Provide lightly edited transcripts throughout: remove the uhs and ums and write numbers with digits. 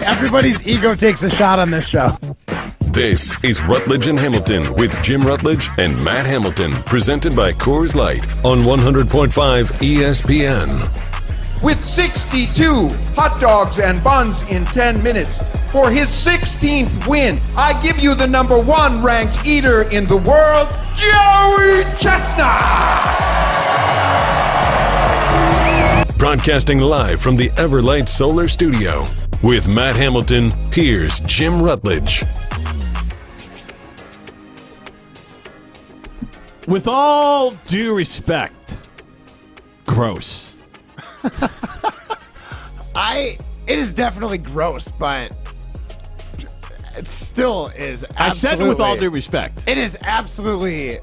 Everybody's ego takes a shot on this show. This is Rutledge and Hamilton with Jim Rutledge and Matt Hamilton, presented by Coors Light on 100.5 ESPN. With 62 hot dogs and buns in 10 minutes for his 16th win, I give you the number 1 ranked eater in the world, Joey Chestnut! Broadcasting live from the Everlight Solar Studio. With Matt Hamilton, here's Jim Rutledge. With all due respect, gross. It is definitely gross, but it still is absolutely... I said it with all due respect. It is absolutely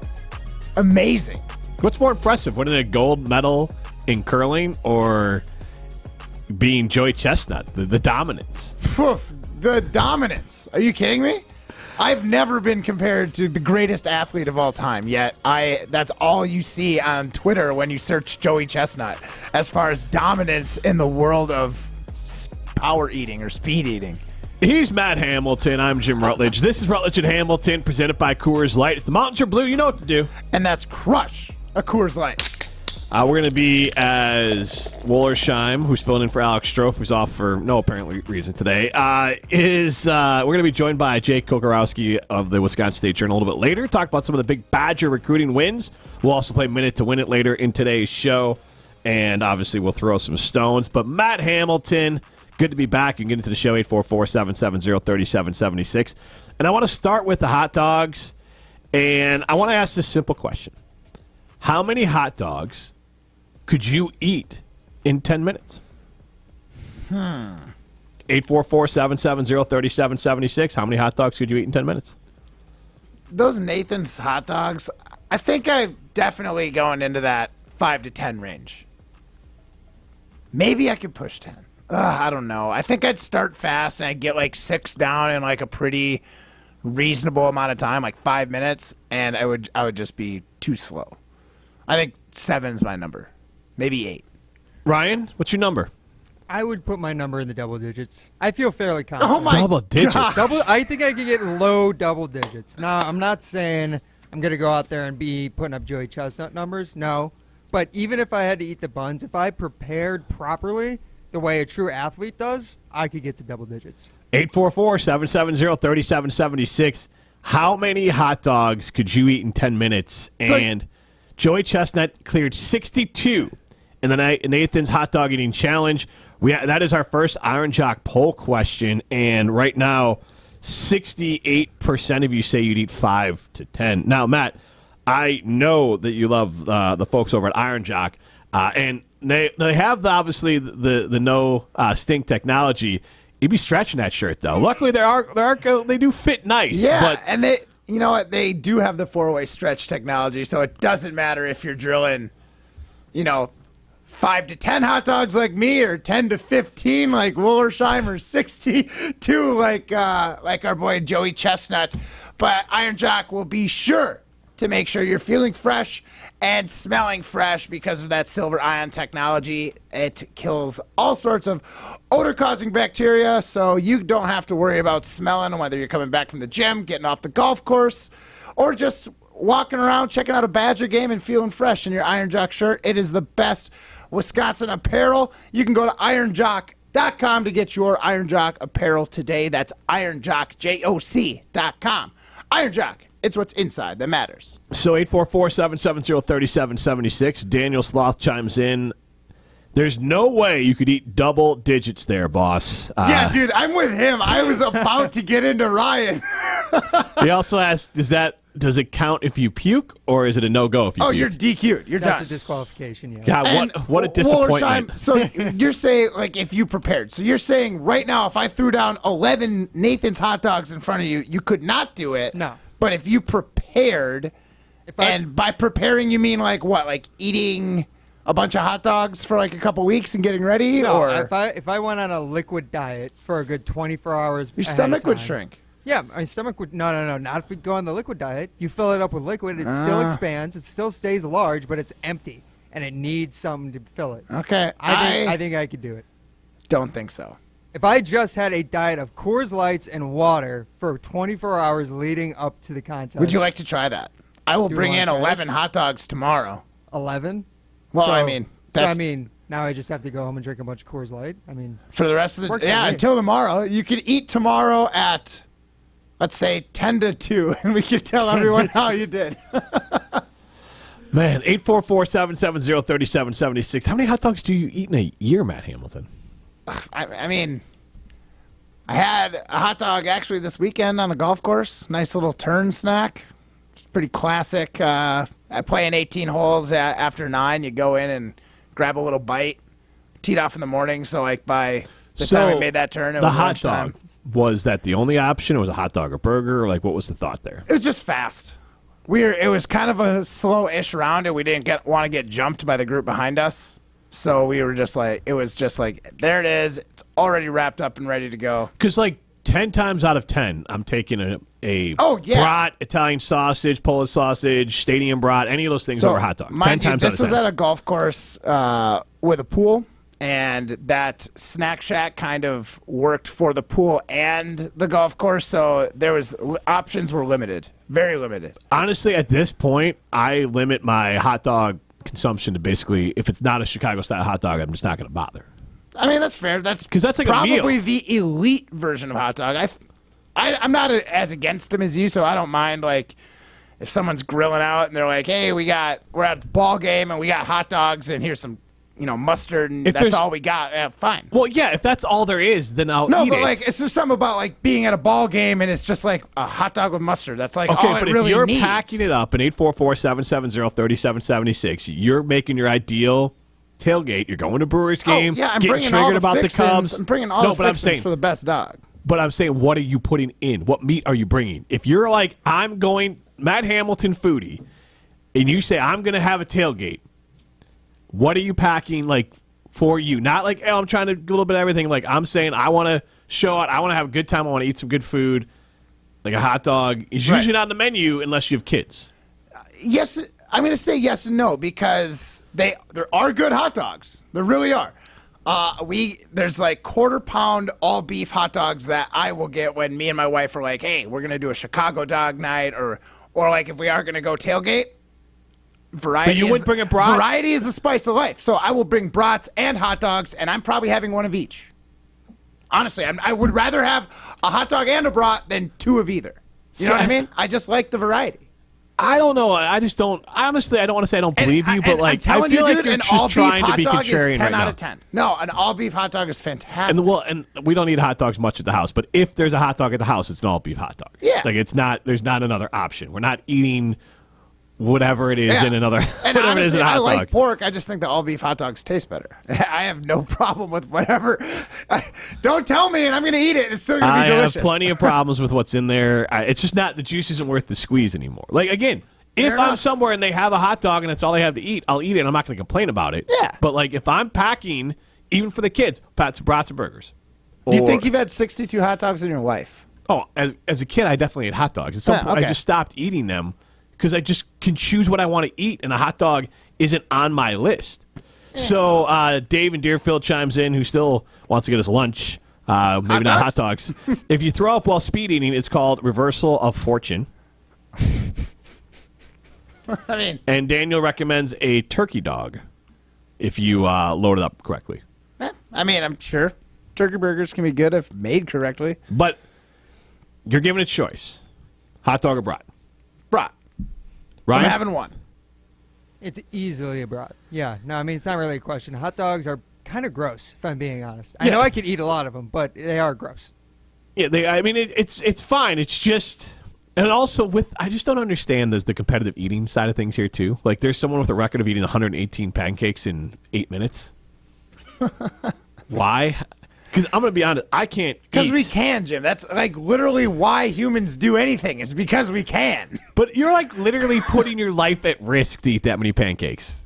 amazing. What's more impressive, winning a gold medal in curling or being Joey Chestnut, the dominance? The dominance. Are you kidding me? I've never been compared to the greatest athlete of all time, yet that's all you see on Twitter when you search Joey Chestnut as far as dominance in the world of power eating or speed eating. He's Matt Hamilton. I'm Jim Rutledge. This is Rutledge and Hamilton, presented by Coors Light. If the mountains are blue, you know what to do. And that's crush a Coors Light. We're going to be as Wollersheim, who's filling in for Alex Strofe, who's off for no apparent reason today, we're going to be joined by Jake Kokorowski of the Wisconsin State Journal a little bit later, talk about some of the big Badger recruiting wins. We'll also play Minute to Win It later in today's show, and obviously we'll throw some stones. But Matt Hamilton, good to be back. You can get into the show, 844-770-3776. And I want to start with the hot dogs, and I want to ask this simple question. How many hot dogs could you eat in 10 minutes? 844-770-3776. How many hot dogs could you eat in 10 minutes? Those Nathan's hot dogs, I think I'm definitely going into that 5 to 10 range. Maybe I could push 10. I don't know. I think I'd start fast and I'd get like 6 down in like a pretty reasonable amount of time, like 5 minutes, and I would just be too slow. I think 7's my number. Maybe 8. Ryan, what's your number? I would put my number in the double digits. I feel fairly confident. Oh my double digits. I think I could get low double digits. Now, I'm not saying I'm going to go out there and be putting up Joey Chestnut numbers. No. But even if I had to eat the buns, if I prepared properly the way a true athlete does, I could get to double digits. 844-770-3776. How many hot dogs could you eat in 10 minutes? And Joey Chestnut cleared 62 in the Nathan's Hot Dog Eating Challenge. That is our first Iron Jock poll question, and right now, 68% of you say you'd eat 5 to 10. Now, Matt, I know that you love the folks over at Iron Jock, and they have obviously the no stink technology. You'd be stretching that shirt though. Luckily, they do fit nice. Yeah, but and they. You know what? They do have the 4-way stretch technology, so it doesn't matter if you're drilling, 5 to 10 hot dogs like me, or 10 to 15 like Wollersheim, or 62 like our boy Joey Chestnut. But Iron Jock will be sure to make sure you're feeling fresh and smelling fresh because of that silver ion technology. It kills all sorts of odor-causing bacteria, so you don't have to worry about smelling, whether you're coming back from the gym, getting off the golf course, or just walking around, checking out a Badger game and feeling fresh in your Iron Jock shirt. It is the best Wisconsin apparel. You can go to ironjock.com to get your Iron Jock apparel today. That's ironjockjoc.com. Iron Jock. It's what's inside that matters. So 844-770-3776. Daniel Sloth chimes in. There's no way you could eat double digits there, boss. Yeah, dude, I'm with him. I was about to get into Ryan. He also asked, does it count if you puke, or is it a no-go if you puke? You're DQ'd. You're That's done. a disqualification, yes. God, what a disappointment. Wollersheim, so you're saying, like, if you prepared. So you're saying right now, if I threw down 11 Nathan's hot dogs in front of you, you could not do it. No. But if you prepared, and by preparing you mean like what? Like eating a bunch of hot dogs for like a couple weeks and getting ready? No, or if I went on a liquid diet for a good 24 hours your ahead stomach of would time, shrink. Yeah, my stomach would... No, not if we go on the liquid diet. You fill it up with liquid, it still expands, it still stays large, but it's empty. and it needs something to fill it. Okay. I think I could do it. Don't think so. If I just had a diet of Coors Lights and water for 24 hours leading up to the contest. Would you like to try that? I will Do we bring wanna in try 11 this? hot dogs tomorrow. 11? Well, So- I mean, now I just have to go home and drink a bunch of Coors Light? I mean, for the rest of the Works yeah, for me. until tomorrow. You could eat tomorrow at, let's say, 10 to 2, and we could tell 10 to everyone 2. how you did. Man, 844-770-3776. How many hot dogs do you eat in a year, Matt Hamilton? I mean, I had a hot dog actually this weekend on a golf course. Nice little turn snack. It's pretty classic. I play in 18 holes after 9. You go in and grab a little bite. Teed off in the morning, so like by the time I made that turn, it the was hot lunchtime. dog, was that the only option? Or was a hot dog or burger? Or like, what was the thought there? It was just fast. It was kind of a slow-ish round, and we didn't want to get jumped by the group behind us. So we were just like, it was just like, there it is. It's already wrapped up and ready to go. Because like 10 times out of 10, I'm taking a Oh, yeah. brat, Italian sausage, Polish sausage, stadium brat, any of those things over hot dog. 10 mind you, times this out of was 10. at a golf course with a pool, and that snack shack kind of worked for the pool and the golf course, so options were limited, very limited. Honestly, at this point, I limit my hot dog consumption to basically, if it's not a Chicago-style hot dog, I'm just not going to bother. I mean, that's fair. That's 'Cause that's like a probably meal. the elite version of hot dog. I'm not as against them as you, so I don't mind like if someone's grilling out and they're like, "Hey, we're at the ball game and we got hot dogs and here's some, mustard and If that's there's- all we got." Yeah, fine. Well, yeah, if that's all there is, then I'll No, eat but it. like it's just something about like being at a ball game and it's just like a hot dog with mustard. That's like Okay, all but it really if you're needs. packing it up in 844-770-3776, you're making your ideal tailgate. You're going to Brewers game, yeah, I'm getting bringing all triggered the about the fixins. Cubs. I'm bringing all no, the but I'm fixins saying, for the best dog. But I'm saying, what are you putting in? What meat are you bringing? If you're like, I'm going Matt Hamilton foodie, and you say, I'm going to have a tailgate, what are you packing, like, for you? Not like, oh, I'm trying to do a little bit of everything. Like, I'm saying, I want to show it. I want to have a good time. I want to eat some good food. Like a hot dog is Right. usually not on the menu unless you have kids. Yes, I'm going to say yes and no because there are good hot dogs. There really are. There's like quarter pound all beef hot dogs that I will get when me and my wife are like, hey, we're gonna do a Chicago dog night, or like if we are gonna go tailgate. Variety. But you wouldn't bring a brat? Variety is the spice of life. So I will bring brats and hot dogs, and I'm probably having one of each. Honestly, I would rather have a hot dog and a brat than two of either. You know what I mean? I just like the variety. I don't know. I just don't. Honestly, I don't want to say I don't believe you, but I'm like I telling feel you, like dude, you're an all just beef trying to hot be dog is contrarian 10 right out now. of 10. No, an all beef hot dog is fantastic. And we don't eat hot dogs much at the house, but if there's a hot dog at the house, it's an all beef hot dog. Yeah. Like it's not. There's not another option. We're not eating whatever it is Yeah. in another. And whatever it is honestly, in a hot I like dog. pork. I just think the all beef hot dogs taste better. I have no problem with whatever. Don't tell me, and I'm going to eat it. It's still going to be I delicious. have plenty of problems with what's in there. It's just not. The juice isn't worth the squeeze anymore. Like again. If Fair I'm enough. somewhere and they have a hot dog and that's all they have to eat, I'll eat it and I'm not going to complain about it. Yeah. But like if I'm packing, even for the kids, brats and burgers. Do you Or- think you've had 62 hot dogs in your life? Oh, as a kid, I definitely ate hot dogs. At some Yeah, point, okay. I just stopped eating them because I just can choose what I want to eat, and a hot dog isn't on my list. So Dave in Deerfield chimes in, who still wants to get us lunch. Maybe not hot dogs. If you throw up while speed eating, it's called reversal of fortune. I mean, And Daniel recommends a turkey dog if you load it up correctly. I'm sure turkey burgers can be good if made correctly. But you're given a choice. Hot dog or brat? Brat. Ryan? I'm having one. it's easily a brat. Yeah, no, I mean, it's not really a question. Hot dogs are kind of gross, if I'm being honest. I Yeah. know I could eat a lot of them, but they are gross. Yeah, it's fine. It's just, and also I just don't understand the competitive eating side of things here too. Like, there's someone with a record of eating 118 pancakes in 8 minutes. Why? Because I'm gonna be honest, I can't. Because eat. we can, Jim. That's like literally why humans do anything. It's because we can. But you're like literally putting your life at risk to eat that many pancakes.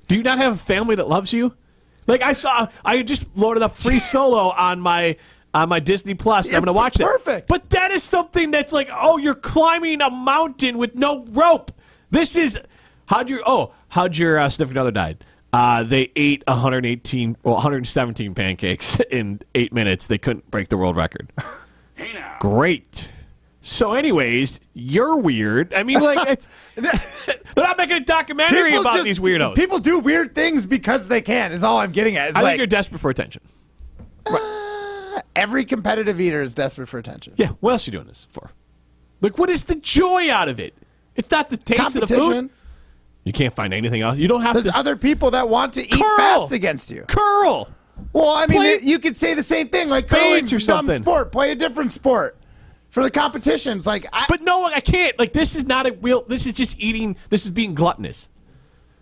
Do you not have a family that loves you? Like I just loaded up Free Solo on my Disney Plus. Yeah, I'm gonna watch it. perfect. But that is something that's like, oh, you're climbing a mountain with no rope. This is How'd your significant other died? They ate 117 pancakes in 8 minutes. They couldn't break the world record. Hey now. Great. So, anyways, you're weird. I mean, like, they're not making a documentary about these weirdos. People do weird things because they can, is all I'm getting at. I think you're desperate for attention. Every competitive eater is desperate for attention. Yeah, what else are you doing this for? Like, what is the joy out of it? It's not the taste of the food. You can't find anything else. You don't have There's to. other people that want to eat fast against you. Curl. Well, I mean, you could say the same thing. Like, curling's or a dumb something. sport. Play a different sport for the competitions. Like, But no, I can't. Like, this is not a real. This is just eating. This is being gluttonous.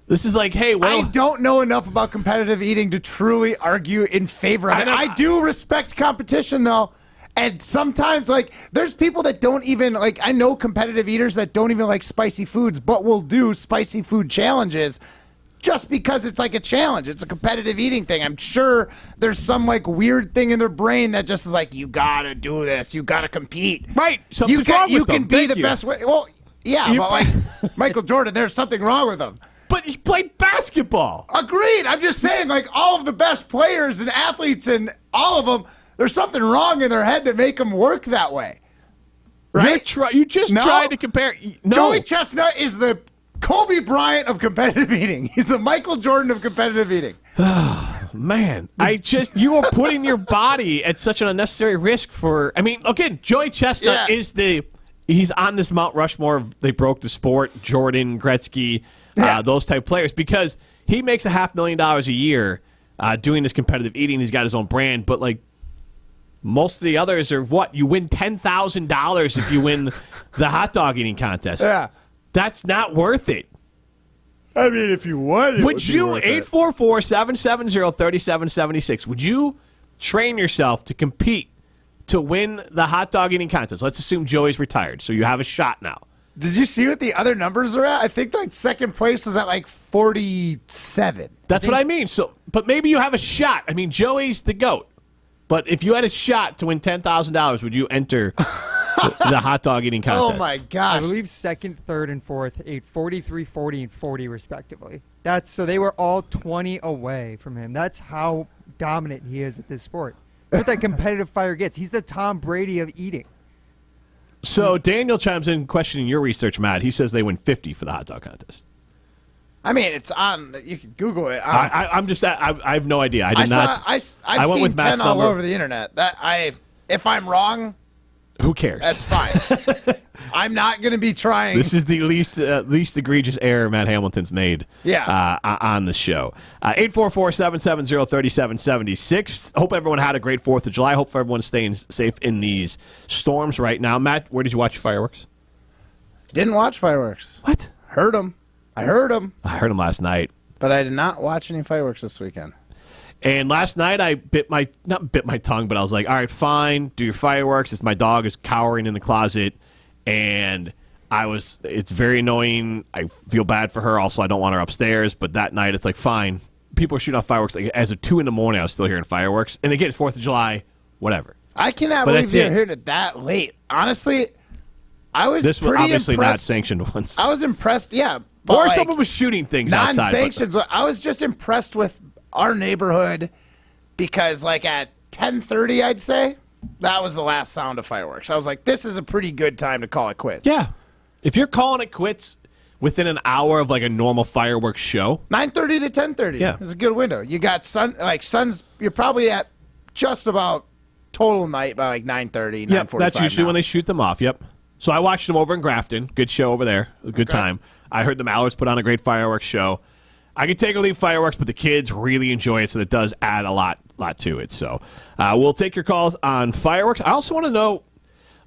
This is like, hey, well, I don't know enough about competitive eating to truly argue in favor of it. I do respect competition, though. And sometimes, like, there's people that don't even, like, I know competitive eaters that don't even like spicy foods, but will do spicy food challenges just because it's like a challenge. It's a competitive eating thing. I'm sure there's some, like, weird thing in their brain that just is like, you gotta do this. You gotta compete. Right. Something's wrong with you them. can be Thank the you. best way. Well, yeah, but like Michael Jordan, there's something wrong with him. But he played basketball. Agreed. I'm just saying, like, all of the best players and athletes and all of them, there's something wrong in their head to make them work that way. Right? You just tried to compare. No. Joey Chestnut is the Kobe Bryant of competitive eating. He's the Michael Jordan of competitive eating. Man, you are putting your body at such an unnecessary risk for, I mean, again, Joey Chestnut is he's on this Mount Rushmore of they broke the sport, Jordan, Gretzky, those type players, because he makes $500,000 a year doing this competitive eating. He's got his own brand, but like most of the others are what? You win $10,000 if you win the hot dog eating contest. Yeah. That's not worth it. I mean, if you won, would you, 844-770-3776, would you train yourself to compete to win the hot dog eating contest? Let's assume Joey's retired, so you have a shot now. Did you see what the other numbers are at? I think like second place is at like 47. That's what I mean. So, but maybe you have a shot. I mean, Joey's the GOAT. But if you had a shot to win $10,000, would you enter the hot dog eating contest? Oh, my gosh. I believe second, third, and fourth ate 43, 40, and 40 respectively. So they were all 20 away from him. That's how dominant he is at this sport. That's what that competitive fire gets. He's the Tom Brady of eating. So Daniel chimes in questioning your research, Matt. He says they win 50 for the hot dog contest. I mean, it's on. You can Google it. I have no idea. I did not. I've went seen with Matt's 10 all number. over the internet. If I'm wrong, who cares? that's fine. I'm not going to be trying. This is the least egregious error Matt Hamilton's made. Yeah. On the show. 844-770-3776. Hope everyone had a great 4th of July. Hope everyone's staying safe in these storms right now. Matt, where did you watch your fireworks? Didn't watch fireworks. What? Heard them. I heard them. I heard them last night. But I did not watch any fireworks this weekend. And last night I not bit my tongue, but I was like, all right, fine, do your fireworks. It's my dog is cowering in the closet, and it's very annoying. I feel bad for her. Also, I don't want her upstairs. But that night, it's like, fine. People are shooting off fireworks. Like, as of 2 a.m, I was still hearing fireworks. And again, it's 4th of July, whatever. I cannot believe you're hearing it that late. Honestly, I was This was pretty obviously impressed. not sanctioned ones. I was impressed, yeah. But Or like, someone was shooting things outside. non-sanctions. I was just impressed with our neighborhood because, like, at 10:30, I'd say, that was the last sound of fireworks. I was like, this is a pretty good time to call it quits. Yeah. If you're calling it quits within an hour of, like, a normal fireworks show. 9:30 to 10:30 is a good window. You got sun's, you're probably at just about total night by, like, 9:30, 9:45. Yep, that's usually when they shoot them off, yep. So I watched them over in Grafton. Good show over there. A good time. I heard the Mallards put on a great fireworks show. I could take or leave fireworks, but the kids really enjoy it, so it does add a lot to it. So we'll take your calls on fireworks. I also want to know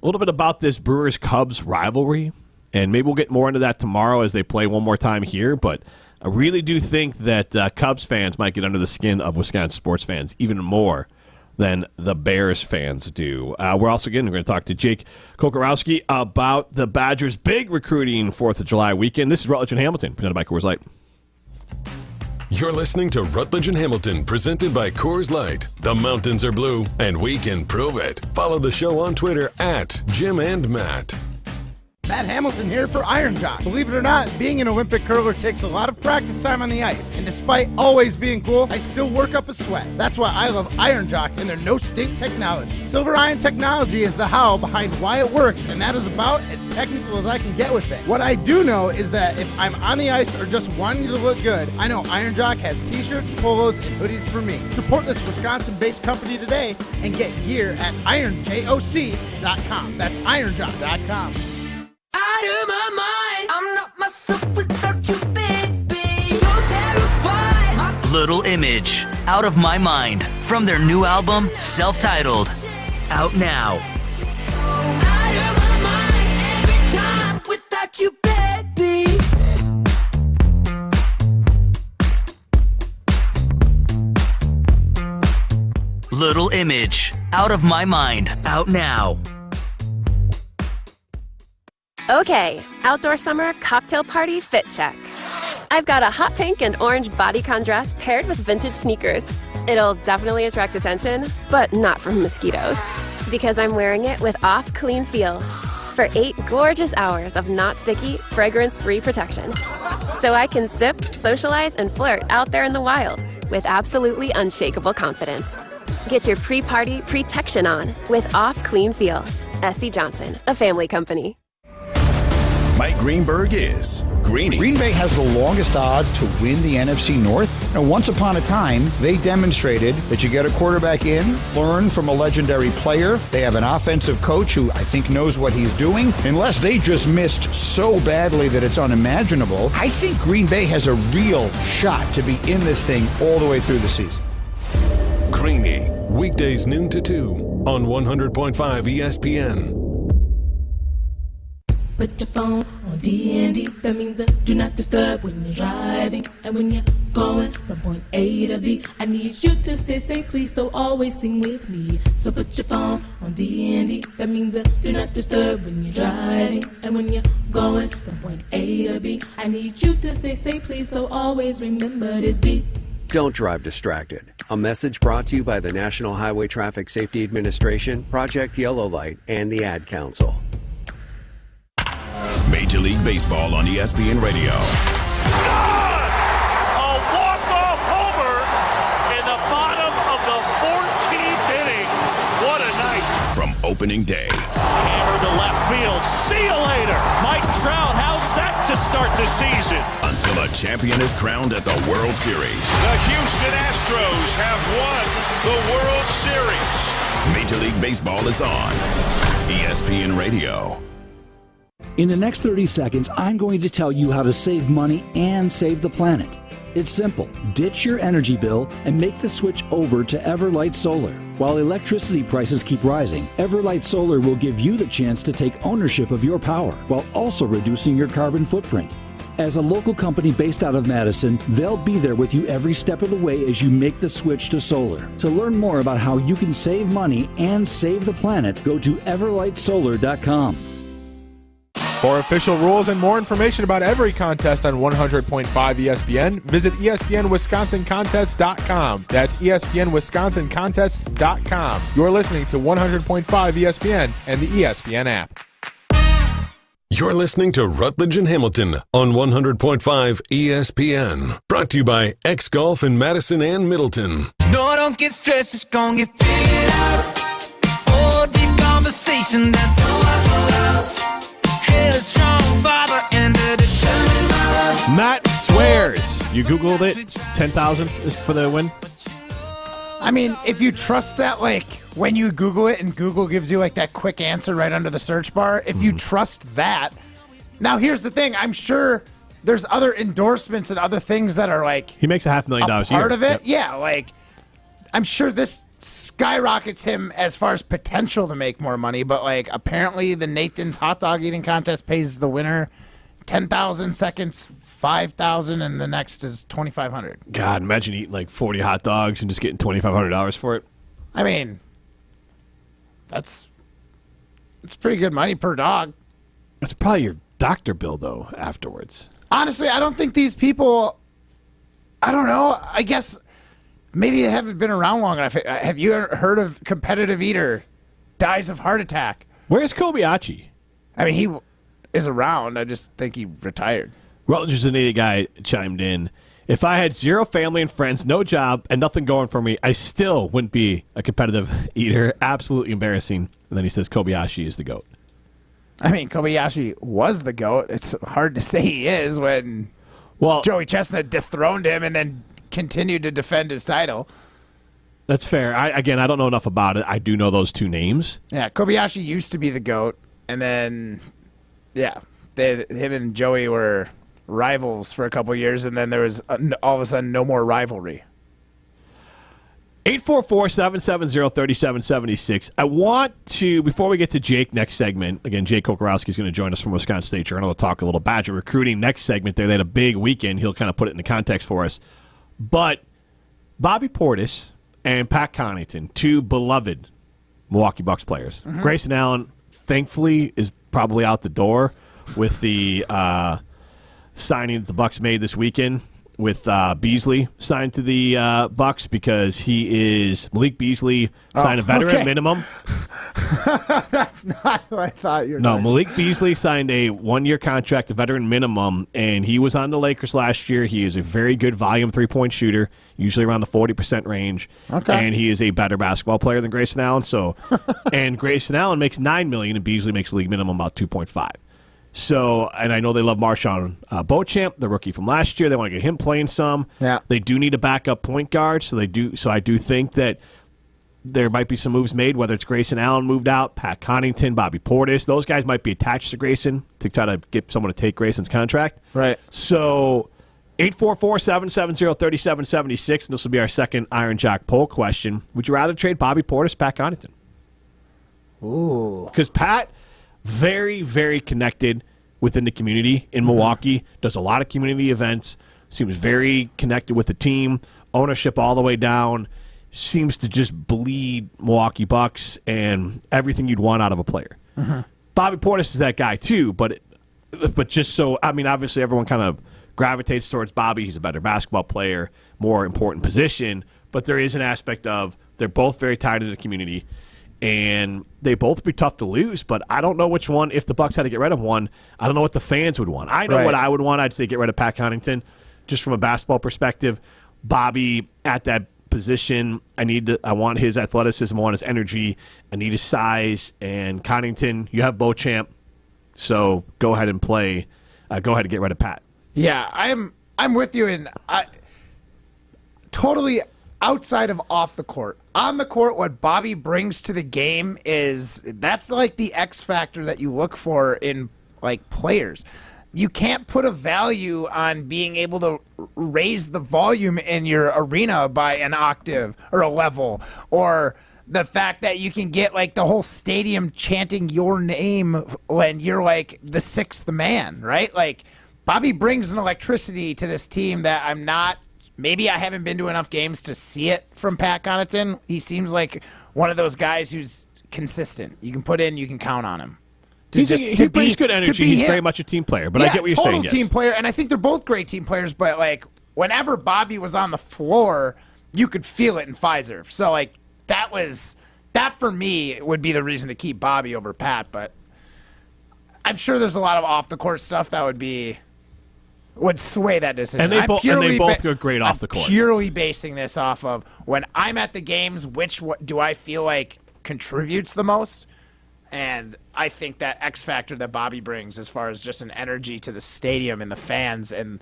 a little bit about this Brewers-Cubs rivalry, and maybe we'll get more into that tomorrow as they play one more time here, but I really do think that Cubs fans might get under the skin of Wisconsin sports fans even more than the Bears fans do. We're also going to talk to Jake Kokorowski about the Badgers' big recruiting 4th of July weekend. This is Rutledge and Hamilton, presented by Coors Light. You're listening to Rutledge and Hamilton, presented by Coors Light. The mountains are blue, and we can prove it. Follow the show on Twitter at Jim and Matt. Matt Hamilton here for Iron Jock. Believe it or not, being an Olympic curler takes a lot of practice time on the ice. And despite always being cool, I still work up a sweat. That's why I love Iron Jock and their no-stink technology. Silver Iron technology is the how behind why it works, and that is about as technical as I can get with it. What I do know is that if I'm on the ice or just wanting to look good, I know Iron Jock has t-shirts, polos, and hoodies for me. Support this Wisconsin-based company today and get gear at ironjoc.com. That's ironjock.com. Out of my mind, I'm not myself without you, baby. So terrified. Little Image, Out of My Mind, from their new album, self-titled, out now. Out of my mind every time without you, baby. Little Image, Out of My Mind, out now. Okay, outdoor summer cocktail party fit check. I've got a hot pink and orange bodycon dress paired with vintage sneakers. It'll definitely attract attention, but not from mosquitoes, because I'm wearing it with Off Clean Feel for 8 gorgeous hours of not sticky, fragrance-free protection. So I can sip, socialize, and flirt out there in the wild with absolutely unshakable confidence. Get your pre-party protection on with Off Clean Feel. S.C. Johnson, a family company. Mike Greenberg is Greeny. Green Bay has the longest odds to win the NFC North. Now, once upon a time, they demonstrated that you get a quarterback in, learn from a legendary player. They have an offensive coach who I think knows what he's doing. Unless they just missed so badly that it's unimaginable, I think Green Bay has a real shot to be in this thing all the way through the season. Greeny, weekdays noon to 2 on 100.5 ESPN. Put your phone on D&D, that means do not disturb when you're driving. And when you're going from point A to B, I need you to stay safe, please, so always sing with me. So put your phone on D&D, that means do not disturb when you're driving. And when you're going from point A to B, I need you to stay safe, please, so always remember this beat. Don't drive distracted. A message brought to you by the National Highway Traffic Safety Administration, Project Yellow Light, and the Ad Council. Major League Baseball on ESPN Radio. A walk-off homer in the bottom of the 14th inning. What a night. From opening day. Hammer to left field. See you later. Mike Trout, how's that to start the season? Until a champion is crowned at the World Series. The Houston Astros have won the World Series. Major League Baseball is on ESPN Radio. In the next 30 seconds, I'm going to tell you how to save money and save the planet. It's simple. Ditch your energy bill and make the switch over to Everlight Solar. While electricity prices keep rising, Everlight Solar will give you the chance to take ownership of your power while also reducing your carbon footprint. As a local company based out of Madison, they'll be there with you every step of the way as you make the switch to solar. To learn more about how you can save money and save the planet, go to everlightsolar.com. For official rules and more information about every contest on 100.5 ESPN, visit ESPNWisconsinContests.com. That's ESPNWisconsinContests.com. You're listening to 100.5 ESPN and the ESPN app. You're listening to Rutledge and Hamilton on 100.5 ESPN. Brought to you by X Golf in Madison and Middleton. No, don't get stressed, it's gonna get figured out. Oh, deep conversation that no one else. Matt swears. You Googled it. 10,000 is for the win. I mean, if you trust that, like, when you Google it and Google gives you, like, that quick answer right under the search bar, if you trust that. Now, here's the thing. I'm sure there's other endorsements and other things that are, like, he makes $500,000 a year. Part of it? Yep. Yeah, like, I'm sure this skyrockets him as far as potential to make more money, but like apparently the Nathan's hot dog eating contest pays the winner 10,000 seconds, 5,000, and the next is 2,500. God, imagine eating like 40 hot dogs and just getting $2,500 for it. I mean, it's pretty good money per dog. That's probably your doctor bill though afterwards. Honestly, I don't think these people. I don't know. I guess. Maybe they haven't been around long enough. Have you heard of competitive eater dies of heart attack? Where's Kobayashi? I mean, is around. I just think he retired. Rutledge and Hamilton guy chimed in. If I had zero family and friends, no job, and nothing going for me, I still wouldn't be a competitive eater. Absolutely embarrassing. And then he says Kobayashi is the GOAT. I mean, Kobayashi was the GOAT. It's hard to say he is when Joey Chestnut dethroned him and then continued to defend his title. That's fair. I don't know enough about it. I do know those two names. Yeah, Kobayashi used to be the GOAT, and then, him and Joey were rivals for a couple years, and then there was all of a sudden no more rivalry. 844-770-3776. I want to, before we get to Jake next segment, again, Jake Kokorowski is going to join us from Wisconsin State Journal to talk a little Badger recruiting next segment. They had a big weekend. He'll kind of put it into context for us. But Bobby Portis and Pat Connaughton, two beloved Milwaukee Bucks players. Mm-hmm. Grayson Allen, thankfully, is probably out the door with the signing that the Bucks made this weekend with Beasley signed to the Bucks because he is Malik Beasley signed a veteran minimum. That's not who I thought you were. No, Malik Beasley signed a 1-year contract, a veteran minimum, and he was on the Lakers last year. He is a very good volume 3-point shooter, usually around the 40% range. Okay. And he is a better basketball player than Grayson Allen. So, and Grayson Allen makes $9 million, and Beasley makes league minimum about 2.5. So, and I know they love Marshawn Beauchamp, the rookie from last year. They want to get him playing some. Yeah. They do need a backup point guard, so I do think that there might be some moves made, whether it's Grayson Allen moved out, Pat Connaughton, Bobby Portis. Those guys might be attached to Grayson to try to get someone to take Grayson's contract. Right. So, 844-770-3776, and this will be our second Iron Jock poll question. Would you rather trade Bobby Portis, Pat Connaughton? Ooh. Because Pat, very, very connected within the community in Milwaukee, does a lot of community events, seems very connected with the team, ownership all the way down, seems to just bleed Milwaukee Bucks and everything you'd want out of a player. Mm-hmm. Bobby Portis is that guy too, but just so, I mean, obviously everyone kind of gravitates towards Bobby. He's a better basketball player, more important position, but there is an aspect of they're both very tied to the community. And they both be tough to lose, but I don't know which one. If the Bucks had to get rid of one, I don't know what the fans would want. I know what I would want. I'd say get rid of Pat Connaughton, just from a basketball perspective. Bobby at that position, I want his athleticism, I want his energy, I need his size. And Connaughton, you have Beauchamp, so go ahead and play. Go ahead and get rid of Pat. Yeah, I'm with you, and I totally. Outside of off the court. On the court, what Bobby brings to the game that's like the X factor that you look for in like players. You can't put a value on being able to raise the volume in your arena by an octave or a level, or the fact that you can get like the whole stadium chanting your name when you're like the sixth man, right? Like Bobby brings an electricity to this team that maybe I haven't been to enough games to see it from Pat Connaughton. He seems like one of those guys who's consistent. You can put in, you can count on him. He brings good energy. He's very much a team player, but I get what you're saying. Total team player, and I think they're both great team players, but like whenever Bobby was on the floor, you could feel it in Pfizer. So like that for me would be the reason to keep Bobby over Pat, but I'm sure there's a lot of off the court stuff that would sway that decision. And they both go great off the court. Purely basing this off of when I'm at the games, do I feel like contributes the most? And I think that X factor that Bobby brings as far as just an energy to the stadium and the fans, and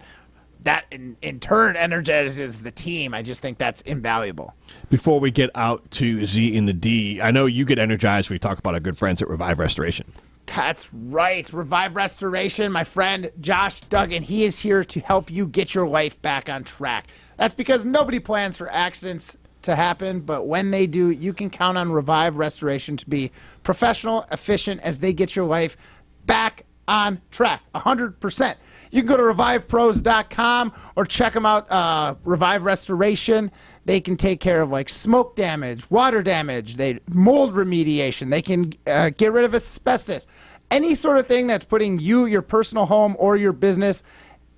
that in turn energizes the team, I just think that's invaluable. Before we get out to Z and the D, I know you get energized when we talk about our good friends at Revive Restoration. That's right. Revive Restoration, my friend Josh Duggan, he is here to help you get your life back on track. That's because nobody plans for accidents to happen, but when they do, you can count on Revive Restoration to be professional, efficient as they get your life back on track, 100%. You can go to revivepros.com or check them out, Revive Restoration. They can take care of like smoke damage, water damage, mold remediation. They can get rid of asbestos. Any sort of thing that's putting you, your personal home, or your business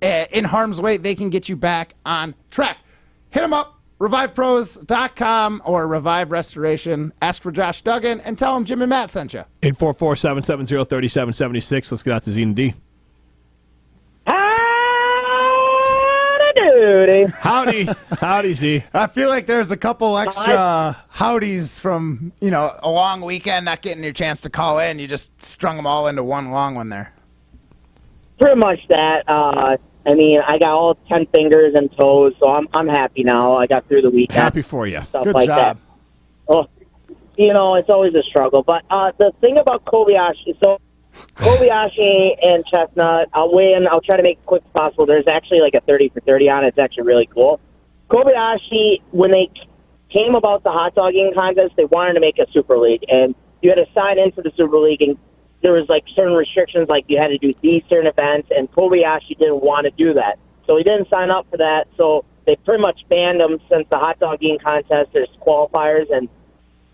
in harm's way, they can get you back on track. Hit them up, RevivePros.com or Revive Restoration. Ask for Josh Duggan and tell him Jim and Matt sent you. 844-770-3776. Let's get out to Z and D. Howdy, Z. I feel like there's a couple extra howdies from, a long weekend, not getting your chance to call in. You just strung them all into one long one there. Pretty much that. I got all 10 fingers and toes, so I'm happy now. I got through the weekend. Happy for you. Stuff Good like job. that. Well, it's always a struggle. But the thing about Kobayashi, Kobayashi and Chestnut, I'll win. I'll try to make it quick as possible. There's actually like a 30 for 30 on it. It's actually really cool. Kobayashi, when they came about the hot dog eating contest, they wanted to make a Super League. And you had to sign into the Super League, and there was like certain restrictions, like you had to do these certain events, and Kobayashi didn't want to do that. So he didn't sign up for that. So they pretty much banned him since the hot dog eating contest. There's qualifiers, and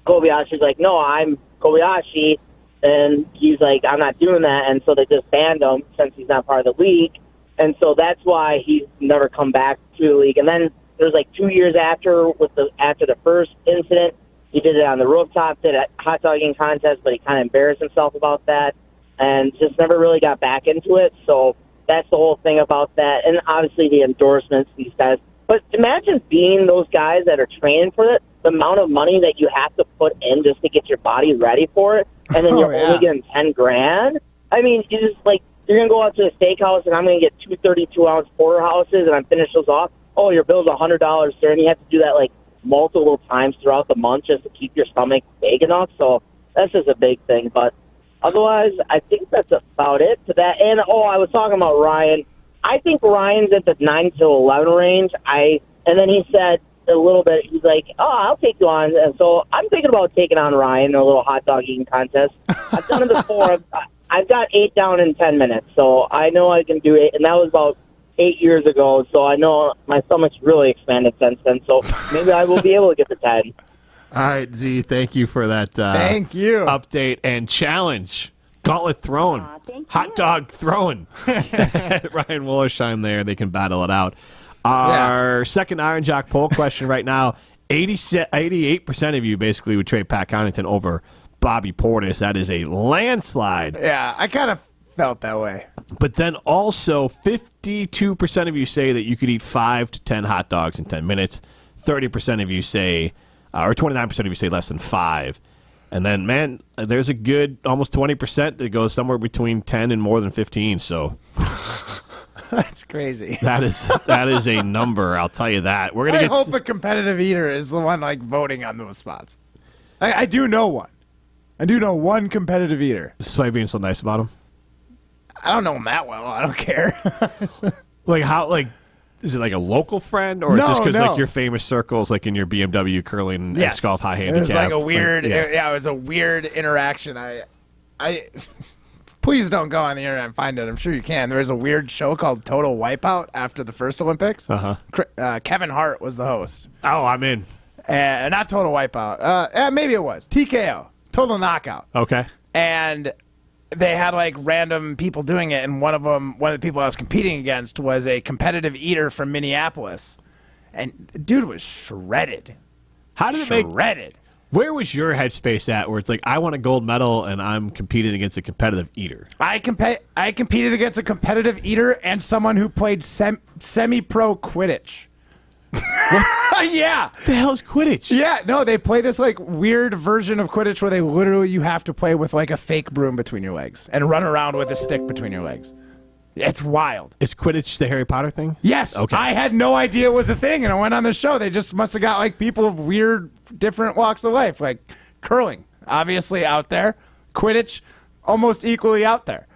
Kobayashi's like, no, I'm Kobayashi. And he's like, I'm not doing that. And so they just banned him since he's not part of the league. And so that's why he's never come back to the league. And then there's like 2 years after the first incident, he did it on the rooftop, did a hot dog eating contest, but he kind of embarrassed himself about that and just never really got back into it. So that's the whole thing about that. And obviously the endorsements, these guys. But imagine being those guys that are training for it, the amount of money that you have to put in just to get your body ready for it. And then you're only getting $10,000. I mean, you just you're going to go out to a steakhouse and I'm going to get 2 32-ounce porterhouses and I'm finish those off. Oh, your bill's $100, sir. And you have to do that multiple times throughout the month just to keep your stomach big enough. So that's just a big thing. But otherwise, I think that's about it to that. And, I was talking about Ryan. I think Ryan's at the 9 to 11 range. And then he said a little bit, he's like, I'll take you on. And so I'm thinking about taking on Ryan in a little hot dog eating contest. I've done it before. I've got 8 down in 10 minutes. So I know I can do it. And that was about 8 years ago. So I know my stomach's really expanded since then. So maybe I will be able to get the 10. All right, Z, thank you for that thank you. Update and challenge. Gauntlet throwing. Hot dog throwing. Ryan Wollersheim there. They can battle it out. Our second Iron Jock poll question right now, 88% of you basically would trade Pat Connaughton over Bobby Portis. That is a landslide. Yeah, I kind of felt that way. But then also 52% of you say that you could eat 5 to 10 hot dogs in 10 minutes. 30% of you say, or 29% of you say less than 5. And then, man, there's a good almost 20% that goes somewhere between 10 and more than 15. So that's crazy. That is a number. I'll tell you that. I hope a competitive eater is the one voting on those spots. I do know one. I do know one competitive eater. This is why you're being so nice about him. I don't know him that well. I don't care. Is it like a local friend, or just because your famous circles, like in your BMW curling and golf high handicap? It was like a weird. It was a weird interaction. I please don't go on the internet and find it. I'm sure you can. There was a weird show called Total Wipeout after the first Olympics. Kevin Hart was the host. Oh, I'm in. Not Total Wipeout. Maybe it was TKO, Total Knockout. Okay. And they had random people doing it, and one of the people I was competing against was a competitive eater from Minneapolis, and the dude was shredded. How did it shredded? Where was your headspace at? Where it's like, I want a gold medal, and I'm competing against a competitive eater. I competed against a competitive eater and someone who played semi-pro Quidditch. Yeah. What the hell is Quidditch? Yeah, no, they play this weird version of Quidditch where you have to play with a fake broom between your legs and run around with a stick between your legs. It's wild. Is Quidditch the Harry Potter thing? Yes. Okay. I had no idea it was a thing, and I went on the show. They just must have got people of weird, different walks of life, like curling, obviously out there. Quidditch, almost equally out there.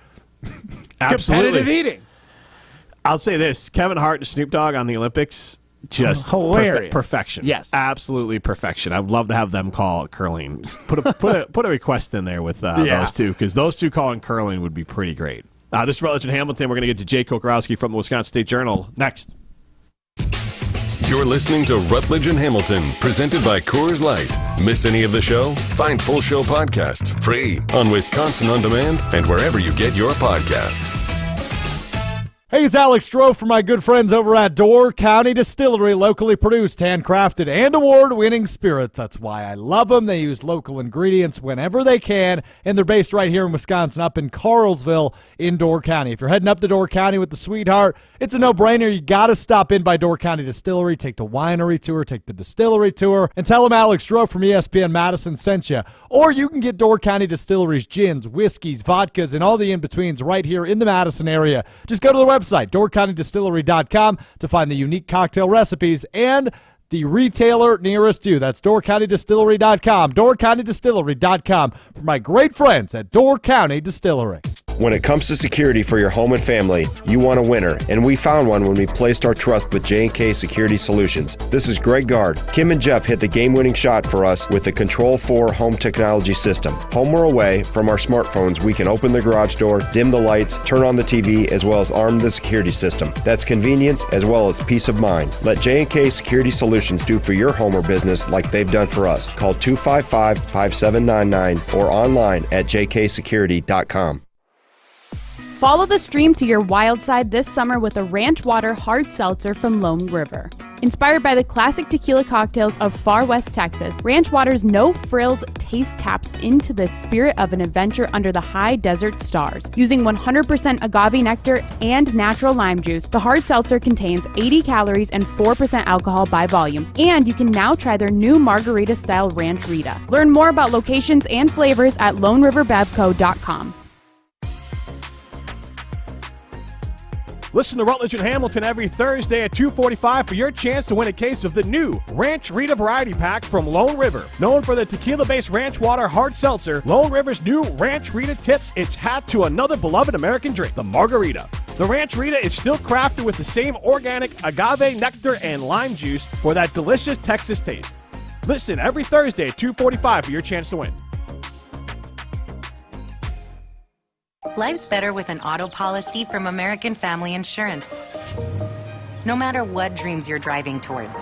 Absolutely. Competitive eating. I'll say this: Kevin Hart and Snoop Dogg on the Olympics. Just hilarious. Perfection. Yes. Absolutely perfection. I would love to have them call curling. Put a request in there with those two, because those two calling curling would be pretty great. This is Rutledge and Hamilton. We're going to get to Jake Kokorowski from the Wisconsin State Journal next. You're listening to Rutledge and Hamilton, presented by Coors Light. Miss any of the show? Find full show podcasts free on Wisconsin On Demand and wherever you get your podcasts. Hey, it's Alex Stroh from my good friends over at Door County Distillery, locally produced, handcrafted, and award-winning spirits. That's why I love them. They use local ingredients whenever they can, and they're based right here in Wisconsin, up in Carlsville in Door County. If you're heading up to Door County with the sweetheart, it's a no-brainer. You got to stop in by Door County Distillery, take the winery tour, take the distillery tour, and tell them Alex Stroh from ESPN Madison sent you. Or you can get Door County Distillery's gins, whiskeys, vodkas, and all the in-betweens right here in the Madison area. Just go to the website, doorcountydistillery.com, to find the unique cocktail recipes and the retailer nearest you. That's doorcountydistillery.com, doorcountydistillery.com, for my great friends at Door County Distillery. When it comes to security for your home and family, you want a winner, and we found one when we placed our trust with J&K Security Solutions. This is Greg Gard. Kim and Jeff hit the game-winning shot for us with the Control 4 home technology system. Home or away, from our smartphones, we can open the garage door, dim the lights, turn on the TV, as well as arm the security system. That's convenience as well as peace of mind. Let J&K Security Solutions do for your home or business like they've done for us. Call 255-5799 or online at jksecurity.com. Follow the stream to your wild side this summer with a ranch water hard seltzer from Lone River. Inspired by the classic tequila cocktails of far west Texas, Ranch Water's no-frills taste taps into the spirit of an adventure under the high desert stars. Using 100% agave nectar and natural lime juice, the hard seltzer contains 80 calories and 4% alcohol by volume. And you can now try their new margarita-style Ranch Rita. Learn more about locations and flavors at LoneRiverBevCo.com. Listen to Rutledge and Hamilton every Thursday at 2:45 for your chance to win a case of the new Ranch Rita Variety Pack from Lone River. Known for the tequila-based ranch water hard seltzer, Lone River's new Ranch Rita tips its hat to another beloved American drink, the margarita. The Ranch Rita is still crafted with the same organic agave nectar and lime juice for that delicious Texas taste. Listen every Thursday at 2:45 for your chance to win. Life's better with an auto policy from American Family Insurance. No matter what dreams you're driving towards.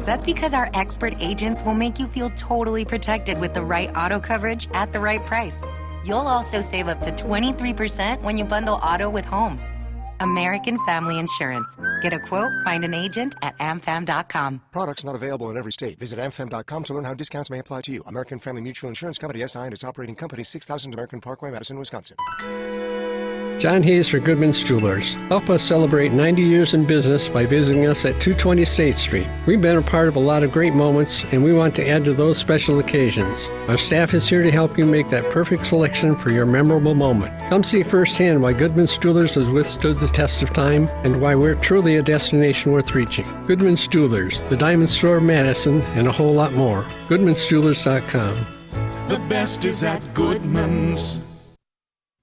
That's because our expert agents will make you feel totally protected with the right auto coverage at the right price. You'll also save up to 23% when you bundle auto with home. American Family Insurance. Get a quote, find an agent at amfam.com. Products not available in every state. Visit amfam.com to learn how discounts may apply to you. American Family Mutual Insurance Company, SI, and its operating company, 6000 American Parkway, Madison, Wisconsin. John Hayes for Goodman's Jewelers. Help us celebrate 90 years in business by visiting us at 220 State Street. We've been a part of a lot of great moments, and we want to add to those special occasions. Our staff is here to help you make that perfect selection for your memorable moment. Come see firsthand why Goodman's Jewelers has withstood the test of time and why we're truly a destination worth reaching. Goodman's Jewelers, the Diamond Store of Madison, and a whole lot more. Goodman'sJewelers.com. The best is at Goodman's.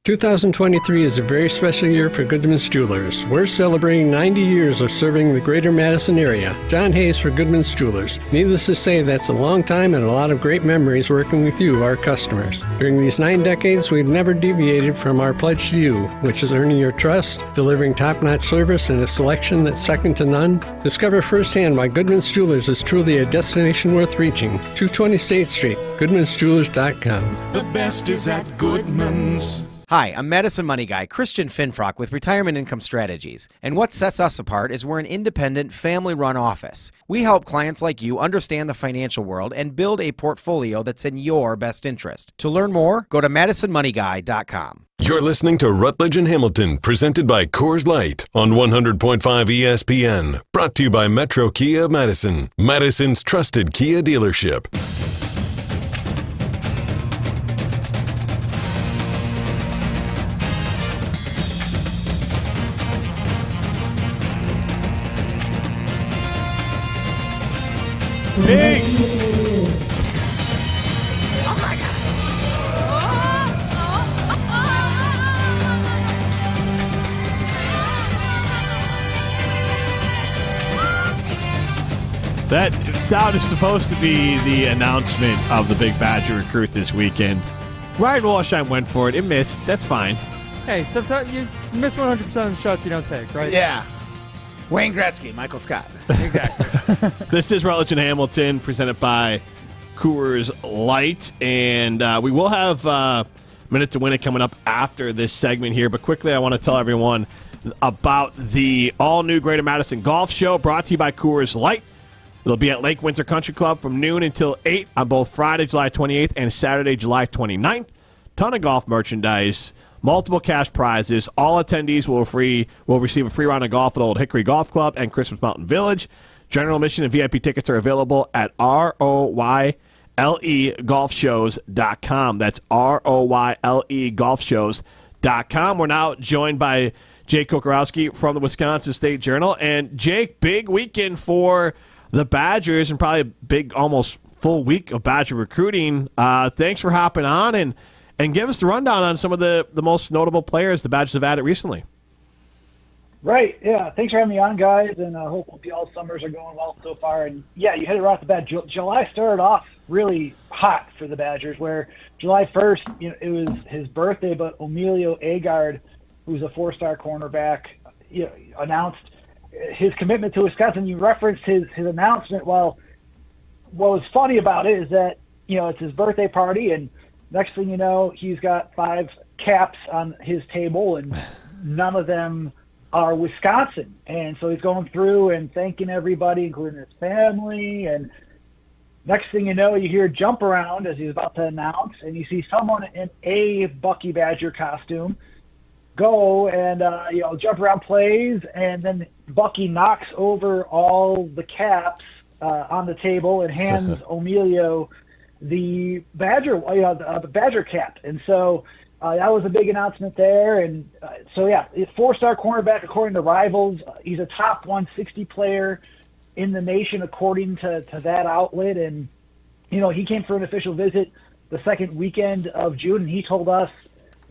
2023 is a very special year for Goodman's Jewelers. We're celebrating 90 years of serving the greater Madison area. John Hayes for Goodman's Jewelers. Needless to say, that's a long time and a lot of great memories working with you, our customers. During these 9 decades, we've never deviated from our pledge to you, which is earning your trust, delivering top-notch service, and a selection that's second to none. Discover firsthand why Goodman's Jewelers is truly a destination worth reaching. 220 State Street, Goodman'sJewelers.com. The best is at Goodman's. Hi, I'm Madison Money Guy, Christian Finfrock with Retirement Income Strategies. And what sets us apart is we're an independent, family-run office. We help clients like you understand the financial world and build a portfolio that's in your best interest. To learn more, go to MadisonMoneyGuy.com. You're listening to Rutledge and Hamilton, presented by Coors Light on 100.5 ESPN. Brought to you by Metro Kia of Madison, Madison's trusted Kia dealership. Big. Oh my God. That sound is supposed to be the announcement of the big Badger recruit this weekend. Ryan Walsheim went for it. It missed. That's fine. Hey, sometimes you miss 100% of the shots you don't take, right? Yeah. Wayne Gretzky, Michael Scott. Exactly. This is Rutledge and Hamilton, presented by Coors Light. And we will have Minute to Win It coming up after this segment here. But quickly, I want to tell everyone about the all-new Greater Madison Golf Show brought to you by Coors Light. It'll be at Lake Windsor Country Club from noon until 8 on both Friday, July 28th and Saturday, July 29th. Ton of golf merchandise, multiple cash prizes. All attendees will receive a free round of golf at Old Hickory Golf Club and Christmas Mountain Village. General admission and VIP tickets are available at ROYLEGolfshows.com. That's ROYLEGolfshows.com. We're now joined by Jake Kokorowski from the Wisconsin State Journal. And Jake, big weekend for the Badgers and probably a big, almost full week of Badger recruiting. Thanks for hopping on and give us the rundown on some of the most notable players the Badgers have added recently. Right, yeah. Thanks for having me on, guys, and I hope all summers are going well so far. And, yeah, you hit it right off the bat. July started off really hot for the Badgers, where July 1st, it was his birthday, but Emilio Agard, who's a four-star cornerback, announced his commitment to Wisconsin. You referenced his announcement. Well, what was funny about it is that, it's his birthday party, and next thing you know, he's got 5 caps on his table, and none of them are Wisconsin. And so he's going through and thanking everybody, including his family. And next thing you know, you hear jump around as he's about to announce, and you see someone in a Bucky Badger costume go and jump around plays, and then Bucky knocks over all the caps on the table and hands Emilio the Badger the Badger cap. And so that was a big announcement there. And it's 4-star cornerback according to Rivals. He's a top 160 player in the nation according to that outlet. And he came for an official visit the second weekend of June, and he told us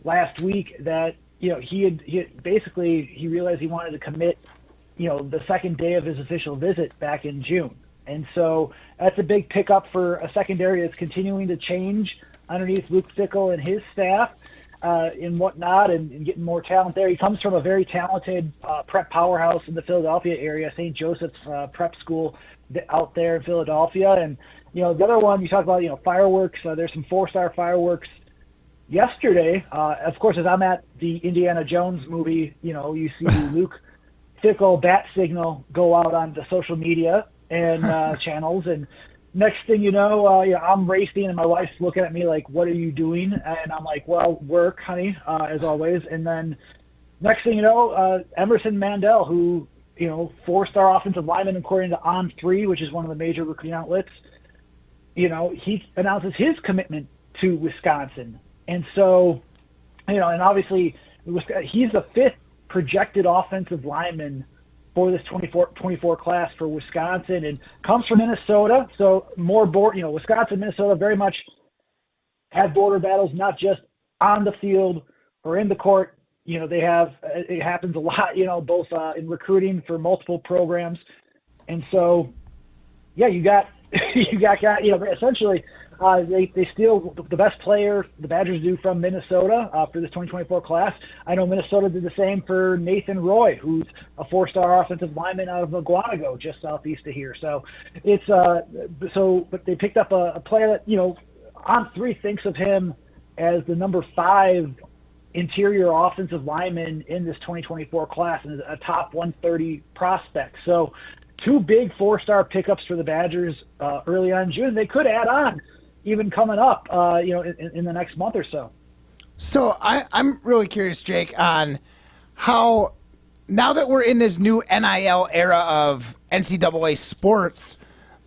last week that he realized he wanted to commit, the second day of his official visit back in June. And so that's a big pickup for a secondary that's continuing to change underneath Luke Fickell and his staff and whatnot, and getting more talent there. He comes from a very talented prep powerhouse in the Philadelphia area, St. Joseph's Prep School out there in Philadelphia. And, the other one you talk about, fireworks, there's some 4-star fireworks yesterday. Of course, as I'm at the Indiana Jones movie, you see Luke Fickell bat signal go out on the social media and channels, and next thing you know, I'm racing, and my wife's looking at me like, "What are you doing?" And I'm like, "Well, work, honey," as always. And then next thing you know, Emerson Mandel, who 4-star offensive lineman according to On3, which is one of the major recruiting outlets, he announces his commitment to Wisconsin. And so, and obviously he's the 5th projected offensive lineman for this 24 class for Wisconsin, and comes from Minnesota. So more Wisconsin, Minnesota very much have border battles, not just on the field or in the court. It happens a lot, both in recruiting for multiple programs. And so, you got essentially they steal the best player the Badgers do from Minnesota for this 2024 class. I know Minnesota did the same for Nathan Roy, who's a 4-star offensive lineman out of Aguanago, just southeast of here. So it's but they picked up a player that On3 thinks of him as the number 5 interior offensive lineman in this 2024 class, and a top 130 prospect. So 2 big 4-star pickups for the Badgers early on in June. They could add on even coming up, in the next month or so. So I'm really curious, Jake, on how, now that we're in this new NIL era of NCAA sports,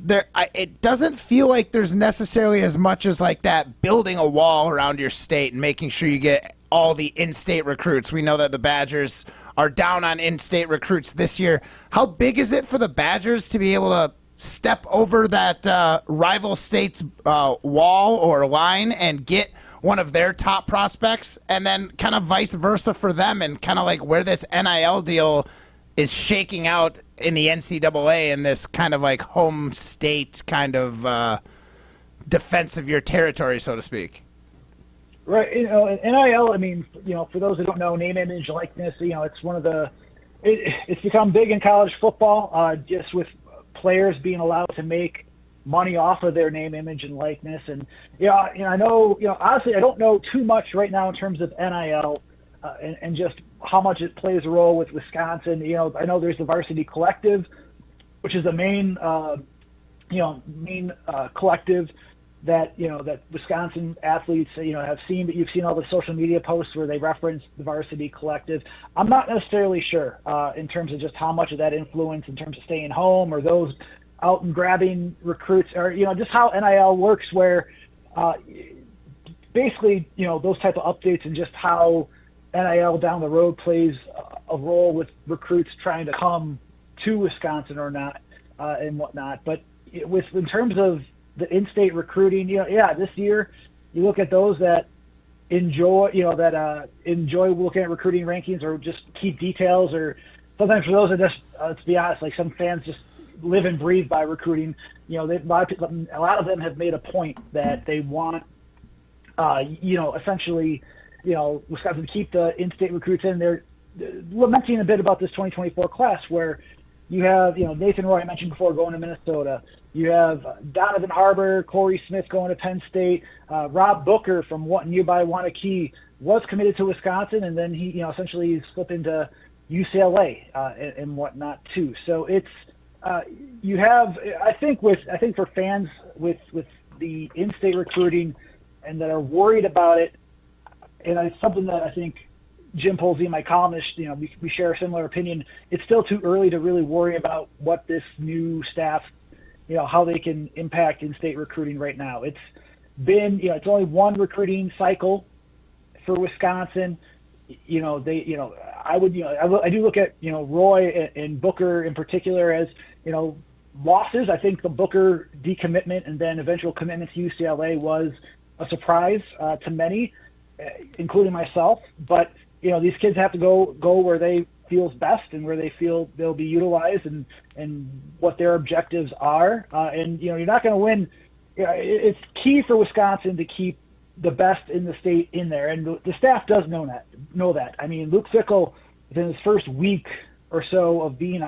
it doesn't feel like there's necessarily as much as like that building a wall around your state and making sure you get all the in-state recruits. We know that the Badgers are down on in-state recruits this year. How big is it for the Badgers to be able to step over that rival state's wall or line and get one of their top prospects, and then kind of vice versa for them, and kind of like where this NIL deal is shaking out in the NCAA and this kind of like home state kind of defense of your territory, so to speak? Right. NIL, I mean, for those who don't know, name, image, likeness, it's one of it's become big in college football, just with players being allowed to make money off of their name, image, and likeness. And, I know, honestly, I don't know too much right now in terms of NIL and just how much it plays a role with Wisconsin. You know, I know there's the Varsity Collective, which is the main collective that, you know, that Wisconsin athletes, you know, have seen. But you've seen all the social media posts where they reference the Varsity Collective. I'm not necessarily sure in terms of just how much of that influence in terms of staying home or those out and grabbing recruits, or, you know, just how NIL works, where basically, you know, those type of updates and just how NIL down the road plays a role with recruits trying to come to Wisconsin or not, and whatnot. But in terms of the in-state recruiting, you know, yeah, this year you look at those that enjoy looking at recruiting rankings or just keep details, or sometimes for those that just, let's be honest, like some fans just live and breathe by recruiting. You know, a lot of them have made a point that they want, you know, essentially, you know, Wisconsin to keep the in-state recruits in. They're lamenting a bit about this 2024 class, where you have, you know, Nathan Roy, I mentioned before, going to Minnesota. You have Donovan Harbour, Corey Smith going to Penn State. Rob Booker from nearby Wanakee was committed to Wisconsin, and then he, you know, essentially slipped into UCLA and whatnot too. So it's you have, I think for fans with the in-state recruiting and that are worried about it, and it's something that I think Jim Polsey, my columnist, you know, we share a similar opinion. It's still too early to really worry about what this new staff, you know, how they can impact in-state recruiting right now. It's been, you know, it's only one recruiting cycle for Wisconsin. You know, I do look at, you know, Roy and Booker in particular as, you know, losses. I think the Booker decommitment and then eventual commitment to UCLA was a surprise to many, including myself. But, you know, these kids have to go where they feels best and where they feel they'll be utilized and what their objectives are. And, you know, you're not going to win. You know, it's key for Wisconsin to keep the best in the state in there. And the staff does know that. I mean, Luke Fickell, within his first week or so of being,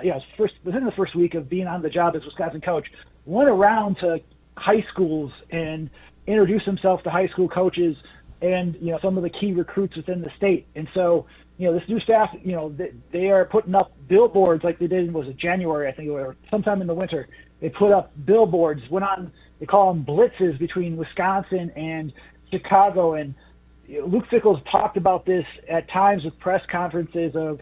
within the first week of being on the job as Wisconsin coach, went around to high schools and introduced himself to high school coaches and, you know, some of the key recruits within the state. And so, you know, this new staff, you know, they are putting up billboards like they did, was it January, I think, or sometime in the winter. They put up billboards, they call them blitzes between Wisconsin and Chicago. And Luke Fickell's talked about this at times with press conferences of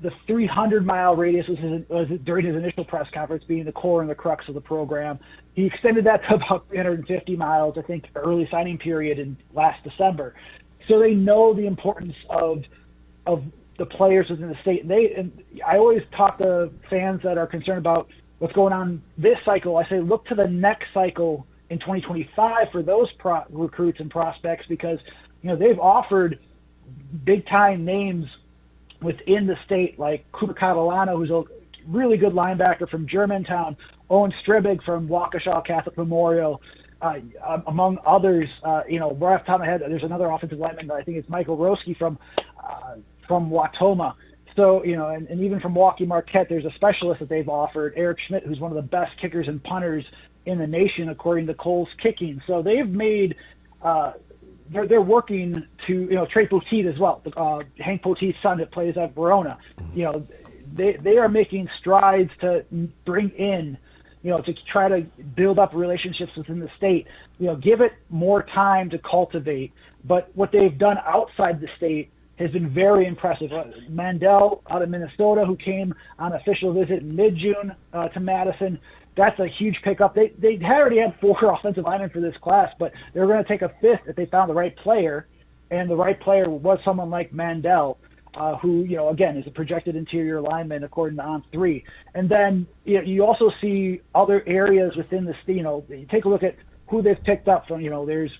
the 300-mile radius was during his initial press conference being the core and the crux of the program. He extended that to about 350 miles, I think, early signing period in last December. So they know the importance of the players within the state. And I always talk to fans that are concerned about what's going on this cycle. I say, look to the next cycle in 2025 for those recruits and prospects, because, you know, they've offered big-time names within the state, like Cooper Catalano, who's a really good linebacker from Germantown, Owen Stribig from Waukesha Catholic Memorial, among others. You know, right off the top of my head, there's another offensive lineman, I think it's Michael Roski from Watoma. So, you know, and even from Milwaukee Marquette, there's a specialist that they've offered, Eric Schmidt, who's one of the best kickers and punters in the nation, according to Cole's Kicking. So they've made they're working to, you know, Trey Poteet as well, Hank Poteet's son that plays at Verona. You know, they are making strides to bring in, you know, to try to build up relationships within the state. You know, give it more time to cultivate. But what they've done outside the state has been very impressive. Mandel out of Minnesota, who came on official visit in mid-June to Madison, that's a huge pickup. They already had 4 offensive linemen for this class, but they were going to take a 5th if they found the right player, and the right player was someone like Mandel, who, you know, again, is a projected interior lineman according to On3. And then, you know, you also see other areas within the state. You know, you take a look at who they've picked up from. You know, there's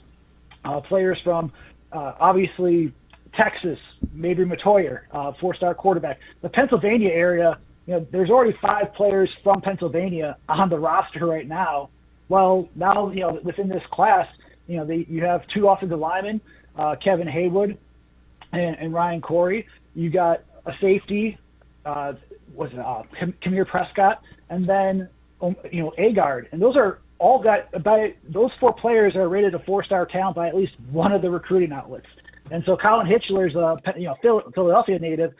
players from obviously Texas, Mabry Matoyer, 4-star quarterback. The Pennsylvania area, you know, there's already 5 players from Pennsylvania on the roster right now. Well, now, you know, within this class, you know, you have 2 offensive linemen, Kevin Haywood and Ryan Corey. You got a safety, Kamir Prescott, and then, you know, Agard. And those are all those 4 players are rated a 4-star talent by at least one of the recruiting outlets. And so Colin Hitchler's a Philadelphia native,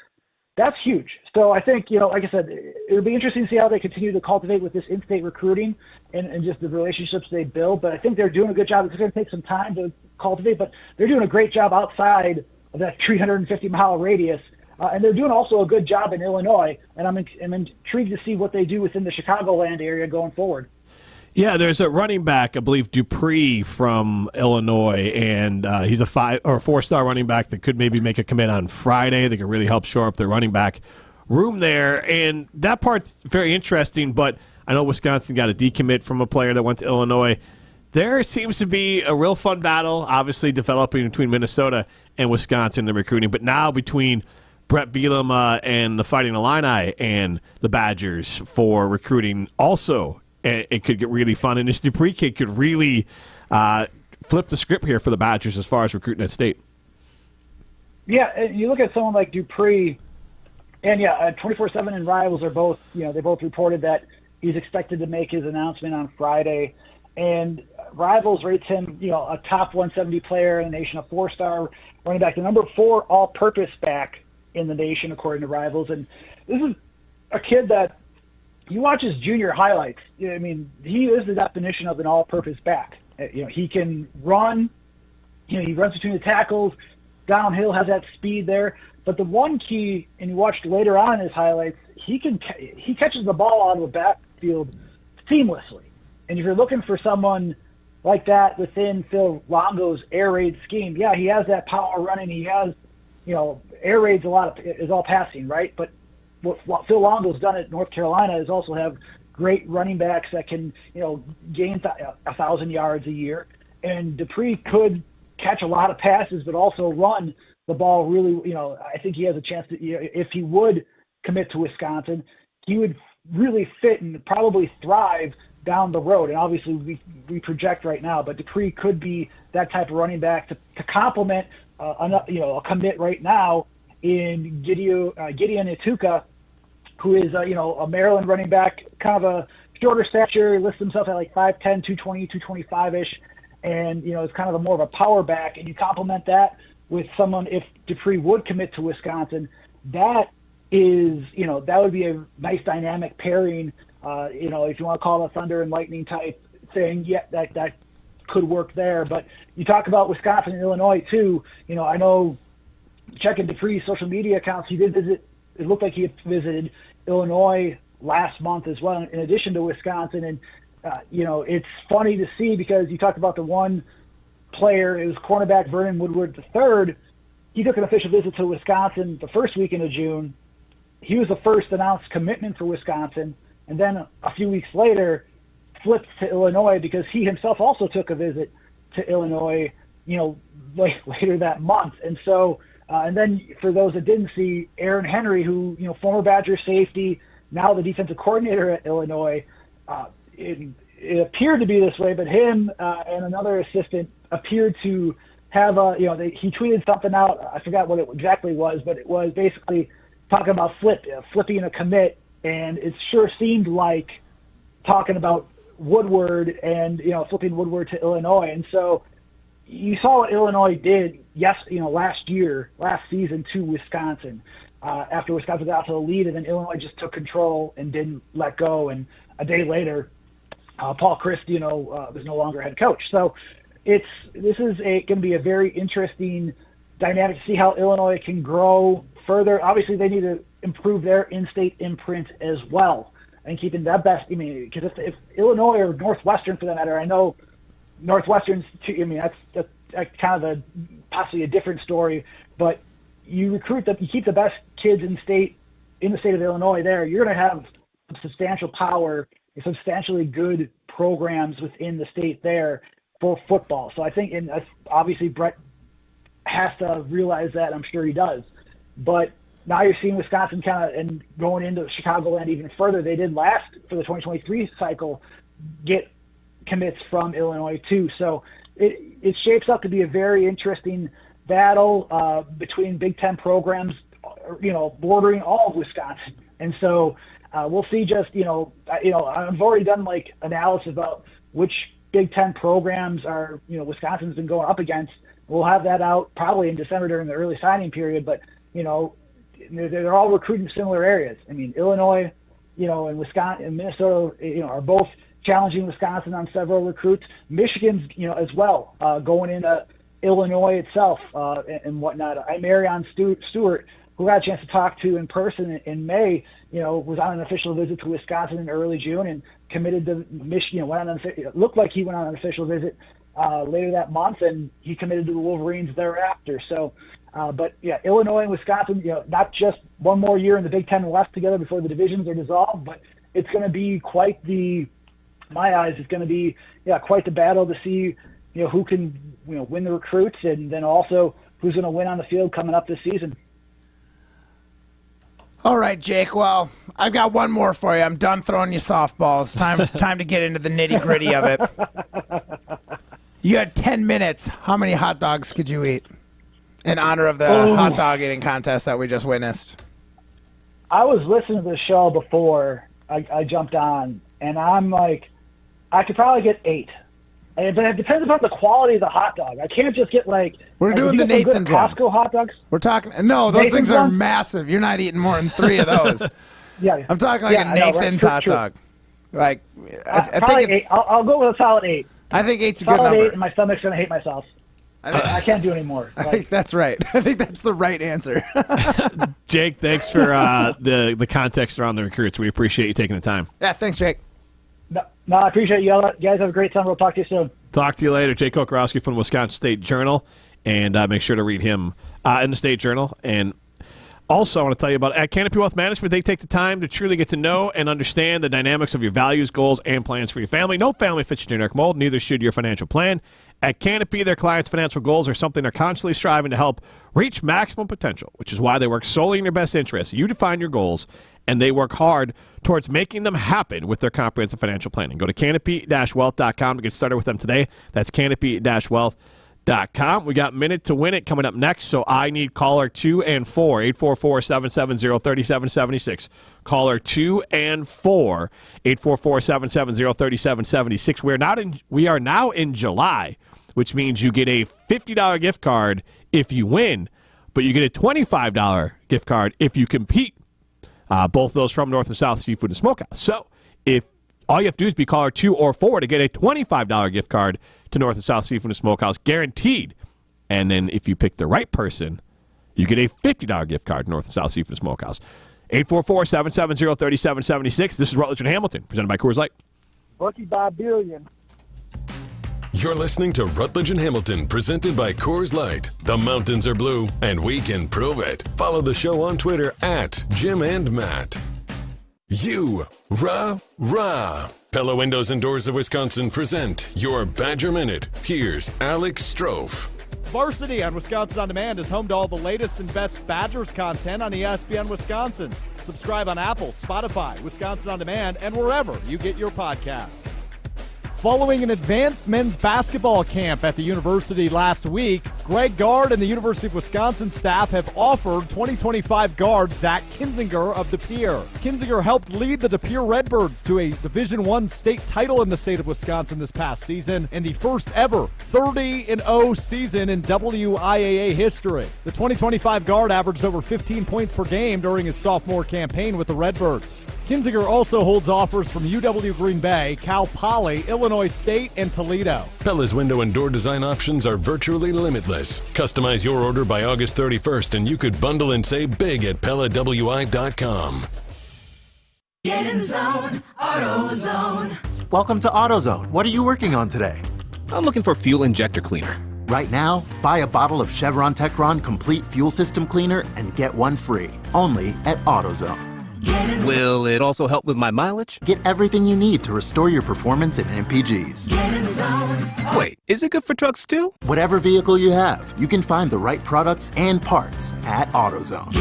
That's huge. So I think, like I said, it'll be interesting to see how they continue to cultivate with this in-state recruiting and just the relationships they build. But I think they're doing a good job. It's going to take some time to cultivate, but they're doing a great job outside of that 350-mile radius. And they're doing also a good job in Illinois. And I'm intrigued to see what they do within the Chicagoland area going forward. Yeah, there's a running back, I believe Dupree from Illinois, and he's a 5 or 4-star running back that could maybe make a commit on Friday. They could really help shore up their running back room there, and that part's very interesting. But I know Wisconsin got a decommit from a player that went to Illinois. There seems to be a real fun battle, obviously developing between Minnesota and Wisconsin in the recruiting, but now between Brett Bielema and the Fighting Illini and the Badgers for recruiting also. It could get really fun, and this Dupree kid could really flip the script here for the Badgers as far as recruiting at state. Yeah, and you look at someone like Dupree, and 24/7 and Rivals are both, they both reported that he's expected to make his announcement on Friday, and Rivals rates him, a top 170 player in the nation, a 4-star running back, the number 4 all-purpose back in the nation, according to Rivals. And this is a kid that you watch his junior highlights. He is the definition of an all-purpose back. He can run. He runs between the tackles, downhill, has that speed there. But the one key, and you watched later on in his highlights, he catches the ball out of the backfield seamlessly. And if you're looking for someone like that within Phil Longo's air raid scheme, he has that power running. He has, air raids is all passing, right? But what Phil Longo's done at North Carolina is also have great running backs that can, gain 1,000 yards a year. And Dupree could catch a lot of passes, but also run the ball really. I think he has a chance to, if he would commit to Wisconsin, he would really fit and probably thrive down the road. And obviously we project right now, but Dupree could be that type of running back to complement, a commit right now in Gideon Ituka, who is a Maryland running back, kind of a shorter stature. He lists himself at like 5'10", 220, 225-ish, and is kind of more of a power back. And you complement that with someone, if Dupree would commit to Wisconsin, that is, that would be a nice dynamic pairing. If you want to call it a thunder and lightning type thing, that could work there. But you talk about Wisconsin and Illinois too. I know, checking Dupree's social media accounts, he did visit. It looked like he had visited Illinois last month as well, in addition to Wisconsin. And it's funny to see, because you talked about the one player, it was cornerback Vernon Woodward III. He took an official visit to Wisconsin the first weekend of June. He was the first announced commitment for Wisconsin, and then a few weeks later flipped to Illinois because he himself also took a visit to Illinois, later that month. And so, and then for those that didn't see, Aaron Henry, who, former Badger safety, now the defensive coordinator at Illinois, it appeared to be this way, but him and another assistant appeared to have he tweeted something out. I forgot what it exactly was, but it was basically talking about flipping a commit, and it sure seemed like talking about Woodward and, flipping Woodward to Illinois. And so you saw what Illinois did, last season to Wisconsin. After Wisconsin got to the lead, and then Illinois just took control and didn't let go. And a day later, Paul Chryst, was no longer head coach. So this is going to be a very interesting dynamic to see how Illinois can grow further. Obviously, they need to improve their in-state imprint as well, and keeping that best. Because if Illinois or Northwestern, for that matter, I know Northwestern's that's kind of possibly a different story, but you keep the best kids in the state of Illinois there, you're going to have substantial power, substantially good programs within the state there for football. So I think, and obviously Brett has to realize that, I'm sure he does. But now you're seeing Wisconsin and going into Chicagoland even further. They did last, for the 2023 cycle, get commits from Illinois too. So it shapes up to be a very interesting battle between Big Ten programs, bordering all of Wisconsin. And so we'll see. I've already done analysis about which Big Ten programs are, Wisconsin's been going up against. We'll have that out probably in December during the early signing period. But, they're all recruiting similar areas. I mean, Illinois, and Wisconsin and Minnesota, are both challenging Wisconsin on several recruits. Michigan's, as well, going into Illinois itself and whatnot. Marion Stewart, who I got a chance to talk to in person in May, was on an official visit to Wisconsin in early June and committed to Michigan. It looked like he went on an official visit later that month, and he committed to the Wolverines thereafter. So, but yeah, Illinois and Wisconsin, not just one more year in the Big Ten West together before the divisions are dissolved, but it's going to be quite my eyes, it's going to be quite the battle to see who can win the recruits, and then also who's going to win on the field coming up this season. All right, Jake. Well, I've got one more for you. I'm done throwing you softballs. Time to get into the nitty-gritty of it. You had 10 minutes. How many hot dogs could you eat in honor of the hot dog eating contest that we just witnessed? I was listening to the show before I jumped on, and I'm like, I could probably get 8. But it depends upon the quality of the hot dog. I can't just get We're doing the Nathan's one. Costco hot dogs. We're talking. No, those things are massive. You're not eating more than 3 of those. Yeah, I'm talking like a Nathan's hot dog. Like, I think it's. I'll go with a solid 8. I think 8's a good number. Solid 8, and my stomach's gonna hate myself. I can't do anymore. I think that's right. I think that's the right answer. Jake, thanks for the context around the recruits. We appreciate you taking the time. Yeah, thanks, Jake. No, I appreciate you. You guys have a great summer. We'll talk to you soon. Talk to you later. Jake Kokorowski from the Wisconsin State Journal, and make sure to read him in the State Journal. And also, I want to tell you about at Canopy Wealth Management. They take the time to truly get to know and understand the dynamics of your values, goals, and plans for your family. No family fits your generic mold. Neither should your financial plan. At Canopy, their clients' financial goals are something they're constantly striving to help reach maximum potential, which is why they work solely in your best interest. You define your goals, and they work hard towards making them happen with their comprehensive financial planning. Go to canopy-wealth.com to get started with them today. That's canopy-wealth.com. We got Minute to Win It coming up next, so I need caller 2 and 4, 844-770-3776. Caller 2 and 4, 844-770-3776. We are now in July, which means you get a $50 gift card if you win, but you get a $25 gift card if you compete. Both those from North and South Seafood and Smokehouse. So if all you have to do is be caller 2 or 4 to get a $25 gift card to North and South Seafood and Smokehouse, guaranteed. And then if you pick the right person, you get a $50 gift card to North and South Seafood and Smokehouse. 844-770-3776. This is Rutledge and Hamilton, presented by Coors Light. Bucky Bob Billion. You're listening to Rutledge and Hamilton, presented by Coors Light. The mountains are blue, and we can prove it. Follow the show on Twitter at Jim and Matt. Rah. Pella Windows and Doors of Wisconsin present your Badger Minute. Here's Alex Strofe. Varsity on Wisconsin On Demand is home to all the latest and best Badgers content on ESPN Wisconsin. Subscribe on Apple, Spotify, Wisconsin On Demand, and wherever you get your podcasts. Following an advanced men's basketball camp at the university last week, Greg Gard and the University of Wisconsin staff have offered 2025 guard Zach Kinzinger of De Pere. Kinzinger helped lead the De Pere Redbirds to a Division I state title in the state of Wisconsin this past season and the first ever 30-0 season in WIAA history. The 2025 guard averaged over 15 points per game during his sophomore campaign with the Redbirds. Kinzinger also holds offers from UW Green Bay, Cal Poly, Illinois State, and Toledo. Pella's window and door design options are virtually limitless. Customize your order by August 31st, and you could bundle and save big at PellaWI.com. Get in zone, AutoZone. Welcome to AutoZone. What are you working on today? I'm looking for fuel injector cleaner. Right now, buy a bottle of Chevron Techron Complete Fuel System Cleaner and get one free. Only at AutoZone. Will it also help with my mileage? Get everything you need to restore your performance in MPGs. Wait, is it good for trucks too? Whatever vehicle you have, you can find the right products and parts at AutoZone.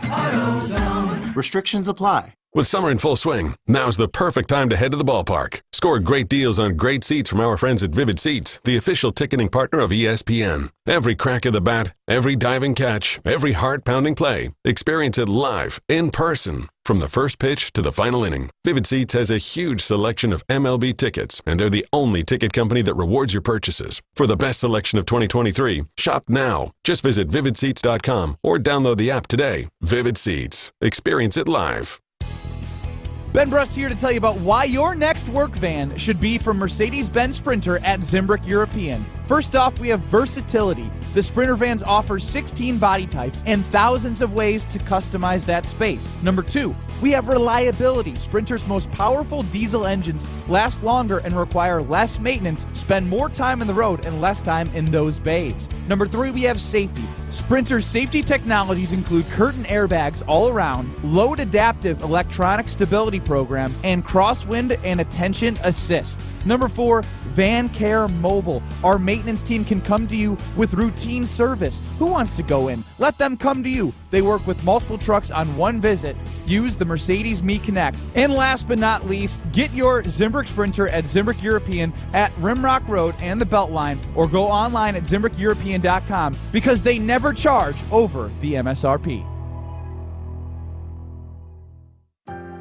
AutoZone. Restrictions apply. With summer in full swing, now's the perfect time to head to the ballpark. Score great deals on great seats from our friends at Vivid Seats, the official ticketing partner of ESPN. Every crack of the bat, every diving catch, every heart-pounding play. Experience it live, in person, from the first pitch to the final inning. Vivid Seats has a huge selection of MLB tickets, and they're the only ticket company that rewards your purchases. For the best selection of 2023, shop now. Just visit vividseats.com or download the app today. Vivid Seats. Experience it live. Ben Brust here to tell you about why your next work van should be from Mercedes-Benz Sprinter at Zimbrick European. First off, we have versatility. The Sprinter vans offer 16 body types and thousands of ways to customize that space. Number 2, we have reliability. Sprinter's most powerful diesel engines last longer and require less maintenance, spend more time on the road and less time in those bays. Number 3, we have safety. Sprinter's safety technologies include curtain airbags all around, load adaptive electronic stability program, and crosswind and attention assist. Number 4, Van Care Mobile. Our maintenance team can come to you with routine service. Who wants to go in? Let them come to you. They work with multiple trucks on one visit. Use the Mercedes Me Connect. And last but not least, get your Zimbrick Sprinter at Zimbrick European at Rimrock Road and the Beltline, or go online at ZimbrickEuropean.com because they never charge over the MSRP.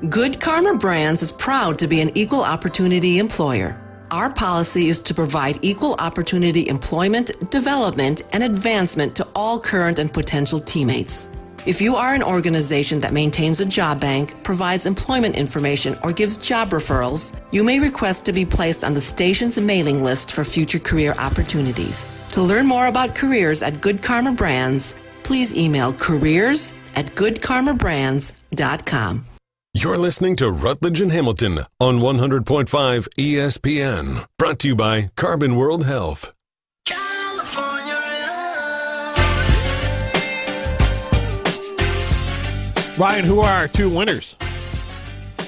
Good Karma Brands is proud to be an equal opportunity employer. Our policy is to provide equal opportunity employment, development, and advancement to all current and potential teammates. If you are an organization that maintains a job bank, provides employment information, or gives job referrals, you may request to be placed on the station's mailing list for future career opportunities. To learn more about careers at Good Karma Brands, please email careers@goodkarmabrands.com. You're listening to Rutledge and Hamilton on 100.5 ESPN. Brought to you by Carbon World Health. Ryan, who are our two winners?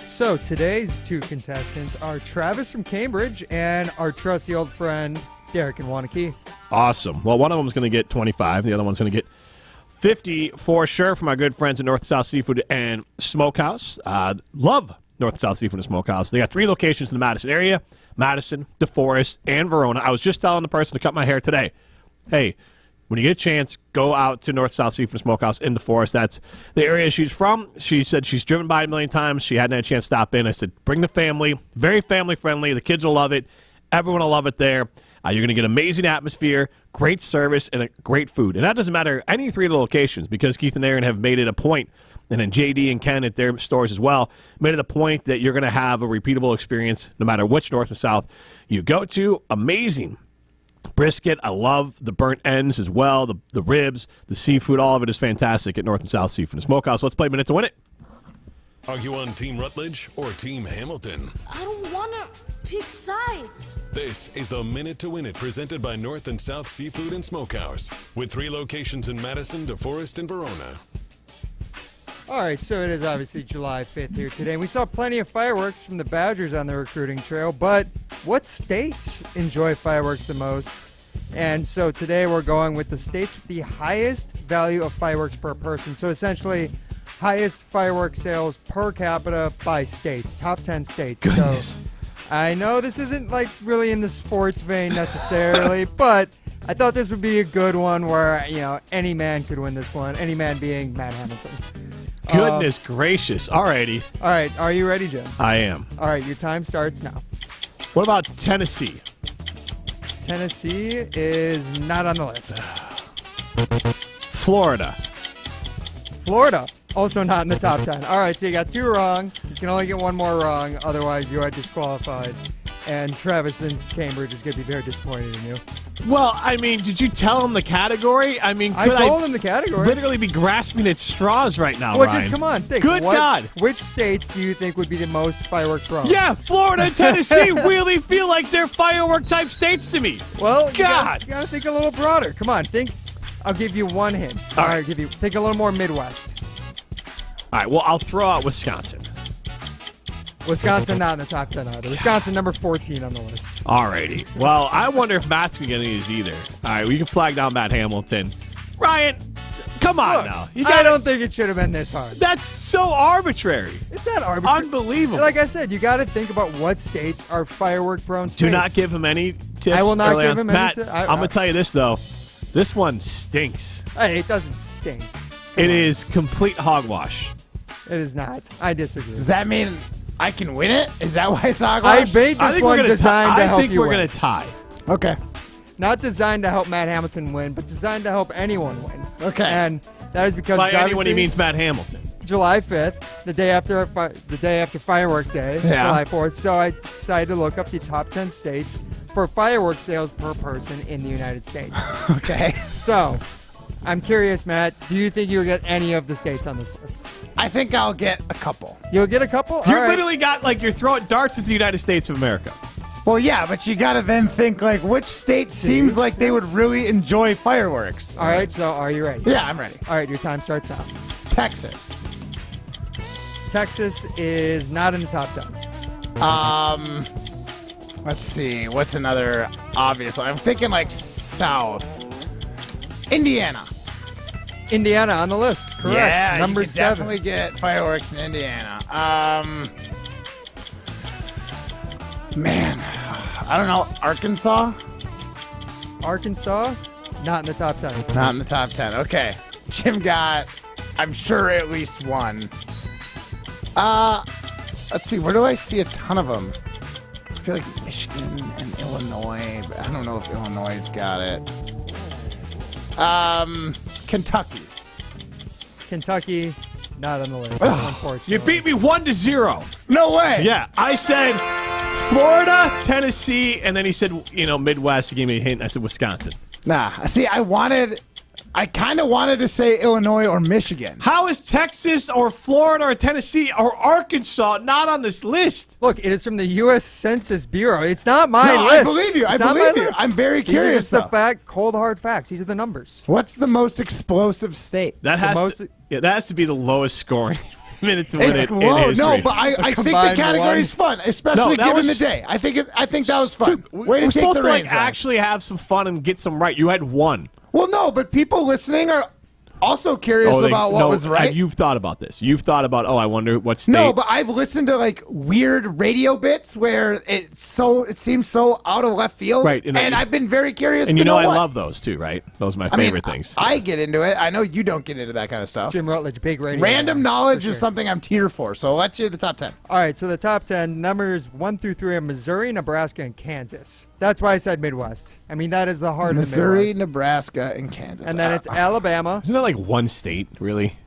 So today's two contestants are Travis from Cambridge and our trusty old friend Derek in Wanakee. Awesome. Well, one of them is going to get 25. The other one's going to get 50 for sure from our good friends at North South Seafood and Smokehouse. Love North South Seafood and Smokehouse. They got 3 locations in the Madison area: Madison, DeForest, and Verona. I was just telling the person to cut my hair today, hey, when you get a chance, go out to North South Seafood and Smokehouse in DeForest. That's the area she's from. She said she's driven by it a million times. She hadn't had a chance to stop in. I said, bring the family. Very family-friendly. The kids will love it. Everyone will love it there. You're going to get amazing atmosphere, great service, and great food. And that doesn't matter any 3 of the locations, because Keith and Aaron have made it a point, and then JD and Ken at their stores as well, made it a point that you're going to have a repeatable experience no matter which North and South you go to. Amazing brisket. I love the burnt ends as well, the ribs, the seafood. All of it is fantastic at North and South Seafood and Smokehouse. Let's play a minute to win it. Are you on Team Rutledge or Team Hamilton? I don't want to pick sides. This is the Minute to Win It, presented by North and South Seafood and Smokehouse, with 3 locations in Madison, DeForest, and Verona. All right, so it is obviously July 5th here today. We saw plenty of fireworks from the Badgers on the recruiting trail, but what states enjoy fireworks the most? And so today we're going with the states with the highest value of fireworks per person. So essentially, highest fireworks sales per capita by states, top 10 states. Goodness. So I know this isn't like really in the sports vein necessarily, but I thought this would be a good one where, you know, any man could win this one. Any man being Matt Hamilton. Goodness gracious. Alrighty. All right. Are you ready, Jim? I am. All right. Your time starts now. What about Tennessee? Tennessee is not on the list. Florida. Florida. Also not in the top 10. All right, so you got 2 wrong. You can only get 1 more wrong. Otherwise, you are disqualified. And Travis in Cambridge is going to be very disappointed in you. Well, I mean, did you tell him the category? I mean, could I told him the category. Literally be grasping at straws right now, Well, Ryan. just come on, think. Good God. Which states do you think would be the most firework prone? Yeah, Florida and Tennessee really feel like they're firework-type states to me. Well, God. you got to think a little broader. Come on, think. I'll give you 1 hint. All right. Think a little more Midwest. All right, well, I'll throw out Wisconsin. Wisconsin not in the top 10 either. Wisconsin number 14 on the list. Alrighty. Well, I wonder if Matt's going to get any of these either. All right, we can flag down Matt Hamilton. Ryan, Come on Look, now. I don't think it should have been this hard. That's so arbitrary. It's not arbitrary. Unbelievable. Like I said, you got to think about what states are firework-prone states. Do not give him any tips. I will not early give on. him Matt, any tips. I'm going to tell you this, though. This one stinks. Hey, it doesn't stink. It is complete hogwash. It is not. I disagree. Does that mean I can win it? Is that why it's I hogwash? made this one designed to help you I think we're win. going to tie. Okay. Not designed to help Matt Hamilton win, but designed to help anyone win. Okay. And that is because By it's anyone, he obviously means Matt Hamilton. July 5th, the day after Firework Day, Yeah. July 4th. So I decided to look up the top 10 states for firework sales per person in the United States. Okay. So I'm curious, Matt, do you think you'll get any of the states on this list? I think I'll get a couple. You'll get a couple? You All right. literally got, like, you're throwing darts at the United States of America. Well, yeah, but you got to then think, like, which state seems like they would really enjoy fireworks? All right, so are you ready? Yeah, I'm ready. All right, your time starts now. Texas. Texas is not in the top 10. Let's see. What's another obvious one? I'm thinking, like, South. Indiana. Indiana on the list. Correct. Yeah, Number you could 7. definitely get fireworks in Indiana. Man, I don't know. Arkansas? Arkansas, not in the top 10. Not in the top 10. Okay. Jim got, I'm sure, at least one. Let's see. Where do I see a ton of them? I feel like Michigan and Illinois, but I don't know if Illinois got it. Kentucky. Kentucky, not on the list, Ugh. unfortunately. You beat me 1-0. No way. Yeah, I said Florida, Tennessee, and then he said, Midwest. He gave me a hint. I said Wisconsin. Nah. See, I kind of wanted to say Illinois or Michigan. How is Texas or Florida or Tennessee or Arkansas not on this list? Look, it is from the U.S. Census Bureau. It's not my No, list. I believe you. It's I not believe my you. list. I'm very These are curious, just the cold, hard facts. These are the numbers. What's the most explosive state? That has to be the lowest scoring minute to win It's it in low. history. No, but I think the combined category's fun, especially that given was- the day. I think that was fun. Dude, Way to we're take supposed the to reins, Ryan. actually have some fun and get some right. You had one. Well, no, but people listening are also curious about what was right. And you've thought about this. You've thought about, I wonder what state. No, but I've listened to like weird radio bits where it seems so out of left field. Right, and I've been very curious. And to know I what. love those too, right? Those are my I mean, favorite things. I get into it. I know you don't get into that kind of stuff. Jim Rutledge, big radio. Random knowledge for is sure. something I'm here for. So let's hear the top 10. All right, so the top 10 numbers 1 through 3 are Missouri, Nebraska, and Kansas. That's why I said Midwest. I mean, that is the heart of the Missouri, Midwest. Nebraska, and Kansas. And then it's Alabama. Isn't that like one state, really?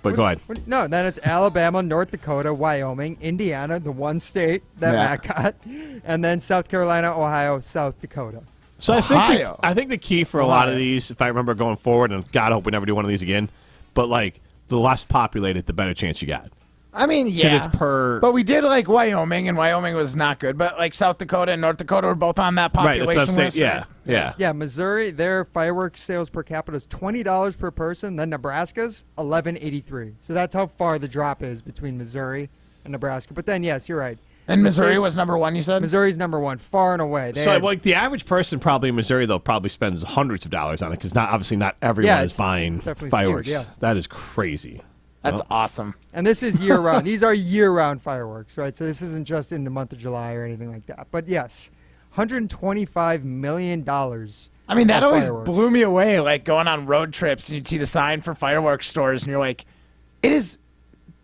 But go ahead. No, then it's Alabama, North Dakota, Wyoming, Indiana, the one state that Yeah. Matt got, and then South Carolina, Ohio, South Dakota. So Ohio. I think the key for a lot of Ohio. these, if I remember going forward, and God, I hope we never do one of these again, but like the less populated, the better chance you got. I mean, yeah. It's per. But we did like Wyoming, and Wyoming was not good. But like South Dakota and North Dakota were both on that Right, population that's what I'm saying. list. Yeah, right? yeah. Yeah, Missouri, their fireworks sales per capita is $20 per person. Then Nebraska's $11.83. So that's how far the drop is between Missouri and Nebraska. But then, yes, you're right. And Missouri was number one, you said? Missouri's number one, far and away. They So had- like the average person probably in Missouri, though, probably spends hundreds of dollars on it because obviously not everyone is it's buying definitely fireworks. skewed, yeah. That is crazy. That's Well, awesome. And this is year-round. These are year-round fireworks, right? So this isn't just in the month of July or anything like that. But yes, $125 million. I mean, that of always fireworks. blew me away, like going on road trips and you'd see the sign for fireworks stores and you're like, it is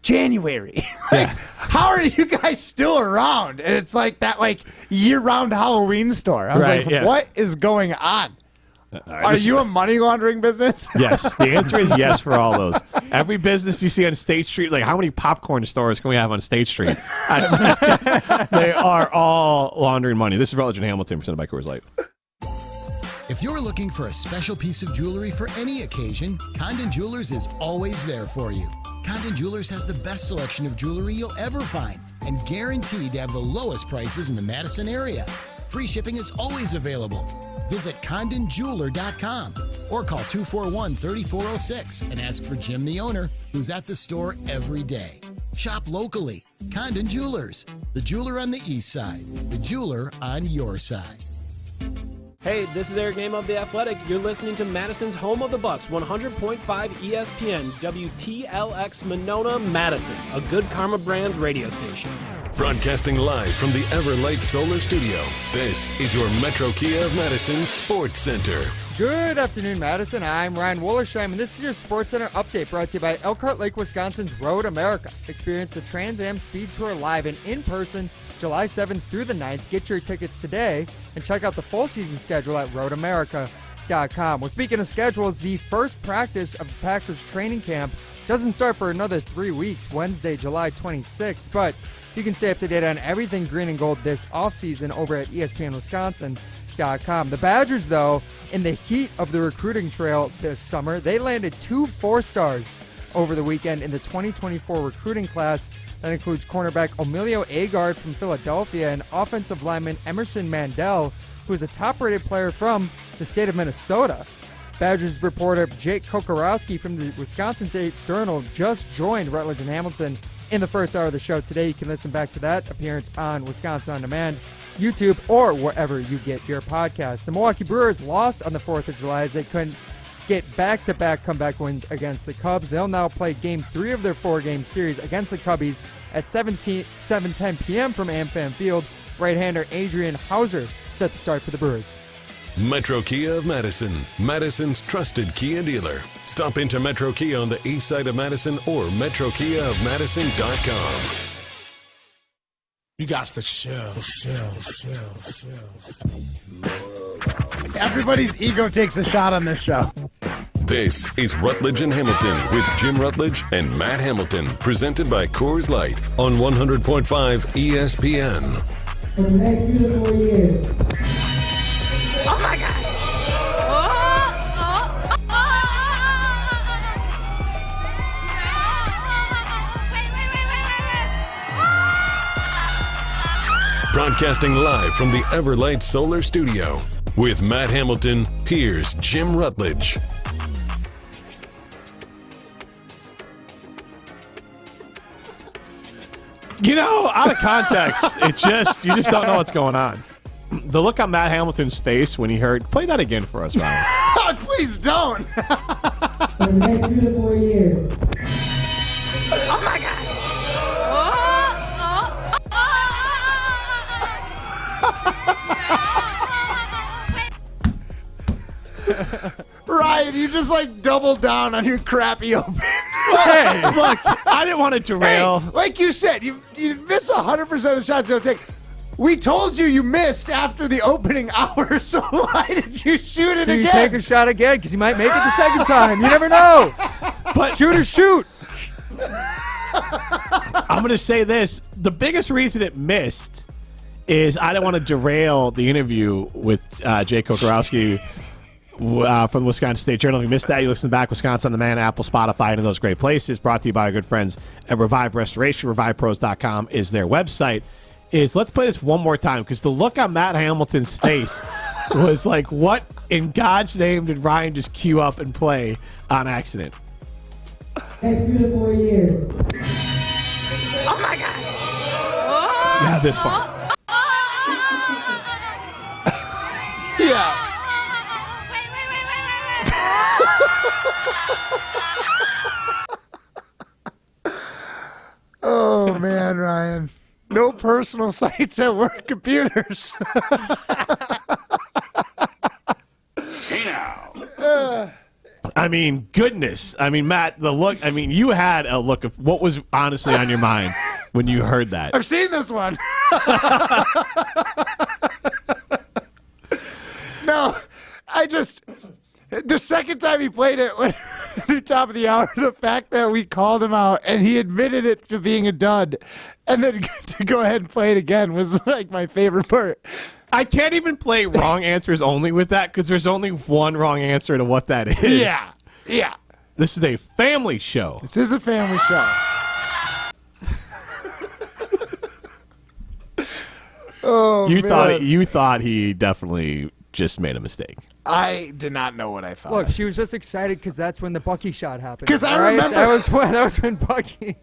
January. Like, how are you guys still around? And it's like that like year-round Halloween store. I was Right, like, yeah. what is going on? Are this- you a money laundering business? Yes, the answer is yes for all those. Every business you see on State Street, like how many popcorn stores can we have on State Street? They are all laundering money. This is Rutledge and Hamilton, presented by Coors Light. If you're looking for a special piece of jewelry for any occasion, Condon Jewelers is always there for you. Condon Jewelers has the best selection of jewelry you'll ever find and guaranteed to have the lowest prices in the Madison area. Free shipping is always available. Visit CondonJeweler.com or call 241-3406 and ask for Jim, the owner, who's at the store every day. Shop locally. Condon Jewelers, the jeweler on the east side, the jeweler on your side. Hey, this is Eric Name of The Athletic. You're listening to Madison's home of the Bucks, 100.5 ESPN, WTLX Monona, Madison, a Good Karma Brands radio station. Broadcasting live from the Everlight Solar Studio, this is your Metro Kia of Madison Sports Center. Good afternoon, Madison. I'm Ryan Wollersheim, and this is your Sports Center update brought to you by Elkhart Lake, Wisconsin's Road America. Experience the Trans Am Speed Tour live and in person July 7th through the 9th. Get your tickets today and check out the full season schedule at roadamerica.com. Well, speaking of schedules, the first practice of the Packers training camp doesn't start for another 3 weeks, Wednesday, July 26th, but you can stay up to date on everything green and gold this offseason over at ESPNWisconsin.com. The Badgers, though, in the heat of the recruiting trail this summer, they landed 2 4-stars over the weekend in the 2024 recruiting class. That includes cornerback Emilio Agard from Philadelphia and offensive lineman Emerson Mandel, who is a top-rated player from the state of Minnesota. Badgers reporter Jake Kokorowski from the Wisconsin State Journal just joined Rutledge and Hamilton in the first hour of the show today. You can listen back to that appearance on Wisconsin On Demand, YouTube, or wherever you get your podcast. The Milwaukee Brewers lost on the 4th of July as they couldn't get back-to-back comeback wins against the Cubs. They'll now play Game 3 of their 4-game series against the Cubbies at 7:10 p.m. from AmFam Field. Right-hander Adrian Hauser set to start for the Brewers. Metro Kia of Madison, Madison's trusted Kia dealer. Stop into Metro Kia on the east side of Madison or metrokiaofmadison.com. You got to chill. Everybody's ego takes a shot on this show. This is Rutledge and Hamilton with Jim Rutledge and Matt Hamilton, presented by Coors Light on 100.5 ESPN. For the next beautiful years. Oh my God. Broadcasting live from the Everlight Solar Studio with Matt Hamilton, here's Jim Rutledge. You know, out of context, you just don't know what's going on. The look on Matt Hamilton's face when he heard, play that again for us, Ryan. Please don't. For the next beautiful years. Oh my God. Ryan, you just like doubled down on your crappy open. Hey, look, I didn't want to derail. Hey, like you said, you miss 100% of the shots you don't take. We told you missed after the opening hour, so why did you shoot it So again? you take a shot again because you might make it the second time. You never know. But shoot or shoot. I'm going to say this. The biggest reason it missed is I didn't want to derail the interview with Jake Kokorowski from the Wisconsin State Journal. If you missed that, you listen back, Wisconsin On Demand, Apple, Spotify, and those great places. Brought to you by our good friends at Revive Restoration. RevivePros.com is their website. Let's play this one more time because the look on Matt Hamilton's face was like, what in God's name did Ryan just cue up and play on accident? Next beautiful years. Oh my God. Yeah, this part. Yeah. Oh, man, Ryan. No personal sites at work computers. Hey now. I mean, goodness. I mean, Matt, the look. I mean, you had a look of what was honestly on your mind when you heard that. I've seen this one. No, the second time he played it at the top of the hour, the fact that we called him out and he admitted it to being a dud and then to go ahead and play it again was like my favorite part. I can't even play wrong answers only with that because there's only one wrong answer to what that is. Yeah. Yeah. This is a family show. This is a family show. Oh, You man. thought he definitely just made a mistake. I did not know what I thought. Look, she was just excited because that's when the Bucky shot happened. 'Cause I all right? remember- that was when Bucky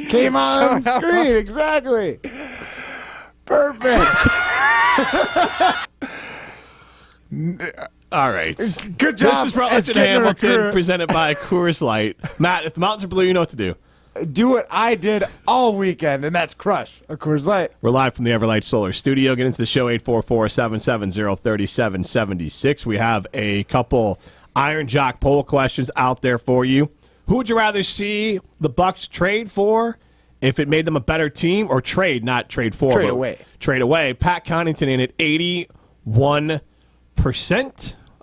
came on showed up. screen. Exactly. Perfect. All right. Good job. This is Rutledge and Hamilton, presented by Coors Light. Matt, if the mountains are blue, you know what to do. Do what I did all weekend, and that's crush a Coors Light. We're live from the Everlight Solar Studio. Get into the show, 844-770-3776. We have a couple Iron Jock poll questions out there for you. Who would you rather see the Bucks trade for if it made them a better team, or trade, not trade for? Trade away. Trade away. Pat Connaughton in at 81%.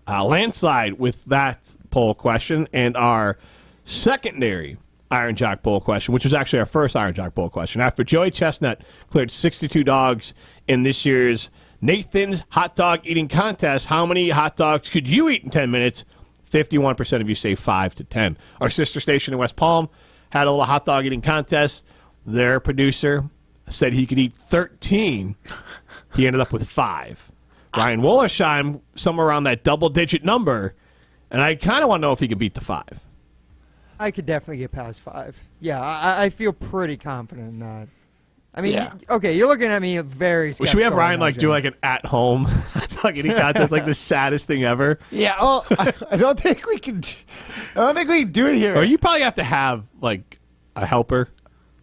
Landslide with that poll question. And our secondary Iron Jock poll question, which was actually our first Iron Jock poll question. After Joey Chestnut cleared 62 dogs in this year's Nathan's Hot Dog Eating Contest, how many hot dogs could you eat in 10 minutes? 51% of you say 5 to 10. Our sister station in West Palm had a little hot dog eating contest. Their producer said he could eat 13. He ended up with 5. Ryan Wollersheim, somewhere around that double-digit number, and I kind of want to know if he can beat the 5. I could definitely get past 5. Yeah, I feel pretty confident in that. I mean, okay, you're looking at me very skeptical. Well, should we have Ryan do like an at-home hot dog eating contest, like the saddest thing ever? Yeah, well, I don't think we can. I don't think we can do it here. Or you probably have to have like a helper.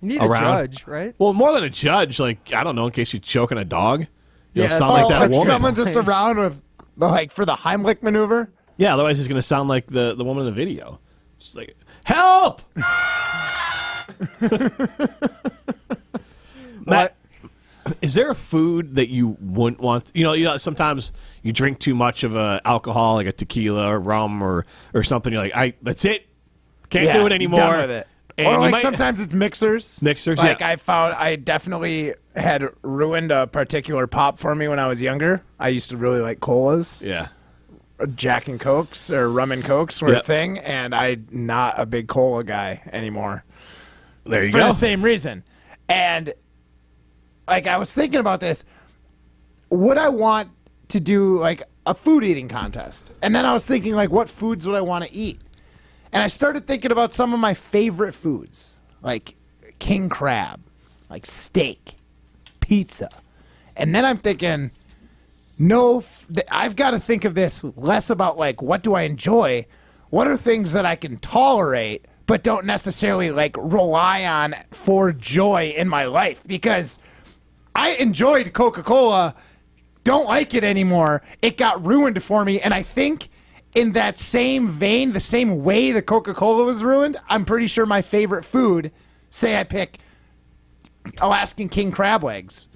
You need around. a judge, right? Well, more than a judge, like I don't know, in case you're choking a dog. Yeah, sound like that woman. Someone just around with for the Heimlich maneuver. Yeah, otherwise he's going to sound like the woman in the video. Just like, help! Matt, is there a food that you wouldn't want? You know, sometimes you drink too much of a alcohol, like a tequila or rum or something. You're like, that's it. Can't do it anymore. Done with it. And or like sometimes it's mixers. Mixers, like yeah. I definitely had ruined a particular pop for me when I was younger. I used to really like colas. Yeah. Jack and Cokes or rum and Cokes were a thing, and I'm not a big cola guy anymore. There you go. For go. the same reason. And like I was thinking about this, would I want to do like a food eating contest? And then I was thinking like, what foods would I want to eat? And I started thinking about some of my favorite foods, like king crab, like steak, pizza. And then I'm thinking, I've got to think of this less about like, what do I enjoy? What are things that I can tolerate, but don't necessarily like rely on for joy in my life? Because I enjoyed Coca-Cola, don't like it anymore. It got ruined for me. And I think in that same vein, the same way the Coca-Cola was ruined, I'm pretty sure my favorite food, say I pick Alaskan king crab legs,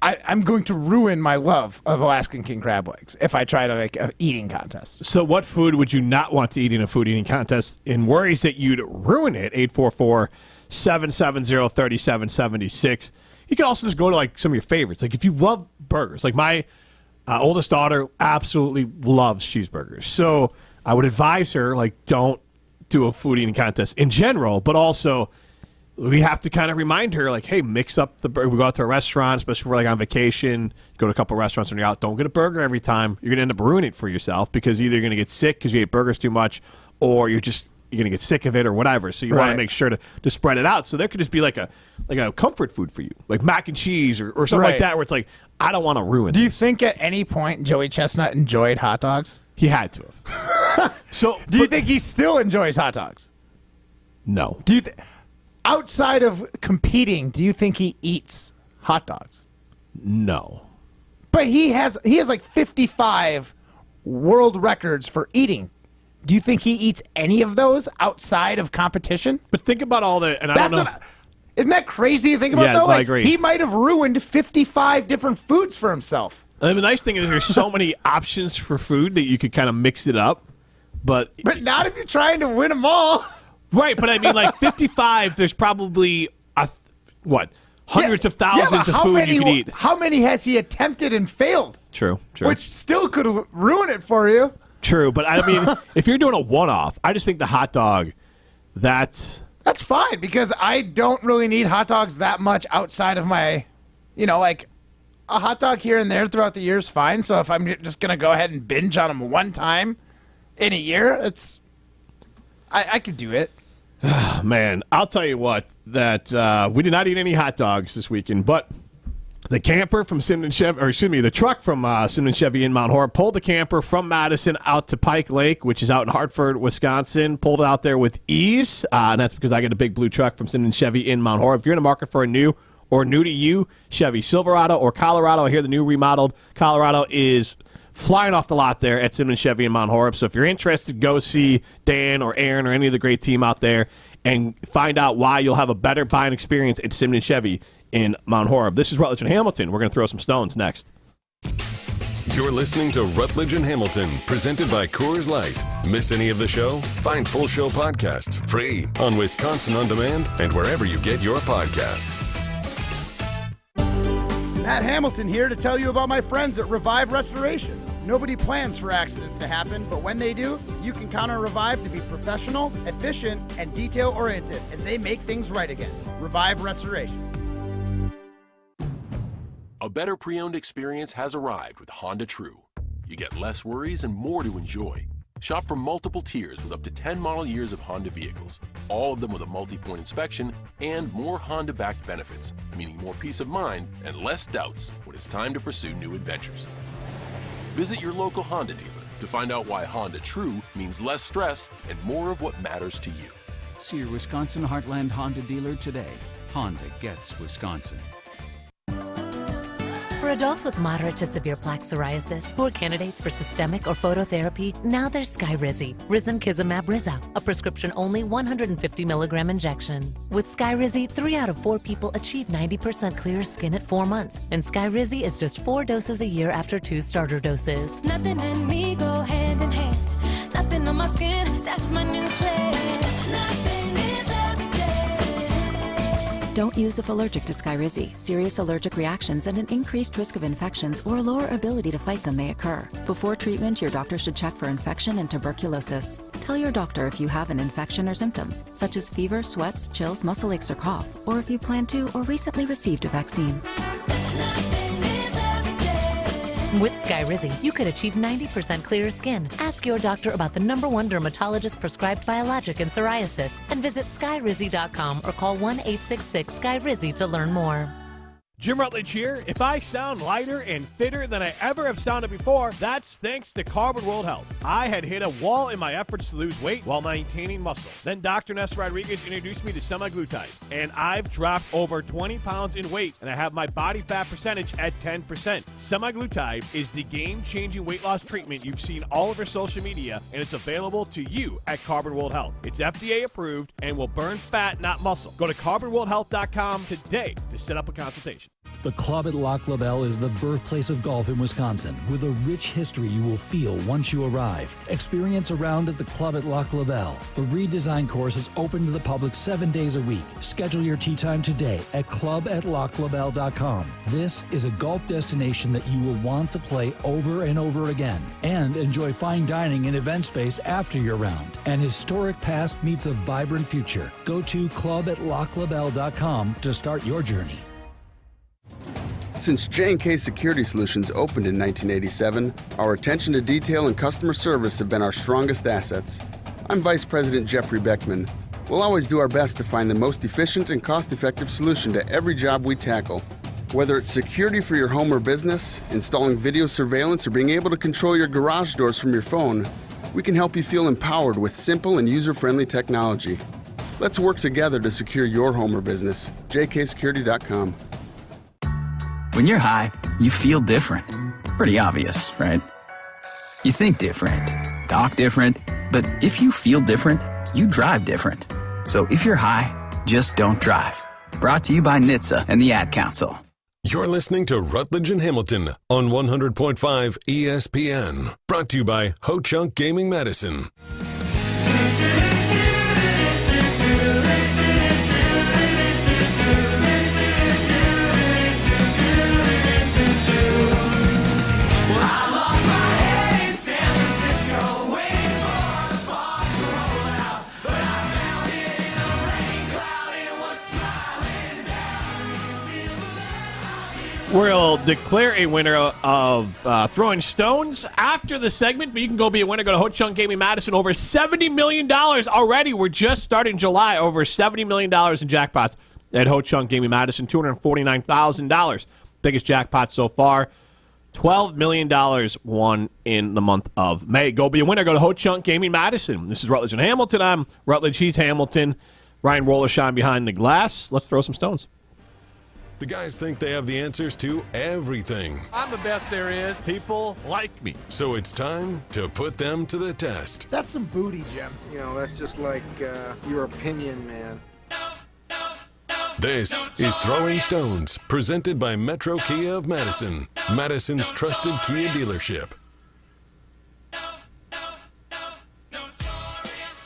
I'm going to ruin my love of Alaskan king crab legs if I try to make an eating contest. So what food would you not want to eat in a food eating contest in worries that you'd ruin it? 844-770-3776. You can also just go to like some of your favorites. Like if you love burgers, like my oldest daughter absolutely loves cheeseburgers. So I would advise her, like, don't do a food eating contest in general, but also we have to kind of remind her, like, hey, mix up the burger. We go out to a restaurant, especially if we're like on vacation, go to a couple of restaurants when you're out. Don't get a burger every time. You're going to end up ruining it for yourself because either you're going to get sick because you ate burgers too much, or you're going to get sick of it or whatever. So you want to make sure to spread it out. So there could just be like a comfort food for you, like mac and cheese or something like that, where it's like, I don't want to ruin Do you think at any point Joey Chestnut enjoyed hot dogs? He had to have. So do you think he still enjoys hot dogs? No. Do you outside of competing, do you think he eats hot dogs? No. But he has like 55 world records for eating. Do you think he eats any of those outside of competition? But think about all the, and I don't know. Isn't that crazy to think about? Yes, though? Like, I agree. He might have ruined 55 different foods for himself. And the nice thing is there's so many options for food that you could kind of mix it up. But not if you're trying to win them all. Right, but I mean, like 55, there's probably, hundreds of thousands of food you could eat. How many has he attempted and failed? True. Which still could ruin it for you. True, but I mean, if you're doing a one-off, I just think the hot dog, that's fine because I don't really need hot dogs that much outside of my, like a hot dog here and there throughout the year is fine. So if I'm just going to go ahead and binge on them one time in a year, I could do it. Man, I'll tell you what, that we did not eat any hot dogs this weekend, but The camper from Simon Chevy, or excuse me, the truck from Simon Chevy in Mount Horeb pulled the camper from Madison out to Pike Lake, which is out in Hartford, Wisconsin. Pulled it out there with ease, and that's because I got a big blue truck from Simon Chevy in Mount Horeb. If you're in the market for a new or new to you Chevy Silverado or Colorado, I hear the new remodeled Colorado is flying off the lot there at Simon Chevy in Mount Horeb. So if you're interested, go see Dan or Aaron or any of the great team out there and find out why you'll have a better buying experience at Simon Chevy in Mount Horeb. This is Rutledge and Hamilton. We're going to throw some stones next. You're listening to Rutledge and Hamilton, presented by Coors Light. Miss any of the show? Find full show podcasts free on Wisconsin On Demand and wherever you get your podcasts. Matt Hamilton here to tell you about my friends at Revive Restoration. Nobody plans for accidents to happen, but when they do, you can count on Revive to be professional, efficient, and detail-oriented as they make things right again. Revive Restoration. A better pre-owned experience has arrived with Honda True. You get less worries and more to enjoy. Shop for multiple tiers with up to 10 model years of Honda vehicles, all of them with a multi-point inspection and more Honda-backed benefits, meaning more peace of mind and less doubts when it's time to pursue new adventures. Visit your local Honda dealer to find out why Honda True means less stress and more of what matters to you. See your Wisconsin Heartland Honda dealer today. Honda gets Wisconsin. For adults with moderate to severe plaque psoriasis who are candidates for systemic or phototherapy, now there's Skyrizi, Risankizumab Riza, a prescription-only 150 milligram injection. With Skyrizi, 3 out of 4 people achieve 90% clear skin at 4 months, and Skyrizi is just 4 doses a year after 2 starter doses. Nothing and me go hand in hand. Nothing on my skin, that's my new plan. Nothing is every day. Don't use if allergic to Skyrizi. Serious allergic reactions and an increased risk of infections or a lower ability to fight them may occur. Before treatment, your doctor should check for infection and tuberculosis. Tell your doctor if you have an infection or symptoms, such as fever, sweats, chills, muscle aches, or cough, or if you plan to or recently received a vaccine. With Skyrizi, you could achieve 90% clearer skin. Ask your doctor about the #1 dermatologist prescribed biologic in psoriasis and visit skyrizi.com or call 1-866-SKYRIZI to learn more. Jim Rutledge here. If I sound lighter and fitter than I ever have sounded before, that's thanks to Carbon World Health. I had hit a wall in my efforts to lose weight while maintaining muscle. Then Dr. Ness Rodriguez introduced me to semaglutide, and I've dropped over 20 pounds in weight, and I have my body fat percentage at 10%. Semaglutide is the game-changing weight loss treatment you've seen all over social media, and it's available to you at Carbon World Health. It's FDA approved and will burn fat, not muscle. Go to carbonworldhealth.com today to set up a consultation. The Club at Lac La Belle is the birthplace of golf in Wisconsin, with a rich history you will feel once you arrive. Experience a round at the Club at Lac La Belle. The redesigned course is open to the public 7 days a week. Schedule your tee time today at clubatlaclabelle.com. This is a golf destination that you will want to play over and over again, and enjoy fine dining and event space after your round. An historic past meets a vibrant future. Go to clubatlaclabelle.com to start your journey. Since J&K Security Solutions opened in 1987, our attention to detail and customer service have been our strongest assets. I'm Vice President Jeffrey Beckman. We'll always do our best to find the most efficient and cost-effective solution to every job we tackle. Whether it's security for your home or business, installing video surveillance, or being able to control your garage doors from your phone, we can help you feel empowered with simple and user-friendly technology. Let's work together to secure your home or business. jksecurity.com. When you're high, you feel different. Pretty obvious, right? You think different, talk different, but if you feel different, you drive different. So if you're high, just don't drive. Brought to you by NHTSA and the Ad Council. You're listening to Rutledge and Hamilton on 100.5 ESPN. Brought to you by Ho Chunk Gaming Medicine. We'll declare a winner of throwing stones after the segment, but you can go be a winner. Go to Ho Chunk Gaming Madison. Over $70 million already. We're just starting July. Over $70 million in jackpots at Ho Chunk Gaming Madison. $249,000 biggest jackpot so far. $12 million won in the month of May. Go be a winner. Go to Ho Chunk Gaming Madison. This is Rutledge and Hamilton. I'm Rutledge. He's Hamilton. Ryan Rollershine behind the glass. Let's throw some stones. The guys think they have the answers to everything. I'm the best there is. People like me. So it's time to put them to the test. That's some booty, Jim. You know, that's just like your opinion, man. This is Throwing Stones, presented by Metro Kia of Madison, Madison's trusted Kia dealership.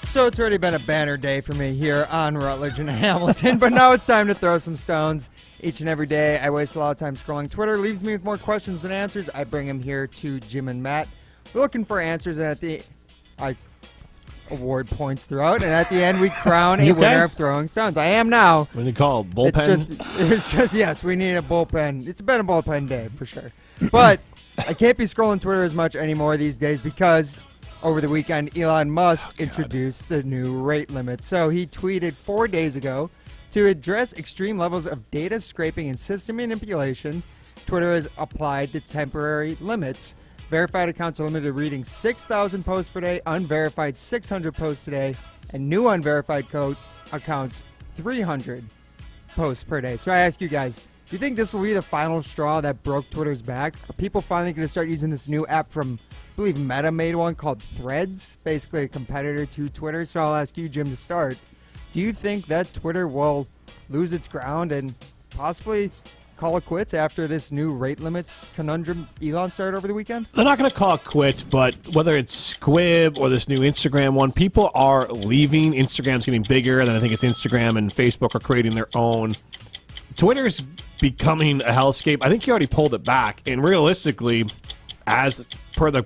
So it's already been a banner day for me here on Rutledge and Hamilton, but now it's time to throw some stones. Each and every day, I waste a lot of time scrolling Twitter. Leaves me with more questions than answers. I bring them here to Jim and Matt. We're looking for answers, and I award points throughout, and at the end, we crown a winner of Throwing Stones. I am now. What do you call it? Bullpen? It's just, yes, we need a bullpen. It's been a bullpen day, for sure. But I can't be scrolling Twitter as much anymore these days because over the weekend, Elon Musk introduced the new rate limit. So he tweeted 4 days ago, to address extreme levels of data scraping and system manipulation, Twitter has applied the temporary limits. Verified accounts are limited to reading 6,000 posts per day, unverified 600 posts a day, and new unverified accounts 300 posts per day. So I ask you guys, do you think this will be the final straw that broke Twitter's back? Are people finally going to start using this new app from, I believe Meta made one called Threads, basically a competitor to Twitter? So I'll ask you, Jim, to start. Do you think that Twitter will lose its ground and possibly call it quits after this new rate limits conundrum Elon started over the weekend? They're not going to call it quits, but whether it's Squib or this new Instagram one, people are leaving. Instagram's getting bigger, and then I think it's Instagram and Facebook are creating their own. Twitter's becoming a hellscape. I think he already pulled it back, and realistically, as per the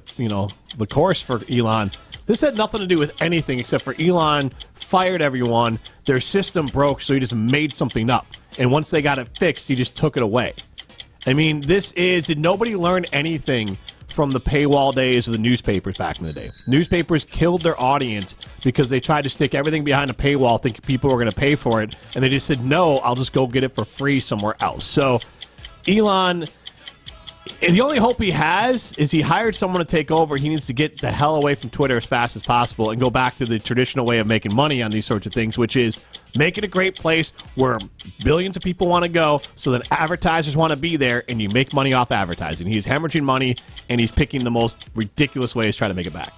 course for Elon, this had nothing to do with anything except for Elon fired everyone. Their system broke, so he just made something up. And once they got it fixed, he just took it away. I mean, did nobody learn anything from the paywall days of the newspapers back in the day? Newspapers killed their audience because they tried to stick everything behind a paywall thinking people were going to pay for it. And they just said, no, I'll just go get it for free somewhere else. So Elon, the only hope he has is he hired someone to take over. He needs to get the hell away from Twitter as fast as possible and go back to the traditional way of making money on these sorts of things, which is make it a great place where billions of people want to go so that advertisers want to be there and you make money off advertising. He's hemorrhaging money, and he's picking the most ridiculous ways to try to make it back.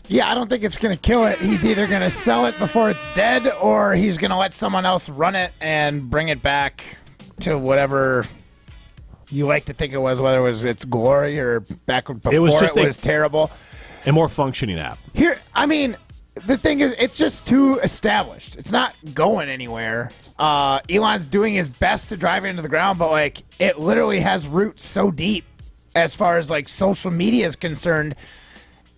Yeah, I don't think it's going to kill it. He's either going to sell it before it's dead, or he's going to let someone else run it and bring it back to whatever you like to think it was, whether it was its glory or back before it was terrible. A more functioning app. Here, I mean, the thing is, it's just too established. It's not going anywhere. Elon's doing his best to drive it into the ground, but like it literally has roots so deep as far as like social media is concerned.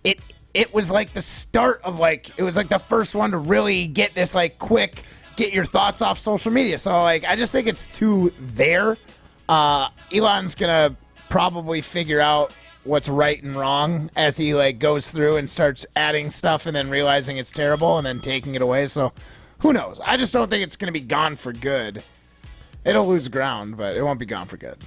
It was like the start of it was like the first one to really get this like quick, get your thoughts off social media. So like I just think it's too there. Elon's gonna probably figure out what's right and wrong as he like goes through and starts adding stuff and then realizing it's terrible and then taking it away. So who knows? I just don't think it's gonna be gone for good. It'll lose ground, but it won't be gone for good.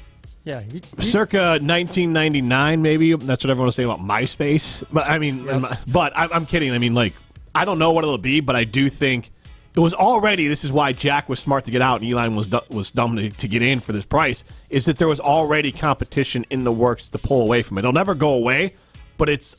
Yeah, circa 1999, maybe. That's what everyone was saying about MySpace. But I mean, but I'm kidding. I mean, like, I don't know what it'll be, but I do think it was already. This is why Jack was smart to get out and Elon was dumb to get in for this price. Is that there was already competition in the works to pull away from it. It'll never go away, but it's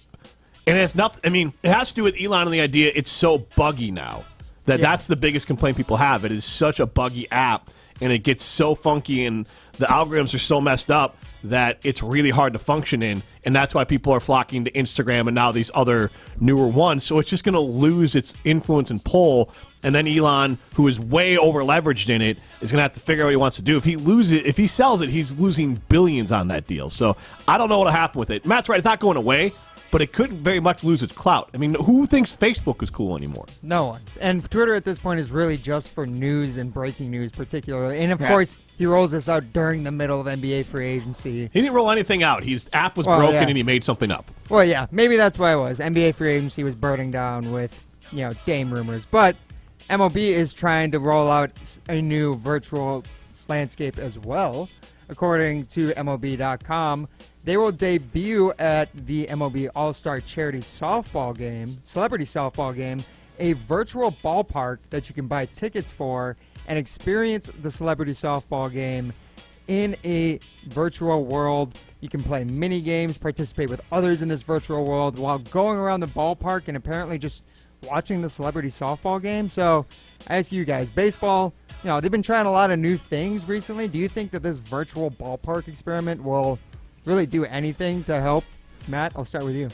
nothing. I mean, it has to do with Elon and the idea it's so buggy now that's the biggest complaint people have. It is such a buggy app. And it gets so funky and the algorithms are so messed up that it's really hard to function in. And that's why people are flocking to Instagram and now these other newer ones. So it's just going to lose its influence and pull. And then Elon, who is way over leveraged in it, is going to have to figure out what he wants to do. If he sells it, he's losing billions on that deal. So I don't know what will happen with it. Matt's right. It's not going away. But it could very much lose its clout. I mean, who thinks Facebook is cool anymore? No one. And Twitter at this point is really just for news and breaking news particularly. And, of course, he rolls this out during the middle of NBA free agency. He didn't roll anything out. His app was broken and he made something up. Well, yeah, maybe that's why it was. NBA free agency was burning down with, Dame rumors. But MLB is trying to roll out a new virtual landscape as well. according to MLB.com. They will debut at the MLB All-Star Charity Softball Game, Celebrity Softball Game, a virtual ballpark that you can buy tickets for and experience the Celebrity Softball Game in a virtual world. You can play mini games, participate with others in this virtual world while going around the ballpark and apparently just watching the Celebrity Softball Game. So I ask you guys, baseball, they've been trying a lot of new things recently. Do you think that this virtual ballpark experiment will really do anything to help? Matt, I'll start with you.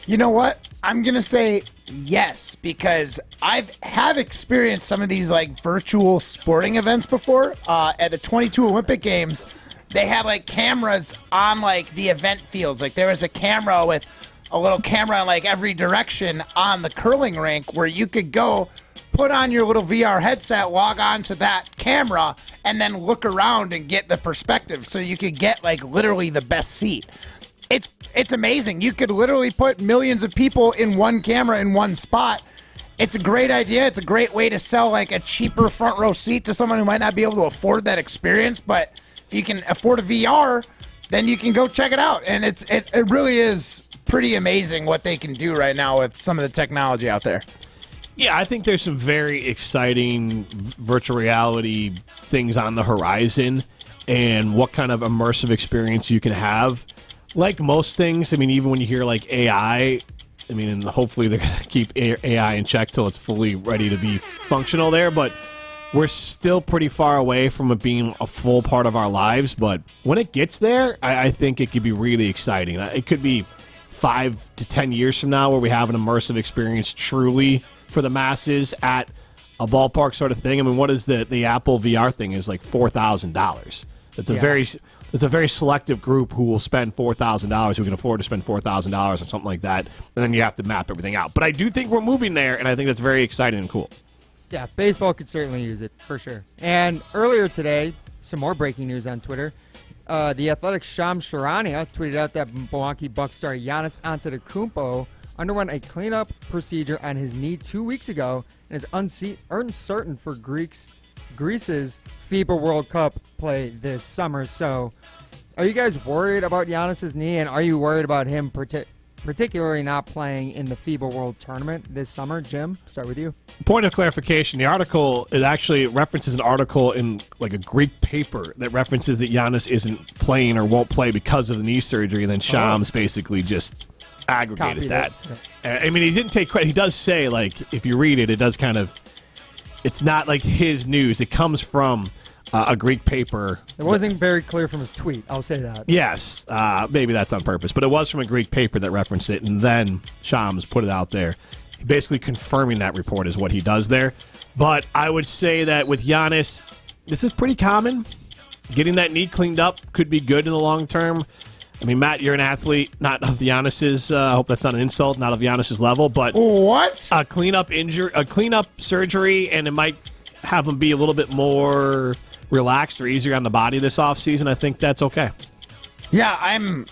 You know what? I'm going to say yes, because I have experienced some of these virtual sporting events before. At the 22 Olympic Games, they had cameras on the event fields. There was a camera with a little camera in every direction on the curling rink where you could go put on your little VR headset, log on to that camera, and then look around and get the perspective so you could get literally the best seat. It's amazing. You could literally put millions of people in one camera in one spot. It's a great idea. It's a great way to sell a cheaper front row seat to someone who might not be able to afford that experience. But if you can afford a VR, then you can go check it out. And it really is pretty amazing what they can do right now with some of the technology out there. Yeah, I think there's some very exciting virtual reality things on the horizon and what kind of immersive experience you can have. Like most things, even when you hear AI, and hopefully they're going to keep AI in check till it's fully ready to be functional there, but we're still pretty far away from it being a full part of our lives. But when it gets there, I think it could be really exciting. It could be 5 to 10 years from now where we have an immersive experience truly for the masses at a ballpark sort of thing. What is the Apple VR thing is $4,000. It's a very selective group who will spend $4,000, who can afford to spend $4,000 or something like that, and then you have to map everything out. But I do think we're moving there, and I think that's very exciting and cool. Yeah, baseball could certainly use it, for sure. And earlier today, some more breaking news on Twitter. The Athletic's Shams Charania tweeted out that Milwaukee Bucks star Giannis Antetokounmpo underwent a cleanup procedure on his knee 2 weeks ago and is uncertain for Greece's FIBA World Cup play this summer. So are you guys worried about Giannis's knee, and are you worried about him particularly not playing in the FIBA World Tournament this summer? Jim, start with you. Point of clarification, the article, it actually references an article in a Greek paper that references that Giannis isn't playing or won't play because of the knee surgery, and then Shams basically just aggregated that. He didn't take credit. He does say, if you read it, it does kind of, it's not his news. It comes from a Greek paper. It wasn't very clear from his tweet, I'll say that. Yes, maybe that's on purpose. But it was from a Greek paper that referenced it, and then Shams put it out there. Basically confirming that report is what he does there. But I would say that with Giannis, this is pretty common. Getting that knee cleaned up could be good in the long term. Matt, you're an athlete, not of Giannis's. I hope that's not an insult, not of Giannis's level, but what? A cleanup surgery, and it might have him be a little bit more relaxed or easier on the body this offseason. I think that's okay. Yeah, I'm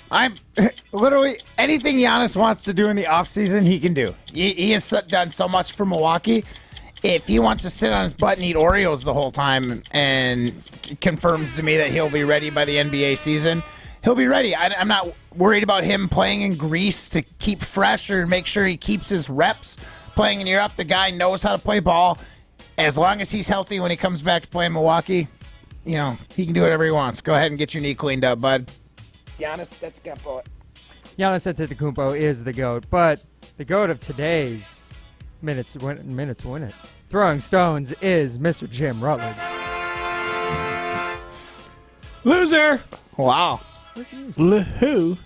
literally anything Giannis wants to do in the offseason, he can do. He has done so much for Milwaukee. If he wants to sit on his butt and eat Oreos the whole time and confirms to me that he'll be ready by the NBA season, he'll be ready. I'm not worried about him playing in Greece to keep fresh or make sure he keeps his reps playing in Europe. The guy knows how to play ball. As long as he's healthy when he comes back to play in Milwaukee, he can do whatever he wants. Go ahead and get your knee cleaned up, bud. Giannis, that's a good bullet. Giannis Antetokounmpo is the GOAT, but the GOAT of today's minute to win it. Throwing stones is Mr. Jim Rutledge. Loser. Wow. Who?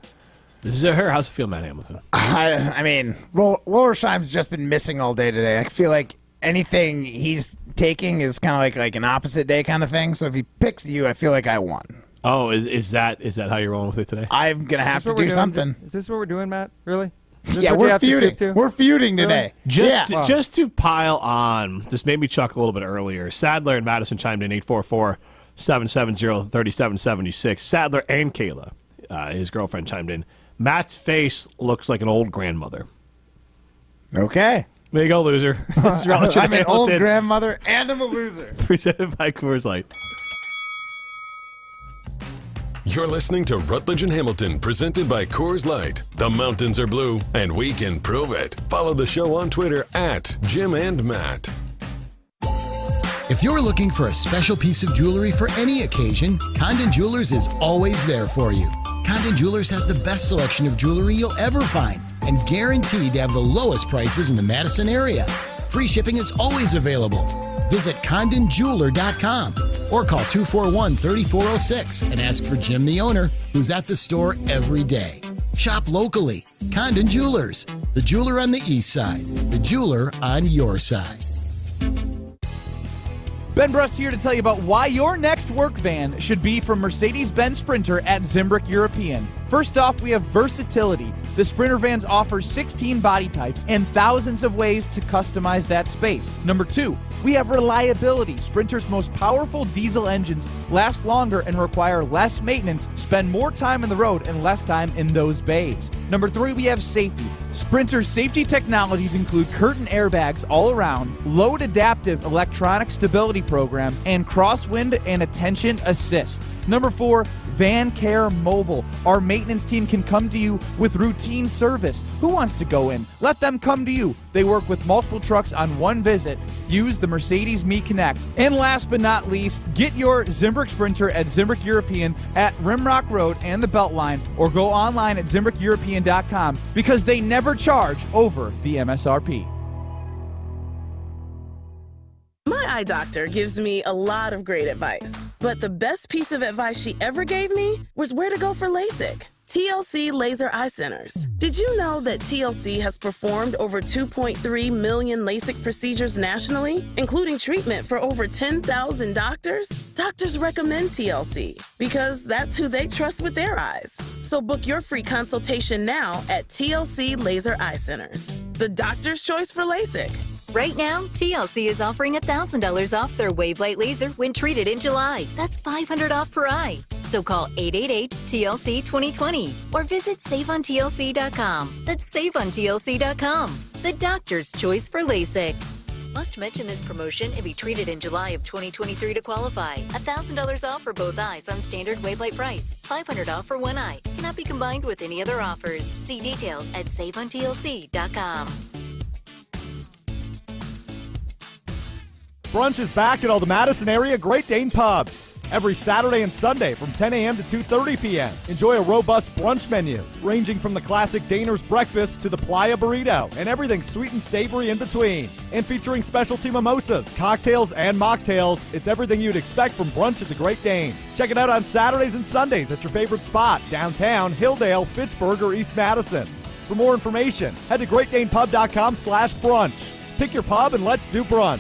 This is her. How's it feel, Matt Hamilton? Wollersheim's just been missing all day today. I feel like anything he's taking is kind of like an opposite day kind of thing. So if he picks you, I feel like I won. Oh, is that how you're rolling with it today? I'm gonna have to do something. Is this what we're doing, Matt? Really? Yeah, we're feuding. We're feuding today. Really? Just to pile on, this made me chuckle a little bit earlier. Sadler and Madison chimed in 844-770-3776. Sadler and Kayla, his girlfriend, chimed in. Matt's face looks like an old grandmother. Okay. There you go, loser. This is Rutledge and I'm an old Hamilton. grandmother and I'm a loser. Presented by Coors Light. You're listening to Rutledge and Hamilton, presented by Coors Light. The mountains are blue, and we can prove it. Follow the show on Twitter at Jim and Matt. If you're looking for a special piece of jewelry for any occasion, Condon Jewelers is always there for you. Condon Jewelers has the best selection of jewelry you'll ever find and guaranteed to have the lowest prices in the Madison area. Free shipping is always available. Visit CondonJeweler.com or call 241-3406 and ask for Jim, the owner, who's at the store every day. Shop locally. Condon Jewelers, the jeweler on the east side, the jeweler on your side. Ben Brust here to tell you about why your next work van should be from Mercedes-Benz Sprinter at Zimbrick European. First off, we have versatility. The Sprinter vans offer 16 body types and thousands of ways to customize that space. Number 2, we have reliability. Sprinter's most powerful diesel engines last longer and require less maintenance, spend more time on the road and less time in those bays. Number 3, we have safety. Sprinter's safety technologies include curtain airbags all around, load adaptive electronic stability program, and crosswind and attention assist. Number 4, Van Care Mobile. Our maintenance team can come to you with routine service. Who wants to go in? Let them come to you. They work with multiple trucks on one visit. Use the Mercedes Me Connect. And last but not least, get your Zimbrick Sprinter at Zimbrick European at Rimrock Road and the Beltline, or go online at ZimbrickEuropean.com because they never charge over the MSRP. My eye doctor gives me a lot of great advice, but the best piece of advice she ever gave me was where to go for LASIK. TLC Laser Eye Centers. Did you know that TLC has performed over 2.3 million LASIK procedures nationally, including treatment for over 10,000 doctors? Doctors recommend TLC because that's who they trust with their eyes. So book your free consultation now at TLC Laser Eye Centers, the doctor's choice for LASIK. Right now, TLC is offering $1,000 off their Wavelight laser when treated in July. That's $500 off per eye. So call 888-TLC-2020 or visit SaveOnTLC.com. That's SaveOnTLC.com. The doctor's choice for LASIK. Must mention this promotion and be treated in July of 2023 to qualify. $1,000 off for both eyes on standard Wavelight price. $500 off for one eye. Cannot be combined with any other offers. See details at SaveOnTLC.com. Brunch is back at all the Madison area Great Dane pubs. Every Saturday and Sunday from 10 a.m. to 2:30 p.m. Enjoy a robust brunch menu, ranging from the classic Daner's breakfast to the Playa burrito, and everything sweet and savory in between. And featuring specialty mimosas, cocktails, and mocktails, it's everything you'd expect from brunch at the Great Dane. Check it out on Saturdays and Sundays at your favorite spot, downtown, Hilldale, Pittsburgh, or East Madison. For more information, head to GreatDanePub.com/brunch. Pick your pub and let's do brunch.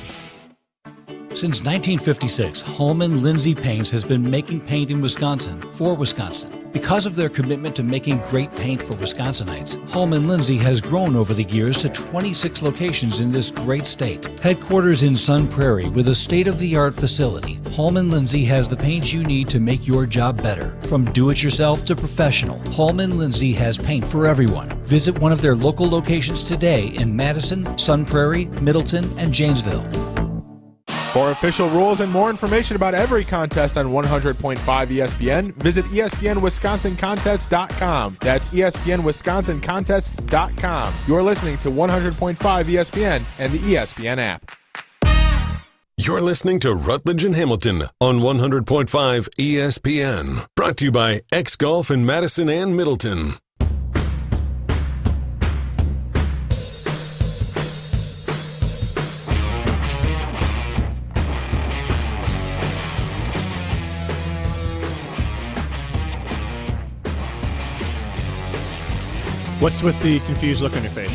Since 1956, Holman Lindsay Paints has been making paint in Wisconsin for Wisconsin. Because of their commitment to making great paint for Wisconsinites, Holman Lindsay has grown over the years to 26 locations in this great state. Headquarters in Sun Prairie with a state-of-the-art facility, Holman Lindsay has the paint you need to make your job better. From do-it-yourself to professional, Holman Lindsay has paint for everyone. Visit one of their local locations today in Madison, Sun Prairie, Middleton, and Janesville. For official rules and more information about every contest on 100.5 ESPN, visit ESPNWisconsinContests.com. That's ESPNWisconsinContests.com. You're listening to 100.5 ESPN and the ESPN app. You're listening to Rutledge and Hamilton on 100.5 ESPN. Brought to you by X Golf in Madison and Middleton. What's with the confused look on your face?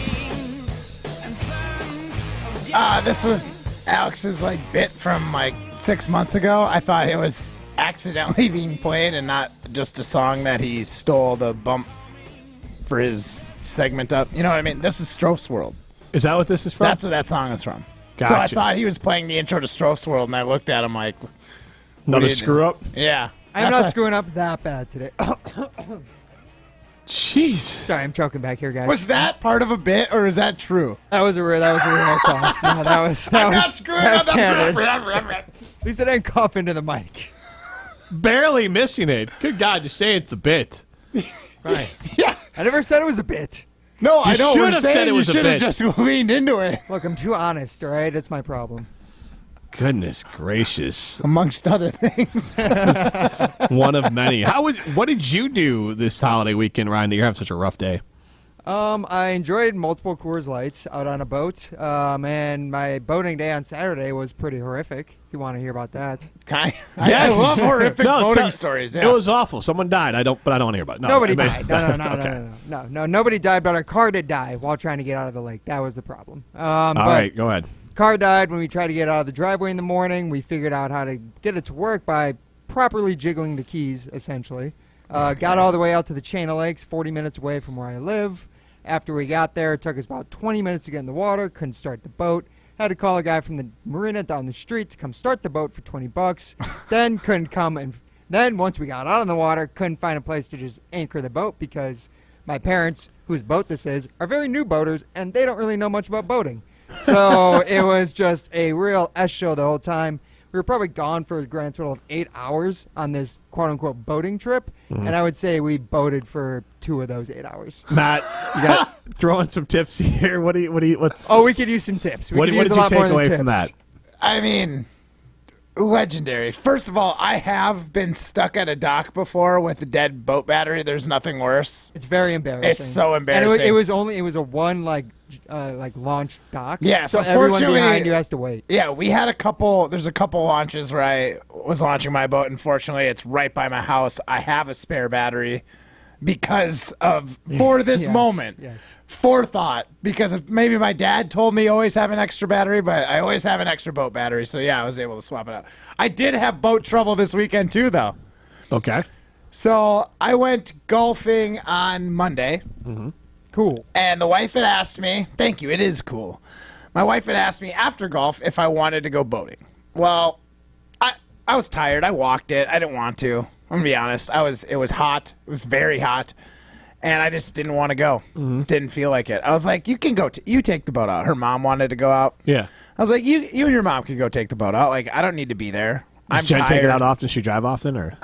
This was Alex's bit from 6 months ago. I thought it was accidentally being played and not just a song that he stole the bump for his segment up. You know what I mean? This is Stroph's World. Is that what this is from? That's what that song is from. Gotcha. So I thought he was playing the intro to Stroph's World, and I looked at him like... Another screw up? Yeah. I'm not screwing up that bad today. Jeez. Sorry, I'm choking back here, guys. Was that part of a bit, or is that true? That was a real cough. No, that was candid. At least I didn't cough into the mic. Barely missing it. Good God, just say it's a bit. Right. Yeah. I never said it was a bit. No, I know. should We're have saying said it was you a should have bit. just leaned into it. Look, I'm too honest, all right? That's my problem. Goodness gracious. Amongst other things. One of many. What did you do this holiday weekend, Ryan, that you're having such a rough day? I enjoyed multiple Coors Lights out on a boat, and my boating day on Saturday was pretty horrific, if you want to hear about that. I love horrific boating stories. Yeah. It was awful. Someone died. I don't want to hear about it. No, Nobody I mean- died. No, nobody died, but our car did die while trying to get out of the lake. That was the problem. All right, go ahead. Car died when we tried to get out of the driveway in the morning. We figured out how to get it to work by properly jiggling the keys, essentially. Got all the way out to the chain of lakes, 40 minutes away from where I live. After we got there, it took us about 20 minutes to get in the water. Couldn't start the boat. Had to call a guy from the marina down the street to come start the boat for $20. Then couldn't come. And then once we got out on the water, couldn't find a place to just anchor the boat because my parents, whose boat this is, are very new boaters, and they don't really know much about boating. So it was just a real S show the whole time. We were probably gone for a grand total of 8 hours on this quote-unquote boating trip, and I would say we boated for 2 of those 8 hours. Matt, you got throwing some tips here. What's? Oh, we could use some tips. What did you take away from that? I mean, legendary. First of all, I have been stuck at a dock before with a dead boat battery. There's nothing worse. It's very embarrassing. It's so embarrassing. And it was a one launch dock. Yeah, so so everyone fortunately- behind you has to wait. Yeah, we had there's a couple launches where I was launching my boat. Unfortunately, it's right by my house. I have a spare battery because for this Yes, moment. yes. Forethought, because if maybe my dad told me always have an extra battery, but I always have an extra boat battery. So yeah, I was able to swap it out. I did have boat trouble this weekend too, though. Okay. So I went golfing on Monday. Mm-hmm. Cool. And the wife had asked me, thank you, it is cool. My wife had asked me after golf if I wanted to go boating. Well, I was tired. I walked it. I didn't want to. I'm going to be honest. It was hot. It was very hot. And I just didn't want to go. Mm-hmm. Didn't feel like it. I was like, you can go. You take the boat out. Her mom wanted to go out. Yeah. I was like, you and your mom can go take the boat out. Like, I don't need to be there. I'm Does Jen tired. take it out often? Does she drive often? Or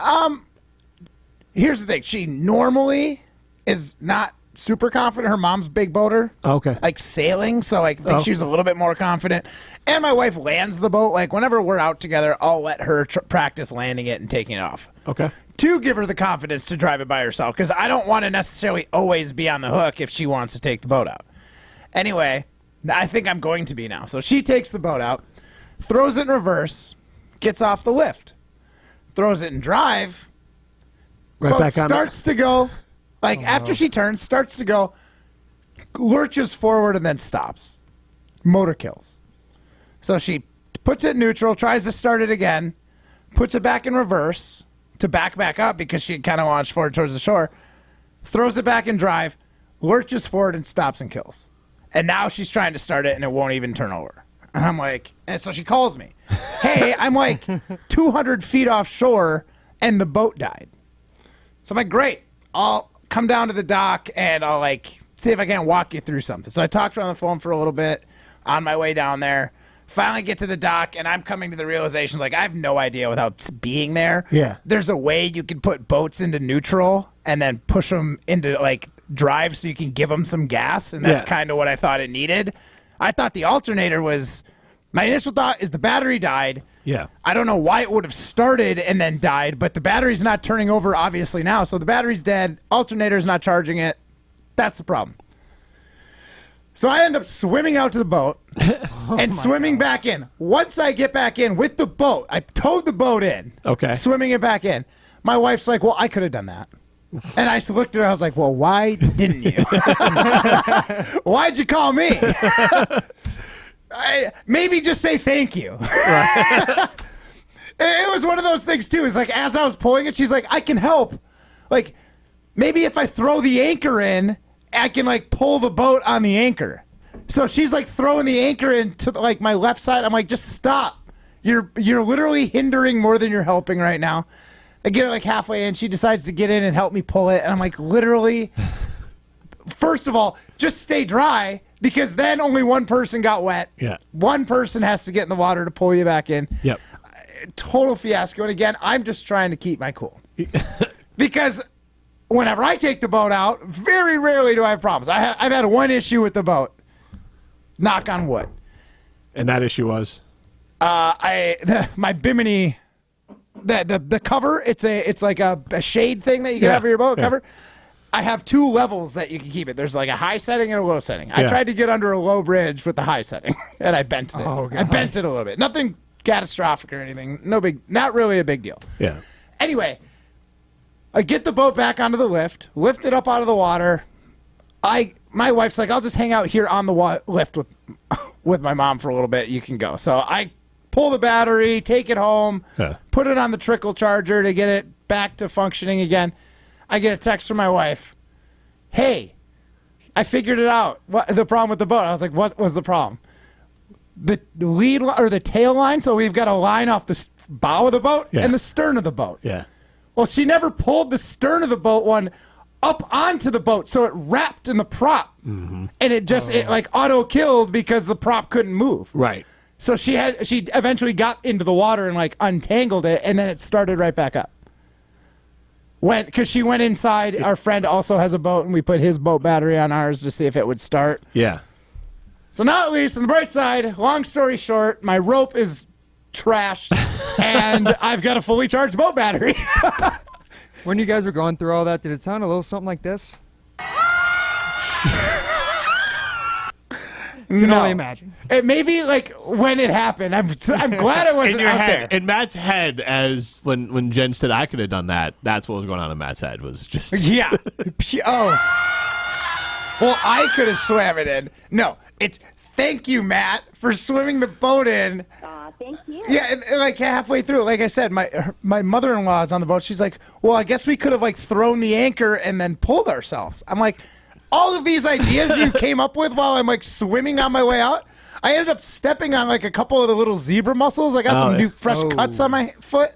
Here's the thing. She normally is not super confident. Her mom's a big boater. Okay. Like sailing, so I think she's a little bit more confident. And my wife lands the boat. Like whenever we're out together, I'll let her practice landing it and taking it off. Okay. To give her the confidence to drive it by herself, because I don't want to necessarily always be on the hook if she wants to take the boat out. Anyway, I think I'm going to be now. So she takes the boat out, throws it in reverse, gets off the lift, throws it in drive, Right boat back on. starts to go. Like, after she turns, starts to go, lurches forward, and then stops. Motor kills. So she puts it in neutral, tries to start it again, puts it back in reverse to back up because she kind of launched forward towards the shore, throws it back in drive, lurches forward, and stops and kills. And now she's trying to start it, and it won't even turn over. And I'm like, and so she calls me. Hey, I'm like 200 feet offshore, and the boat died. So I'm like, great. I'll come down to the dock and I'll like see if I can walk you through something. So I talked to her on the phone for a little bit on my way down there. Finally get to the dock and I'm coming to the realization like I have no idea without being there. Yeah. There's a way you can put boats into neutral and then push them into like drive so you can give them some gas, and that's kind of what I thought it needed. I thought the alternator was my initial thought is the battery died. Yeah. I don't know why it would have started and then died, but the battery's not turning over obviously now. So the battery's dead. Alternator's not charging it. That's the problem. So I end up swimming out to the boat and swimming back in. Once I get back in with the boat, I towed the boat in. Okay. Swimming it back in. My wife's like, well, I could have done that. And I looked at her. I was like, well, why didn't you? Why'd you call me? Maybe just say thank you. Right. It was one of those things too. It's like as I was pulling it, she's like, I can help. Like maybe if I throw the anchor in, I can like pull the boat on the anchor. So she's like throwing the anchor into like my left side. I'm like, just stop. You're literally hindering more than you're helping right now. I get it like halfway in. She decides to get in and help me pull it. And I'm like, literally, first of all, just stay dry. Because then only one person got wet. Yeah. One person has to get in the water to pull you back in. Yep. total fiasco. And again, I'm just trying to keep my cool. Because whenever I take the boat out, very rarely do I have problems. I've had one issue with the boat. Knock on wood. And that issue was? My Bimini, the cover, it's like a shade thing that you can have for your boat cover. I have 2 levels that you can keep it. There's like a high setting and a low setting. I tried to get under a low bridge with the high setting, and I bent it. Oh, God. I bent it a little bit. Nothing catastrophic or anything. Not really a big deal. Yeah. Anyway, I get the boat back onto the lift it up out of the water. My wife's like, I'll just hang out here on the lift with my mom for a little bit. You can go. So I pull the battery, take it home, put it on the trickle charger to get it back to functioning again. I get a text from my wife. Hey, I figured it out. What the problem with the boat? I was like, what was the problem? The lead or the tail line. So we've got a line off the bow of the boat and the stern of the boat. Yeah. Well, she never pulled the stern of the boat one up onto the boat, so it wrapped in the prop, and it just it like auto killed because the prop couldn't move. Right. So she eventually got into the water and like untangled it, and then it started right back up. Because she went inside. Our friend also has a boat, and we put his boat battery on ours to see if it would start. Yeah. So now at least on the bright side, long story short, my rope is trashed, and I've got a fully charged boat battery. When you guys were going through all that, did it sound a little something like this? You can only imagine. It may be like when it happened. I'm glad it wasn't in your out head, there. in Matt's head, as when Jen said I could have done that, that's what was going on in Matt's head. Was just Yeah. Well, I could have swam it in. No, it's thank you, Matt, for swimming the boat in. Thank you. Yeah, and like halfway through, like I said, my mother-in-law is on the boat. She's like, well, I guess we could have like thrown the anchor and then pulled ourselves. I'm like, all of these ideas you came up with while I'm like swimming on my way out, I ended up stepping on like a couple of the little zebra mussels. I got some new fresh cuts on my foot.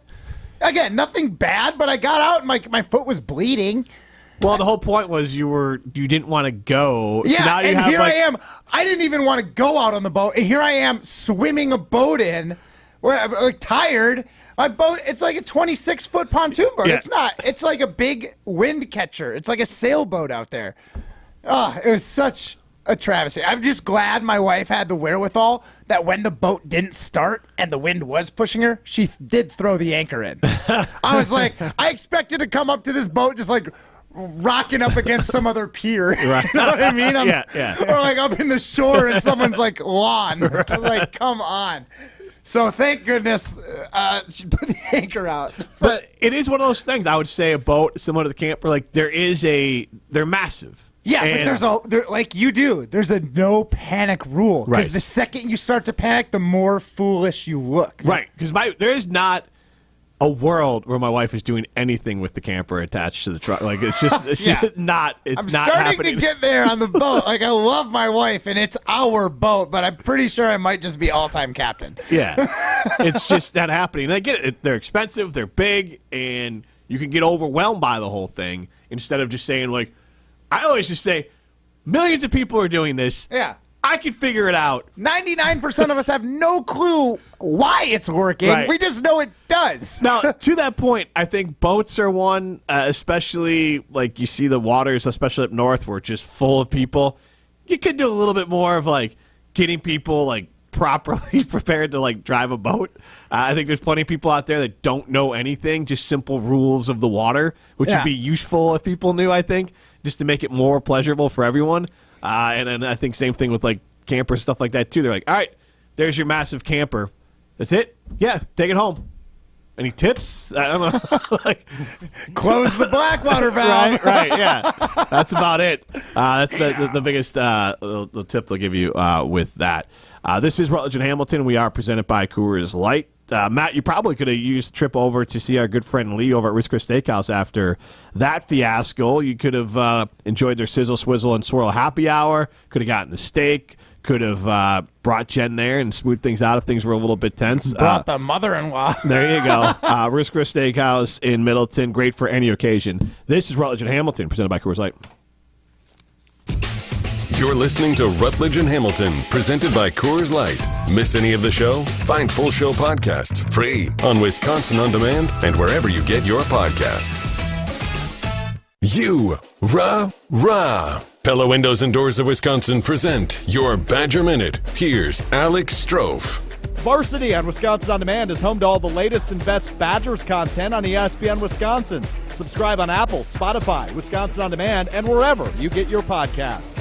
Again, nothing bad, but I got out and my foot was bleeding. Well, the whole point was you didn't want to go. Yeah, so now you and have here I am. I didn't even want to go out on the boat, and here I am swimming a boat in. I'm like tired. My boat, it's like a 26-foot pontoon boat. Yeah. It's not. It's like a big wind catcher. It's like a sailboat out there. It was such a travesty. I'm just glad my wife had the wherewithal that when the boat didn't start and the wind was pushing her, she did throw the anchor in. I was like, I expected to come up to this boat just like rocking up against some other pier. Right. You know what I mean? Yeah. Or like up in the shore in someone's like lawn. I was like, come on. So thank goodness she put the anchor out. But it is one of those things. I would say a boat similar to the camper, like they're massive. Yeah, but there's a no panic rule. Because Right. the second you start to panic, the more foolish you look. Right, because there is not a world where my wife is doing anything with the camper attached to the truck. Like it's just not. It's I'm not starting happening. to get there on the boat. Like I love my wife, and it's our boat, but I'm pretty sure I might just be all-time captain. Yeah, it's just not happening. And I get it. They're expensive. They're big, and you can get overwhelmed by the whole thing instead of just saying like. I always just say, millions of people are doing this. Yeah. I can figure it out. 99% of us have no clue why it's working. Right. We just know it does. Now, to that point, I think boats are one, especially like you see the waters, especially up north, where it's just full of people. You could do a little bit more of like getting people like properly prepared to like drive a boat. I think there's plenty of people out there that don't know anything, just simple rules of the water, which would be useful if people knew, I think, just to make it more pleasurable for everyone. And then I think same thing with like campers, stuff like that too. They're like, all right, there's your massive camper. That's it? Yeah, take it home. Any tips? I don't know. Like, close the Blackwater valve. Right, yeah. That's about it. That's the biggest the tip they'll give you with that. This is Rutledge and Hamilton. We are presented by Coors Light. Matt, you probably could have used a trip over to see our good friend Lee over at Ruth's Chris Steakhouse after that fiasco. You could have enjoyed their Sizzle, Swizzle, and Swirl happy hour. Could have gotten a steak. Could have brought Jen there and smoothed things out if things were a little bit tense. Brought the mother-in-law. There you go. Ruth's Chris Steakhouse in Middleton. Great for any occasion. This is Rutledge and Hamilton, presented by Coors Light. You're listening to Rutledge and Hamilton, presented by Coors Light. Miss any of the show? Find full show podcasts free on Wisconsin On Demand and wherever you get your podcasts. Rah! Pella Windows and Doors of Wisconsin present your Badger Minute. Here's Alex Strofe. Varsity on Wisconsin On Demand is home to all the latest and best Badgers content on ESPN Wisconsin. Subscribe on Apple, Spotify, Wisconsin On Demand, and wherever you get your podcasts.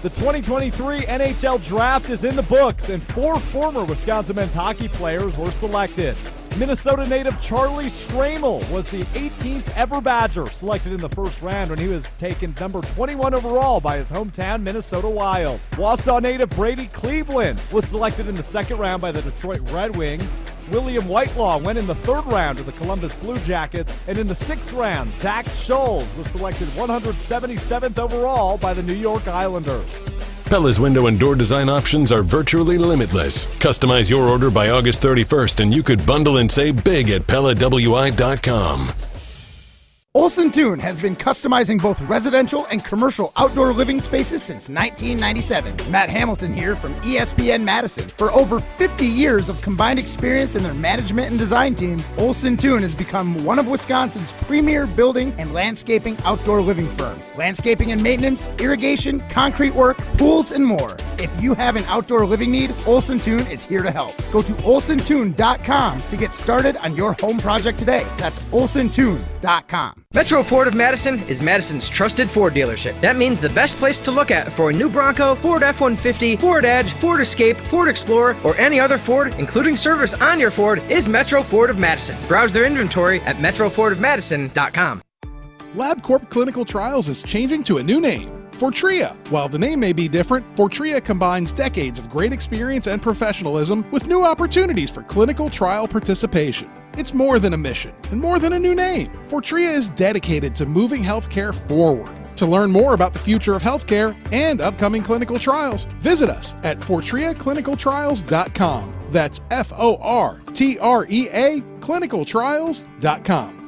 The 2023 NHL Draft is in the books, and 4 former Wisconsin men's hockey players were selected. Minnesota native Charlie Stramel was the 18th ever Badger selected in the first round when he was taken number 21 overall by his hometown Minnesota Wild. Wausau native Brady Cleveland was selected in the second round by the Detroit Red Wings. William Whitelaw went in the third round to the Columbus Blue Jackets. And in the sixth round, Zach Scholes was selected 177th overall by the New York Islanders. Pella's window and door design options are virtually limitless. Customize your order by August 31st and you could bundle and save big at PellaWI.com. Olson Toon has been customizing both residential and commercial outdoor living spaces since 1997. Matt Hamilton here from ESPN Madison. For over 50 years of combined experience in their management and design teams, Olson Toon has become one of Wisconsin's premier building and landscaping outdoor living firms. Landscaping and maintenance, irrigation, concrete work, pools, and more. If you have an outdoor living need, Olson Toon is here to help. Go to olsontoon.com to get started on your home project today. That's olsontoon.com. Metro Ford of Madison is Madison's trusted Ford dealership. That means the best place to look at for a new Bronco, Ford F-150, Ford Edge, Ford Escape, Ford Explorer, or any other Ford, including service on your Ford, is Metro Ford of Madison. Browse their inventory at metrofordofmadison.com. LabCorp Clinical Trials is changing to a new name, Fortrea. While the name may be different, Fortrea combines decades of great experience and professionalism with new opportunities for clinical trial participation. It's more than a mission and more than a new name. Fortrea is dedicated to moving healthcare forward. To learn more about the future of healthcare and upcoming clinical trials, visit us at FortreaClinicalTrials.com. That's FORTREA clinicaltrials.com.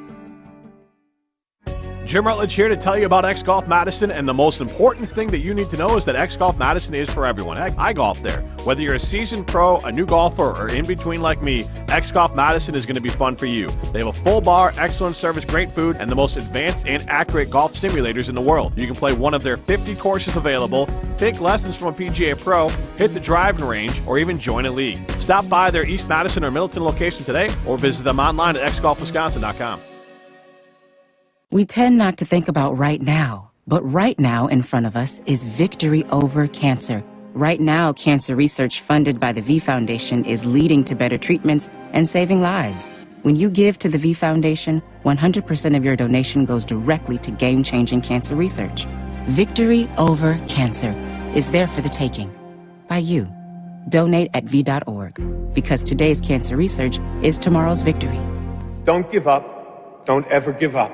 Jim Rutledge here to tell you about X Golf Madison, and the most important thing that you need to know is that X Golf Madison is for everyone. Heck, I golf there. Whether you're a seasoned pro, a new golfer, or in between like me, X Golf Madison is going to be fun for you. They have a full bar, excellent service, great food, and the most advanced and accurate golf simulators in the world. You can play one of their 50 courses available, take lessons from a PGA pro, hit the driving range, or even join a league. Stop by their East Madison or Middleton location today, or visit them online at xgolfwisconsin.com. We tend not to think about right now, but right now in front of us is victory over cancer. Right now, cancer research funded by the V Foundation is leading to better treatments and saving lives. When you give to the V Foundation, 100% of your donation goes directly to game-changing cancer research. Victory over cancer is there for the taking by you. Donate at V.org, because today's cancer research is tomorrow's victory. Don't give up. Don't ever give up.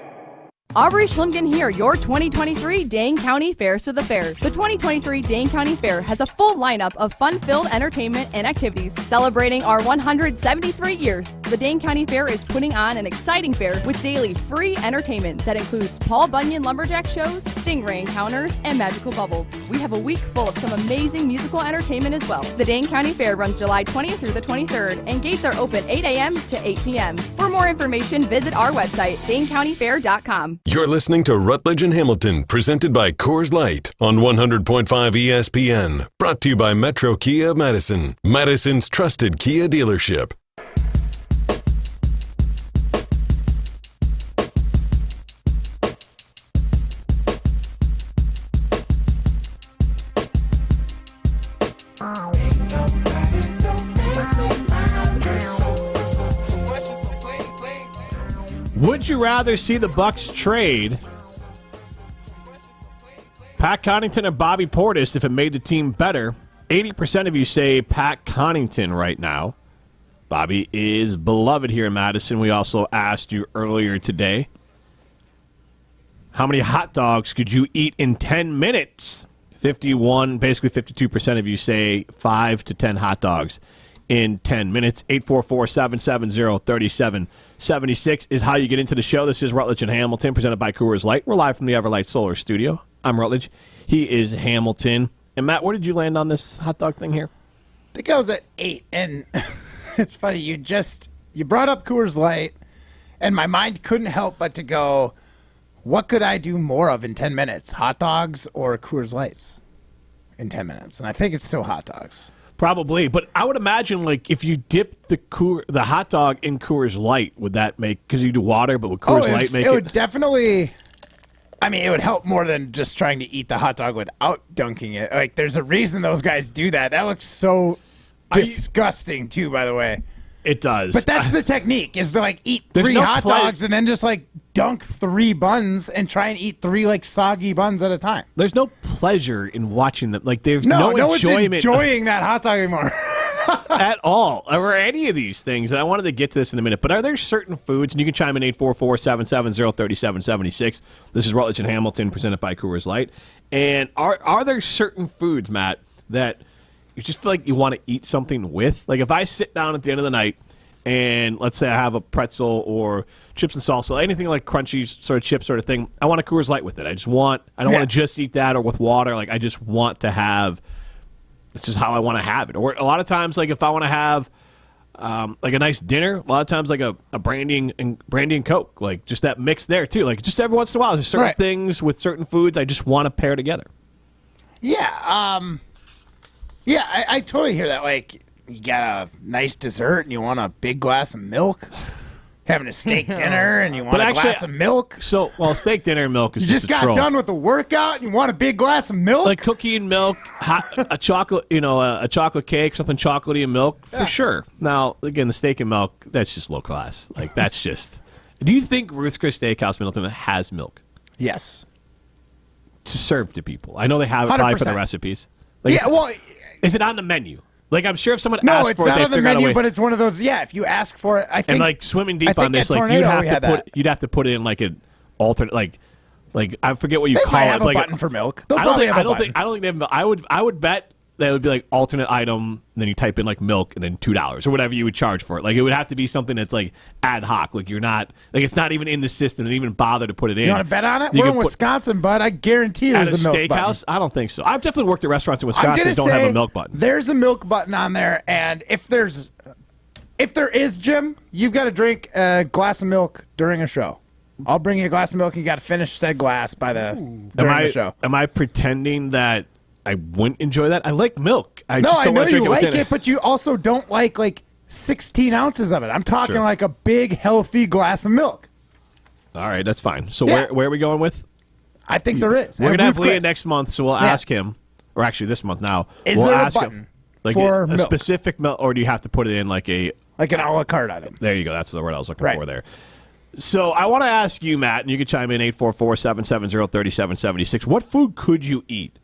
Aubrey Schlingen here, your 2023 Dane County Fairs to the Fair. The 2023 Dane County Fair has a full lineup of fun-filled entertainment and activities. Celebrating our 173 years, the Dane County Fair is putting on an exciting fair with daily free entertainment that includes Paul Bunyan lumberjack shows, stingray encounters, and magical bubbles. We have a week full of some amazing musical entertainment as well. The Dane County Fair runs July 20th through the 23rd, and gates are open 8 a.m. to 8 p.m. For more information, visit our website, danecountyfair.com. You're listening to Rutledge and Hamilton, presented by Coors Light on 100.5 ESPN. Brought to you by Metro Kia of Madison, Madison's trusted Kia dealership. Would you rather see the Bucks trade Pat Connaughton or Bobby Portis if it made the team better? 80% of you say Pat Connaughton right now. Bobby is beloved here in Madison. We also asked you earlier today, how many hot dogs could you eat in 10 minutes? 51, basically 52% of you say 5 to 10 hot dogs in 10 minutes. 844-770-3776 is how you get into the show. This is Rutledge and Hamilton, presented by Coors Light. We're live from the Everlight Solar Studio. I'm Rutledge. He is Hamilton. And, Matt, where did you land on this hot dog thing here? I think I was at 8, and it's funny. You brought up Coors Light, and my mind couldn't help but to go, what could I do more of in 10 minutes, hot dogs or Coors Lights in 10 minutes? And I think it's still hot dogs. Probably, but I would imagine like if you dip the hot dog in Coors Light, would that make, because you do water, but would Coors Light make it? It would definitely. I mean, it would help more than just trying to eat the hot dog without dunking it. Like, there's a reason those guys do that. That looks so disgusting, too, by the way. It does. But that's the technique, is to, like, eat 3 hot dogs and then just, like, dunk 3 buns and try and eat 3, like, soggy buns at a time. There's no pleasure in watching them. Like, there's no enjoyment. Enjoying that hot dog anymore. At all, or any of these things. And I wanted to get to this in a minute, but are there certain foods, and you can chime in 844-770-3776. This is Rutledge and Hamilton, presented by Coors Light. And are there certain foods, Matt, that you just feel like you want to eat something with? Like if I sit down at the end of the night and let's say I have a pretzel or chips and salsa, anything like crunchy sort of chip sort of thing, I want a Coors Light with it. I don't want to just eat that or with water. Like I just want to have, this is how I want to have it. Or a lot of times, like if I want to have like a nice dinner, a lot of times like a brandy and Coke, like just that mix there too. Like just every once in a while, there's certain things with certain foods I just want to pair together. Yeah, I totally hear that. Like you got a nice dessert and you want a big glass of milk. Having a steak dinner and you want a glass of milk. So, steak dinner and milk is just a troll. You just got done with the workout and you want a big glass of milk? Like cookie and milk, a chocolate, a chocolate cake, something chocolatey and milk, for sure. Now, again, the steak and milk, that's just low class. Like, that's just... Do you think Ruth's Chris Steakhouse Middleton has milk? Yes. To serve to people. I know they have it probably for the recipes. Like, is it on the menu? Like, I'm sure if someone asked for it, it's not on the menu, but it's one of those, if you ask for it, I think... And, like, swimming deep on this, like, you'd have to put it in, like, an alternate, like I forget what you call it. They might have like a button for milk. I don't think they have milk. I would bet that it would be, like, alternate item, and then you type in, like, milk, and then $2, or whatever you would charge for it. Like, it would have to be something that's, like, ad hoc. Like, you're not... Like, it's not even in the system, and even bother to put it in. You want to bet on it? We're in Wisconsin, bud. I guarantee there's a milk button. At a steakhouse? I don't think so. I've definitely worked at restaurants in Wisconsin that don't have a milk button. There's a milk button on there, and if there is, Jim, you've got to drink a glass of milk during a show. I'll bring you a glass of milk, and you got to finish said glass during the show. Am I pretending that I wouldn't enjoy that? I like milk. I know you like it, but you also don't like 16 ounces of it. I'm talking like a big, healthy glass of milk. All right, that's fine. So where are we going with? I think there is. We're going to have Leah next month, so we'll ask him, or actually this month now. We'll there ask a button him, like for a specific milk, or do you have to put it in like an a la carte item? There you go. That's the word I was looking for there. So I want to ask you, Matt, and you can chime in 844-770-3776. What food could you eat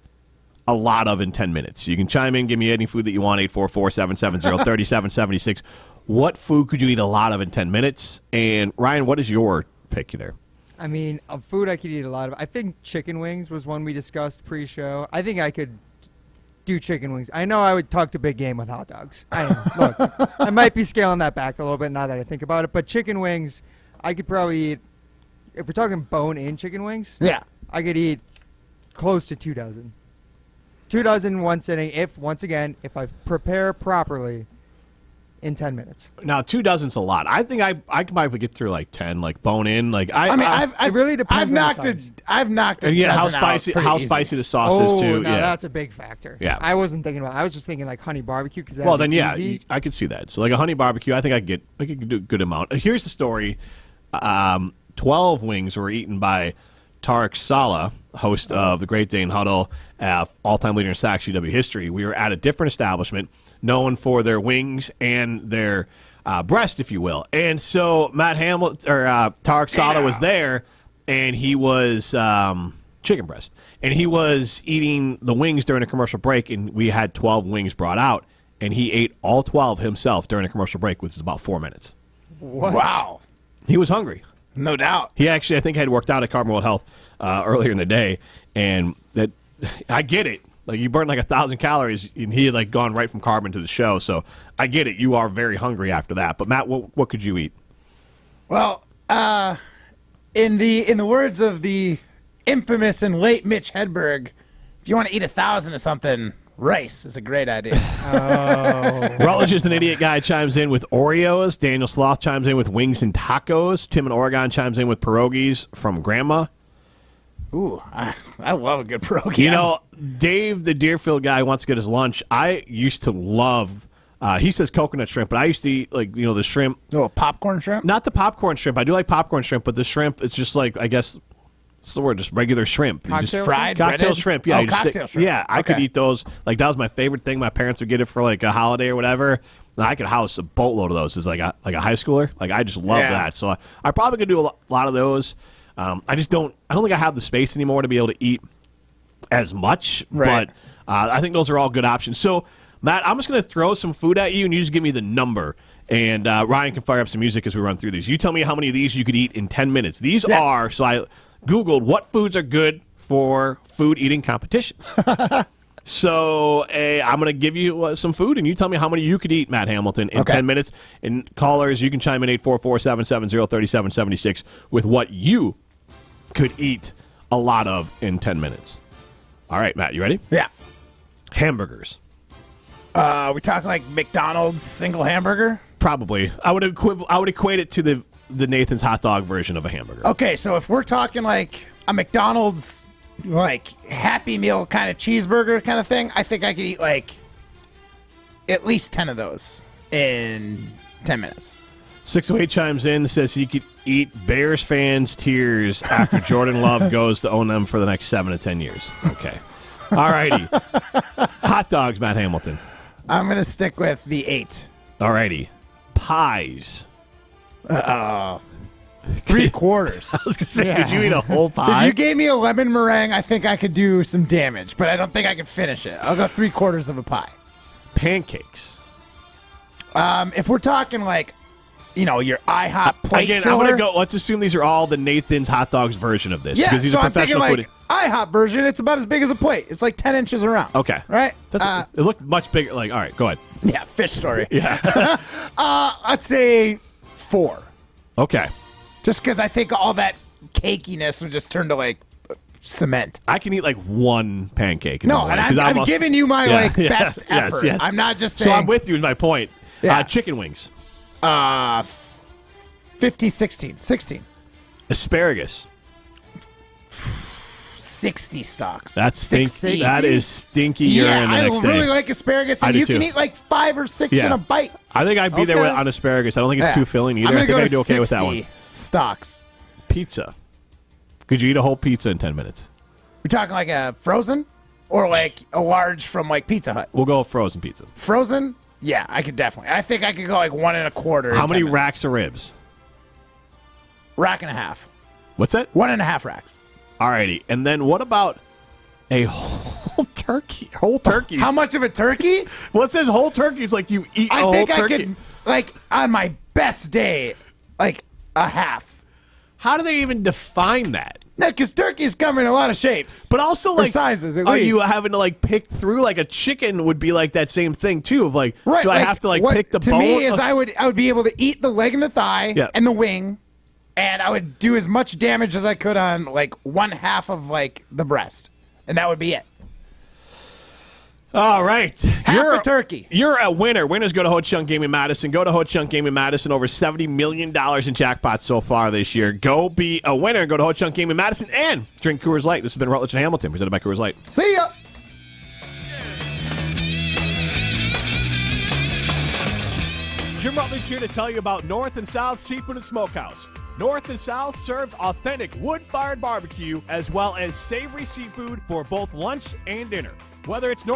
a lot of in 10 minutes? You can chime in, give me any food that you want, 844-770-3776. What food could you eat a lot of in 10 minutes? And Ryan, what is your pick there? I mean, a food I could eat a lot of. I think chicken wings was one we discussed pre-show. I think I could do chicken wings. I know I would talk to big game with hot dogs. Look, I might be scaling that back a little bit now that I think about it. But chicken wings, I could probably eat, if we're talking bone-in chicken wings, I could eat close to 2 dozen. 2 dozen in one sitting, if I prepare properly in 10 minutes. Now, 2 dozen's a lot. I think I could probably get through like 10, like bone in. Like it really depends. I've knocked it. Yeah, how spicy the sauce is too. No, that's a big factor. Yeah, I wasn't thinking about. I was just thinking like honey barbecue because easy. I could see that. So like a honey barbecue, I think I could do a good amount. Here's the story: 12 wings were eaten by Tarek Saleh, host of the Great Dane Huddle, all-time leader in sacks UW history. We were at a different establishment known for their wings and their breast, if you will. And so Matt Hamilton or Tarek Saleh was there, and he was chicken breast, and he was eating the wings during a commercial break. And we had 12 wings brought out, and he ate all 12 himself during a commercial break, which was about 4 minutes. What? Wow, he was hungry. No doubt. He actually, I think, had worked out at Carbon World Health earlier in the day, and that I get it. Like, you burned like 1,000 calories, and he had like gone right from carbon to the show. So I get it. You are very hungry after that. But Matt, what could you eat? Well, in the words of the infamous and late Mitch Hedberg, if you want to eat 1,000 of something, rice is a great idea. Rutledge is an idiot guy chimes in with Oreos. Daniel Sloth chimes in with wings and tacos. Tim in Oregon chimes in with pierogies from Grandma. Ooh, I love a good pierogi. You know, Dave, the Deerfield guy, wants to get his lunch. I used to love, he says coconut shrimp, but I used to eat, like, the shrimp. Oh, popcorn shrimp? Not the popcorn shrimp. I do like popcorn shrimp, but the shrimp, it's just like, I guess, what's the word? Just regular shrimp. Cocktail fried? Cocktail breaded? shrimp, yeah. Oh, cocktail shrimp. Yeah, I could eat those. Like, that was my favorite thing. My parents would get it for, like, a holiday or whatever. And I could house a boatload of those as, like a high schooler. Like, I just love that. So I probably could do a lot of those. I don't think I have the space anymore to be able to eat as much, right. But I think those are all good options. So, Matt, I'm just going to throw some food at you, and you just give me the number. And Ryan can fire up some music as we run through these. You tell me how many of these you could eat in 10 minutes. These are, so I Googled what foods are good for food eating competitions. So I'm going to give you some food, and you tell me how many you could eat, Matt Hamilton, in 10 minutes. And callers, you can chime in 844-770-3776 with what you could eat a lot of in 10 minutes. All right, Matt, you ready? Yeah. Hamburgers. We talking like McDonald's single hamburger? Probably. I would equate it to the Nathan's hot dog version of a hamburger. Okay, so if we're talking like a McDonald's like Happy Meal kind of cheeseburger kind of thing, I think I could eat like at least 10 of those in 10 minutes. 608 chimes in, says he could eat Bears fans' tears after Jordan Love goes to own them for the next 7 to 10 years. Okay. All righty. Hot dogs, Matt Hamilton. I'm going to stick with the 8. All righty. Pies. 3/4. I was going to say, could you eat a whole pie? If you gave me a lemon meringue, I think I could do some damage, but I don't think I could finish it. I'll go 3/4 of a pie. Pancakes. If we're talking like, your IHOP plate Again, filler. I'm going to go, let's assume these are all the Nathan's hot dogs version of this. Yeah, because these so are I'm thinking professional like food. IHOP version, it's about as big as a plate. It's like 10 inches around. Okay. Right? It looked much bigger. Like, all right, go ahead. Yeah, fish story. Yeah. Let's say 4. Okay. Just because I think all that cakiness would just turn to like cement. I can eat like one pancake. No, and I'm giving you my best effort. Yes. I'm not just saying. So I'm with you is my point. Yeah. Chicken wings. 50, 16. Asparagus. 60 stocks. That's stinky. 60. That is stinky urine the next day. I really like asparagus, and I do you too. can eat like 5 or 6 in a bite. I think I'd be there on asparagus. I don't think it's too filling either. I'm I think go I'd do okay with that one. 60 stocks. Pizza. Could you eat a whole pizza in 10 minutes? We're talking like a frozen or like a large from like Pizza Hut? We'll go frozen pizza. Frozen? Yeah, I could definitely. I think I could go like 1 1/4. How many racks of ribs? Rack and a half. What's that? 1.5 racks. Alrighty. And then what about a whole turkey? Whole turkey. How much of a turkey? Well, it says whole turkey. It's like you eat a whole turkey. I could, like, on my best day, like a half. How do they even define that? No, because turkeys come in a lot of shapes. But also, like, sizes, at are least. you having to, like, pick through? Like, a chicken would be like that same thing, too, of, like, right, do I have to, like, pick the to bone? To me, is I would be able to eat the leg and the thigh and the wing, and I would do as much damage as I could on, like, 1/2 of, like, the breast. And that would be it. All right. Half a turkey. You're a winner. Winners go to Ho Chunk Gaming Madison. Go to Ho Chunk Gaming Madison. Over $70 million in jackpots so far this year. Go be a winner. Go to Ho Chunk Gaming Madison and drink Coors Light. This has been Rutledge and Hamilton, presented by Coors Light. See ya. Jim Rutledge here to tell you about North and South Seafood and Smokehouse. North and South serves authentic wood-fired barbecue as well as savory seafood for both lunch and dinner. Whether it's North